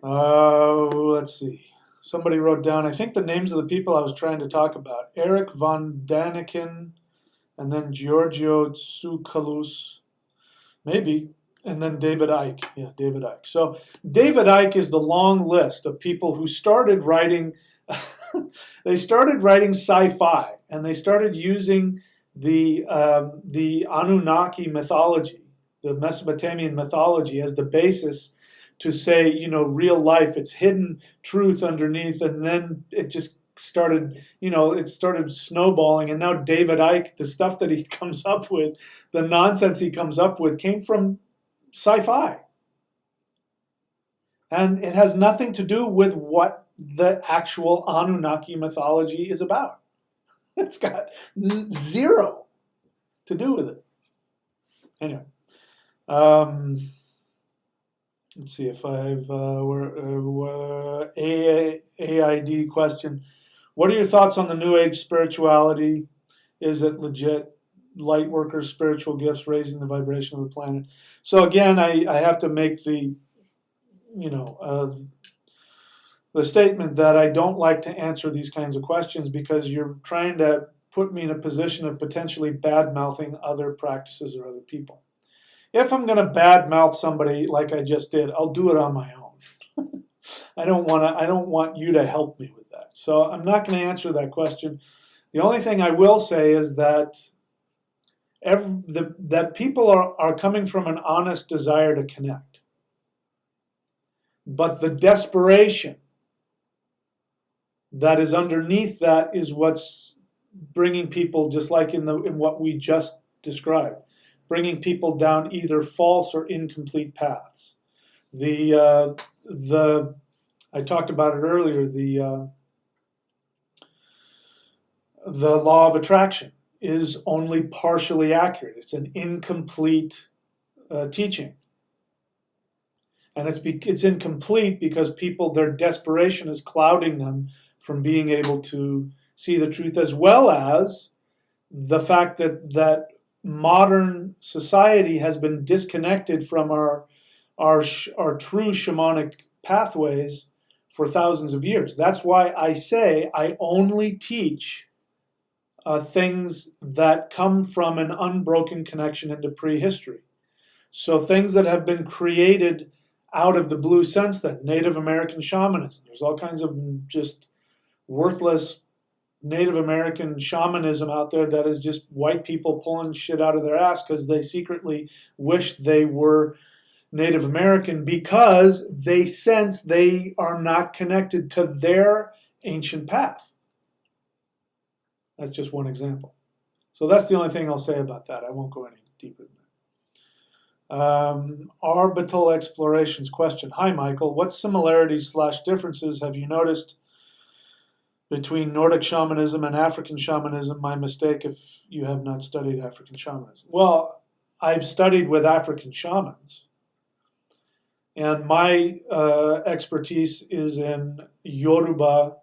Let's see. Somebody wrote down, I think the names of the people I was trying to talk about. Eric von Daniken, and then Giorgio Tsoukalous, maybe, and then David Icke. Yeah, David Icke. So David Icke is the long list of people who started writing, they started writing sci-fi, and they started using the Anunnaki mythology, the Mesopotamian mythology, as the basis to say, real life, it's hidden truth underneath, and then it just started, it started snowballing, and now David Icke, the stuff that he comes up with, the nonsense he comes up with, came from sci-fi. And it has nothing to do with what the actual Anunnaki mythology is about. It's got zero to do with it. Anyway. Let's see if I've AID question. What are your thoughts on the New Age spirituality? Is it legit? Light workers, spiritual gifts, raising the vibration of the planet. So again, I have to make the the statement that I don't like to answer these kinds of questions because you're trying to put me in a position of potentially bad mouthing other practices or other people. If I'm going to badmouth somebody like I just did, I'll do it on my own. I don't want you to help me with that. So I'm not going to answer that question. The only thing I will say is that that people are coming from an honest desire to connect. But the desperation that is underneath that is what's bringing people, just like in what we just described, bringing people down either false or incomplete paths. I talked about it earlier. The law of attraction is only partially accurate. It's an incomplete teaching, and it's incomplete because their desperation is clouding them from being able to see the truth, as well as the fact that modern society has been disconnected from our true shamanic pathways for thousands of years. That's why I say I only teach things that come from an unbroken connection into prehistory. So things that have been created out of the blue since then, Native American shamanism. There's all kinds of just worthless Native American shamanism out there that is just white people pulling shit out of their ass because they secretly wish they were Native American because they sense they are not connected to their ancient path. That's just one example. So that's the only thing I'll say about that. I won't go any deeper than that. Orbital explorations question. Hi, Michael. What similarities / differences have you noticed between Nordic shamanism and African shamanism? My mistake if you have not studied African shamanism. Well, I've studied with African shamans, and my expertise is in Yoruba,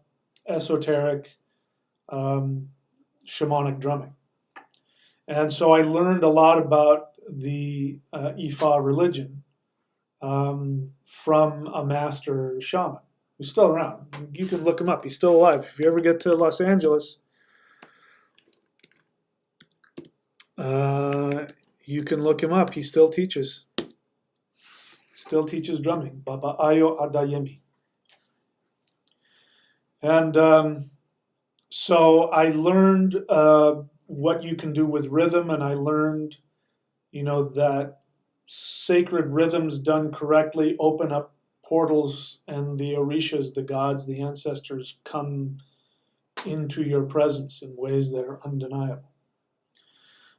esoteric, shamanic drumming. And so I learned a lot about the Ifa religion from a master shaman who's still around. You can look him up. He's still alive. If you ever get to Los Angeles, you can look him up. He still teaches. Still teaches drumming. Baba Ayo Adayemi. And so I learned what you can do with rhythm, and I learned, that sacred rhythms done correctly open up portals, and the orishas, the gods, the ancestors, come into your presence in ways that are undeniable.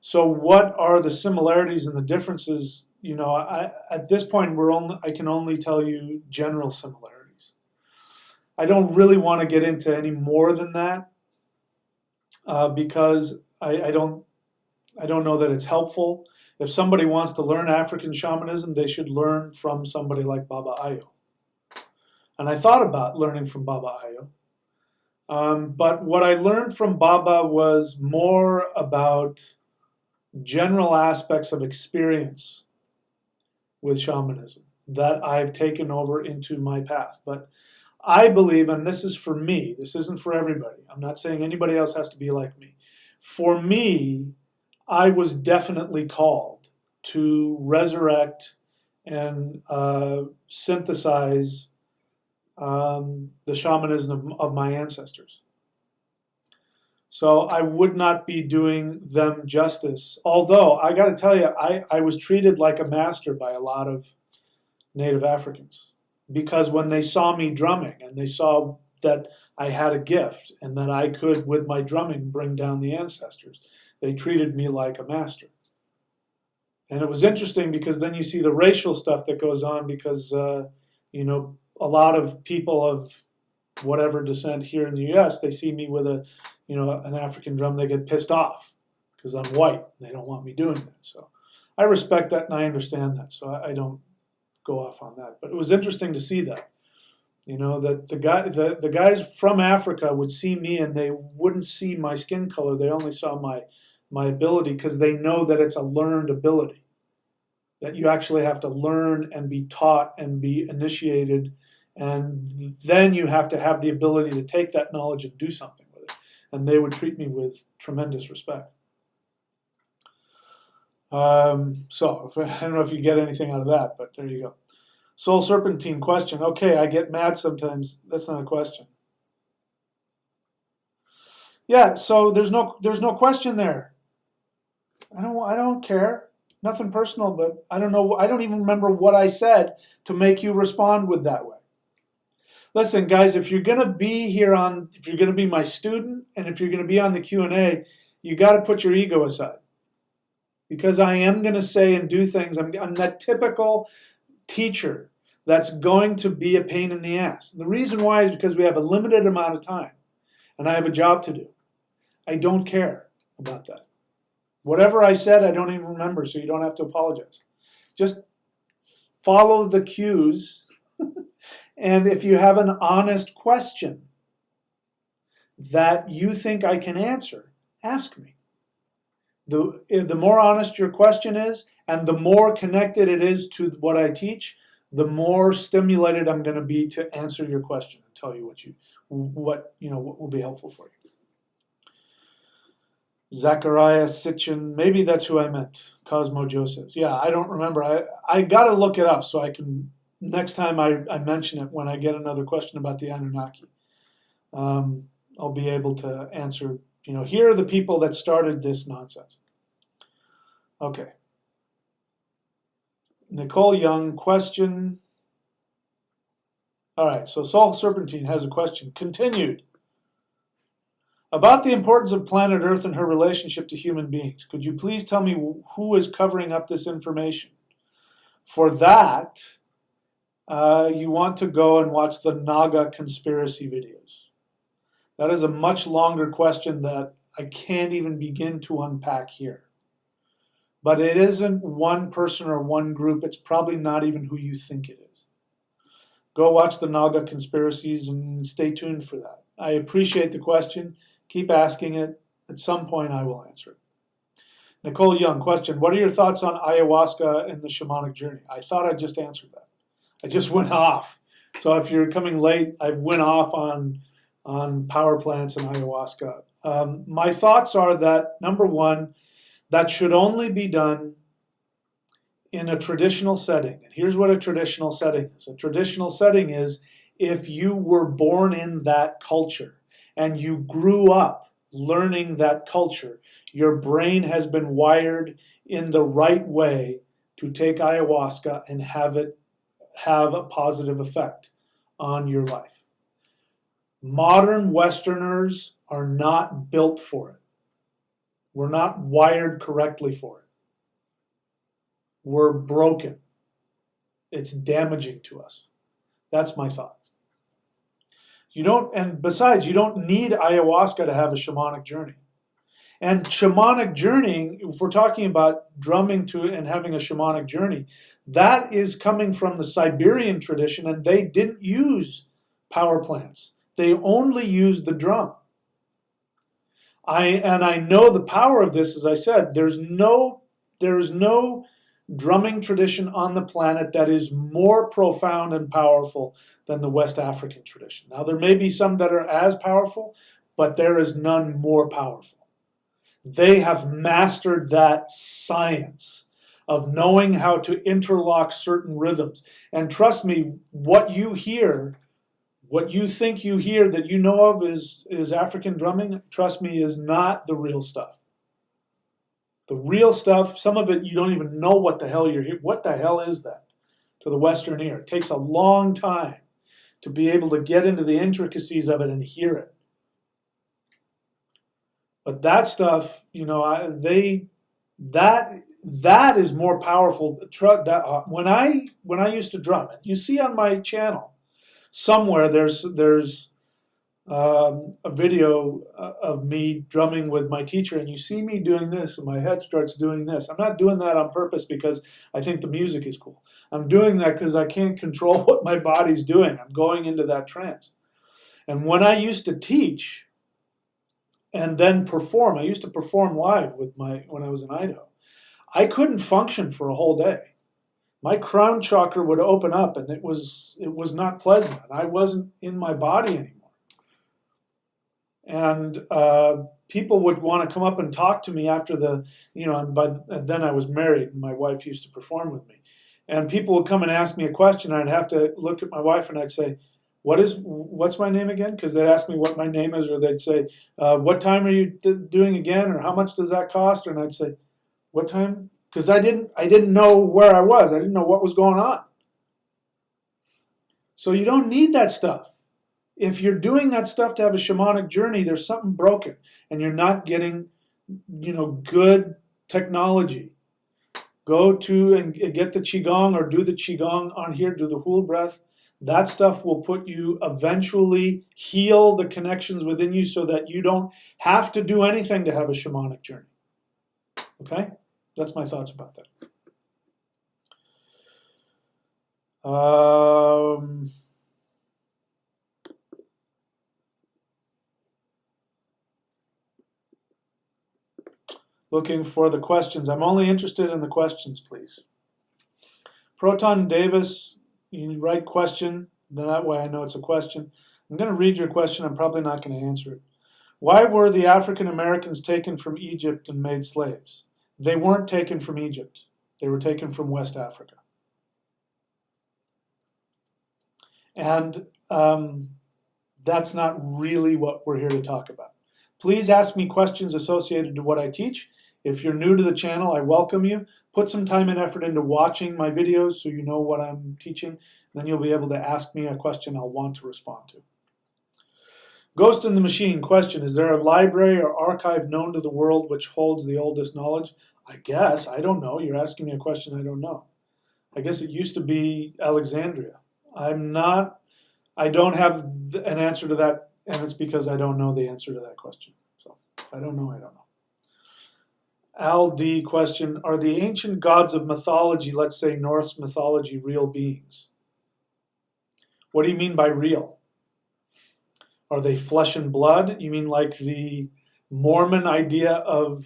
So what are the similarities and the differences? At this point, I can only tell you general similarities. I don't really want to get into any more than that because I don't know that it's helpful. If somebody wants to learn African shamanism, they should learn from somebody like Baba Ayo. And I thought about learning from Baba Ayo. But what I learned from Baba was more about general aspects of experience with shamanism that I've taken over into my path. But I believe, and this is for me, this isn't for everybody. I'm not saying anybody else has to be like me. For me, I was definitely called to resurrect and synthesize the shamanism of my ancestors. So I would not be doing them justice. Although, I got to tell you, I was treated like a master by a lot of Native Africans. Because when they saw me drumming and they saw that I had a gift and that I could, with my drumming, bring down the ancestors, they treated me like a master. And it was interesting because then you see the racial stuff that goes on because, a lot of people of whatever descent here in the U.S., they see me with an African drum, they get pissed off because I'm white. They don't want me doing that. So I respect that and I understand that. So I don't go off on that. But it was interesting to see that. That the guys from Africa would see me and they wouldn't see my skin color. They only saw my ability, because they know that it's a learned ability, that you actually have to learn and be taught and be initiated, and then you have to have the ability to take that knowledge and do something with it. And they would treat me with tremendous respect. So I don't know if you get anything out of that, but there you go. Soul Serpentine question. Okay, I get mad sometimes. That's not a question. Yeah, so there's no question there. I don't care. Nothing personal, but I don't know. I don't even remember what I said to make you respond with that way. Listen, guys, if you're going to be here if you're going to be my student, and if you're going to be on the Q&A, you got to put your ego aside, because I am going to say and do things. I'm that typical teacher that's going to be a pain in the ass. The reason why is because we have a limited amount of time, and I have a job to do. I don't care about that. Whatever I said, I don't even remember, so you don't have to apologize. Just follow the cues, and if you have an honest question that you think I can answer, ask me. The more honest your question is, and the more connected it is to what I teach, the more stimulated I'm going to be to answer your question and tell you what will be helpful for you. Zachariah Sitchin, maybe that's who I meant. Cosmo Joe says, yeah, I don't remember. I got to look it up so I can, next time I mention it, when I get another question about the Anunnaki, I'll be able to answer, here are the people that started this nonsense. Okay. Nicole Young, question. All right, so Soul Serpentine has a question. Continued. About the importance of planet Earth and her relationship to human beings. Could you please tell me who is covering up this information? For that, you want to go and watch the Naga conspiracy videos. That is a much longer question that I can't even begin to unpack here. But it isn't one person or one group. It's probably not even who you think it is. Go watch the Naga conspiracies and stay tuned for that. I appreciate the question. Keep asking it. At some point, I will answer it. Nicole Young, question. What are your thoughts on ayahuasca and the shamanic journey? I thought I just answered that. I just went off. So if you're coming late, I went off on power plants and ayahuasca. My thoughts are that, number one, that should only be done in a traditional setting. And here's what a traditional setting is. A traditional setting is if you were born in that culture and you grew up learning that culture, your brain has been wired in the right way to take ayahuasca and have it have a positive effect on your life. Modern Westerners are not built for it. We're not wired correctly for it. We're broken. It's damaging to us. That's my thought. And besides, you don't need ayahuasca to have a shamanic journey. And shamanic journeying, if we're talking about drumming to and having a shamanic journey, that is coming from the Siberian tradition, and they didn't use power plants. They only used the drum. I know the power of this, as I said. There is no drumming tradition on the planet that is more profound and powerful than the West African tradition. Now, there may be some that are as powerful, but there is none more powerful. They have mastered that science of knowing how to interlock certain rhythms. And trust me, what you hear, what you think you hear that you know of is African drumming, trust me, is not the real stuff. The real stuff, some of it you don't even know what the hell you're hearing. What the hell is that to the Western ear? It takes a long time to be able to get into the intricacies of it and hear it. But that stuff, that is more powerful. When I used to drum it, you see on my channel somewhere there's a video of me drumming with my teacher, and you see me doing this, and my head starts doing this. I'm not doing that on purpose because I think the music is cool. I'm doing that because I can't control what my body's doing. I'm going into that trance. And when I used to teach and then perform, I used to perform live when I was in Idaho. I couldn't function for a whole day. My crown chakra would open up, and it was not pleasant, and I wasn't in my body anymore. And people would want to come up and talk to me after and then I was married, and my wife used to perform with me. And people would come and ask me a question, and I'd have to look at my wife, and I'd say, what's my name again? Because they'd ask me what my name is, or they'd say, what time are you doing again, or how much does that cost? And I'd say, what time? Because I didn't know where I was. I didn't know what was going on. So you don't need that stuff. If you're doing that stuff to have a shamanic journey, there's something broken, and you're not getting, good technology. Go to and get the Qigong, or do the Qigong on here, do the Hul breath. That stuff will put you, eventually heal the connections within you so that you don't have to do anything to have a shamanic journey. Okay? That's my thoughts about that. Looking for the questions. I'm only interested in the questions, please. Proton Davis, you write question, then that way I know it's a question. I'm going to read your question. I'm probably not going to answer it. Why were the African Americans taken from Egypt and made slaves? They weren't taken from Egypt. They were taken from West Africa. And that's not really what we're here to talk about. Please ask me questions associated to what I teach. If you're new to the channel, I welcome you. Put some time and effort into watching my videos so you know what I'm teaching. Then you'll be able to ask me a question I'll want to respond to. Ghost in the Machine question, is there a library or archive known to the world which holds the oldest knowledge? I guess. I don't know. You're asking me a question I don't know. I guess it used to be Alexandria. I don't have an answer to that, and it's because I don't know the answer to that question. So I don't know. Al D question, are the ancient gods of mythology, let's say Norse mythology, real beings? What do you mean by real? Are they flesh and blood? You mean like the Mormon idea of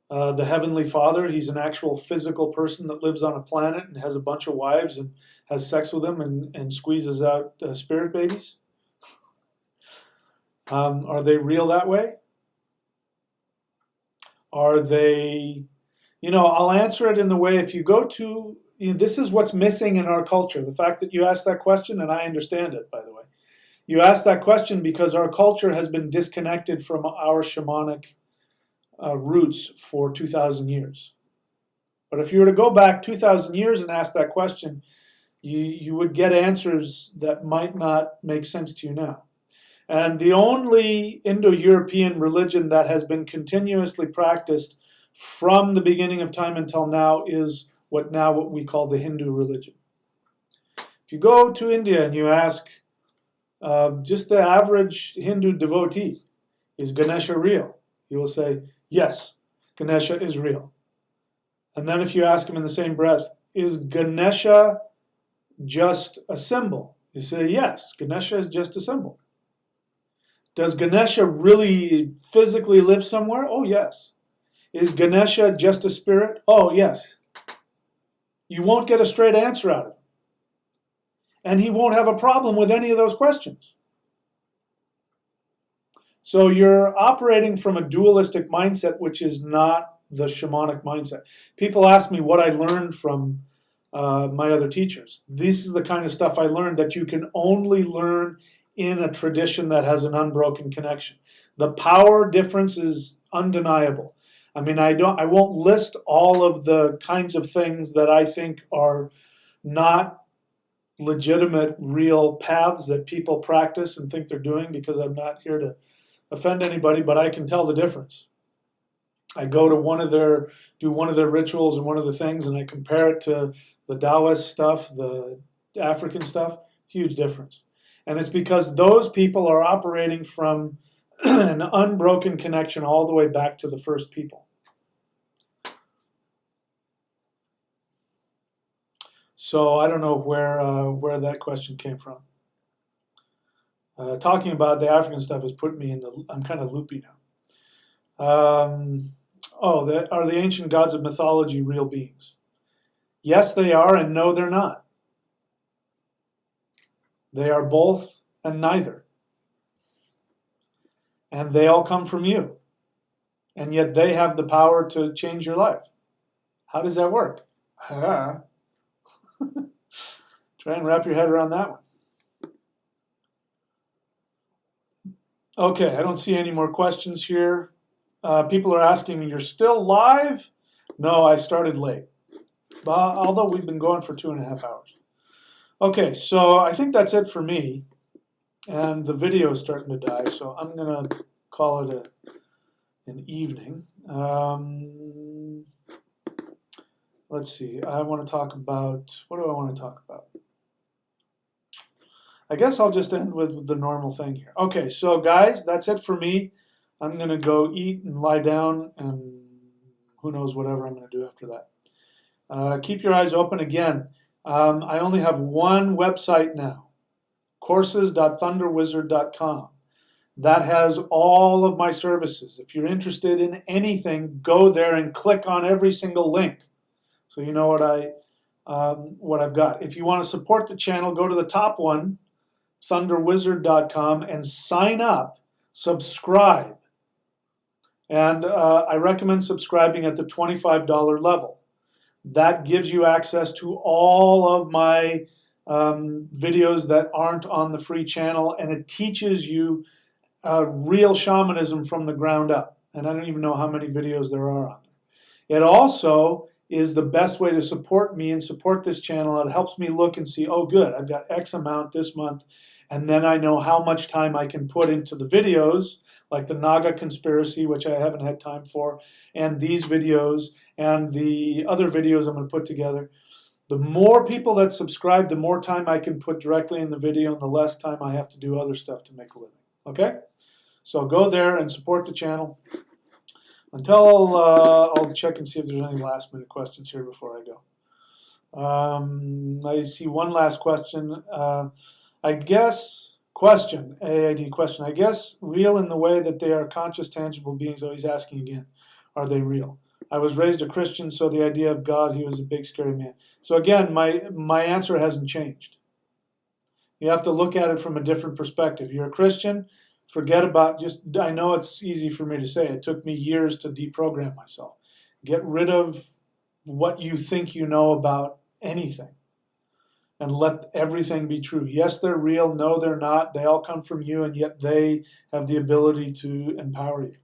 the Heavenly Father? He's an actual physical person that lives on a planet and has a bunch of wives and has sex with them and squeezes out spirit babies? Are they real that way? Are they, I'll answer it in the way, if you go to, this is what's missing in our culture. The fact that you asked that question, and I understand it, by the way. You asked that question because our culture has been disconnected from our shamanic roots for 2,000 years. But if you were to go back 2,000 years and ask that question, you would get answers that might not make sense to you now. And the only Indo-European religion that has been continuously practiced from the beginning of time until now is what we call the Hindu religion. If you go to India and you ask just the average Hindu devotee, is Ganesha real? He will say, yes, Ganesha is real. And then if you ask him in the same breath, is Ganesha just a symbol? You say, yes, Ganesha is just a symbol. Does Ganesha really physically live somewhere? Oh, yes. Is Ganesha just a spirit? Oh, yes. You won't get a straight answer out of him. And he won't have a problem with any of those questions. So you're operating from a dualistic mindset, which is not the shamanic mindset. People ask me what I learned from my other teachers. This is the kind of stuff I learned that you can only learn in a tradition that has an unbroken connection. The power difference is undeniable. I mean, I won't list all of the kinds of things that I think are not legitimate, real paths that people practice and think they're doing, because I'm not here to offend anybody, but I can tell the difference. I go to do one of their rituals and one of the things, and I compare it to the Taoist stuff, the African stuff, huge difference. And it's because those people are operating from an unbroken connection all the way back to the first people. So I don't know where that question came from. Talking about the African stuff has put me in the, I'm kind of loopy now. Are the ancient gods of mythology real beings? Yes, they are, and no, they're not. They are both and neither. And they all come from you. And yet they have the power to change your life. How does that work? Try and wrap your head around that one. Okay, I don't see any more questions here. People are asking me, you're still live? No, I started late. Although we've been going for 2.5 hours. Okay, so I think that's it for me. And the video is starting to die, so I'm going to call it an evening. Let's see, I want to talk about, what do I want to talk about? I guess I'll just end with the normal thing here. Okay, so guys, that's it for me. I'm going to go eat and lie down, and who knows whatever I'm going to do after that. Keep your eyes open again. I only have one website now, courses.thunderwizard.com. That has all of my services. If you're interested in anything, go there and click on every single link, so you know what I've got. If you want to support the channel, go to the top one, thunderwizard.com, and sign up, subscribe. And I recommend subscribing at the $25 level. That gives you access to all of my videos that aren't on the free channel, and it teaches you real shamanism from the ground up. And I don't even know how many videos there are on there. It also is the best way to support me and support this channel. It helps me look and see, oh good, I've got X amount this month, and then I know how much time I can put into the videos, like the Naga conspiracy, which I haven't had time for, and these videos, and the other videos I'm going to put together. The more people that subscribe, the more time I can put directly in the video, and the less time I have to do other stuff to make a living. Okay? So go there and support the channel. Until I'll check and see if there's any last minute questions here before I go. I see one last question. I guess, AID question. I guess real in the way that they are conscious, tangible beings. Oh, he's asking again. Are they real? I was raised a Christian, so the idea of God, he was a big scary man. So again, my answer hasn't changed. You have to look at it from a different perspective. You're a Christian, forget about I know it's easy for me to say. It took me years to deprogram myself. Get rid of what you think you know about anything and let everything be true. Yes, they're real. No, they're not. They all come from you, and yet they have the ability to empower you.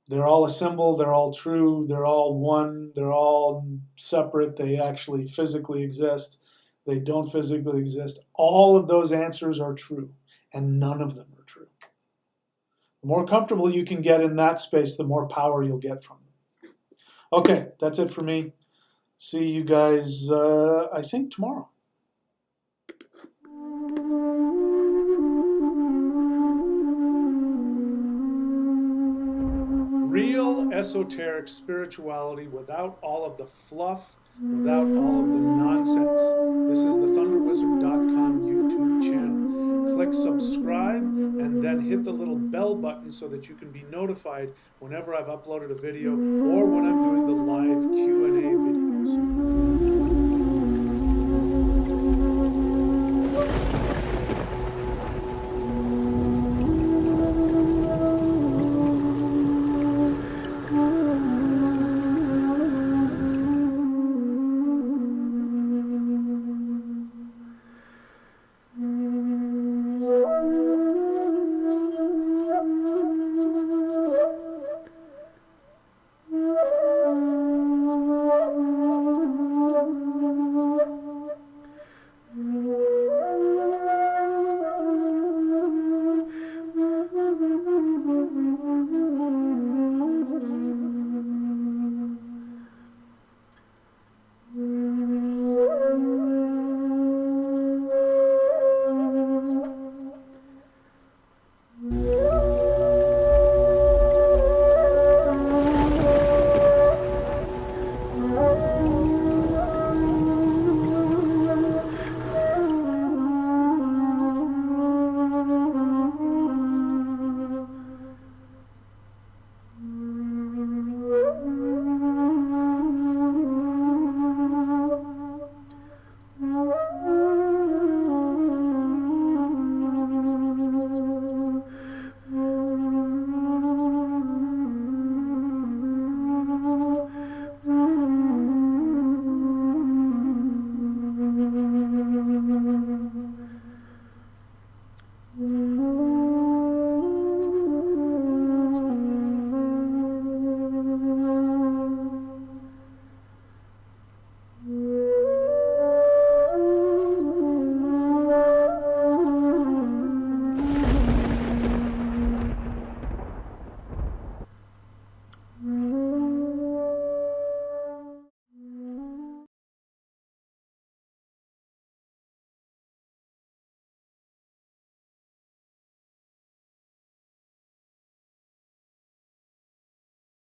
They're all a symbol. They're all true. They're all one. They're all separate. They actually physically exist. They don't physically exist. All of those answers are true, and none of them are true. The more comfortable you can get in that space, the more power you'll get from them. Okay, that's it for me. See you guys, I think, tomorrow. Real esoteric spirituality without all of the fluff, without all of the nonsense. This is the thunderwizard.com YouTube channel. Click subscribe and then hit the little bell button so that you can be notified whenever I've uploaded a video or when I'm doing the live Q&A videos.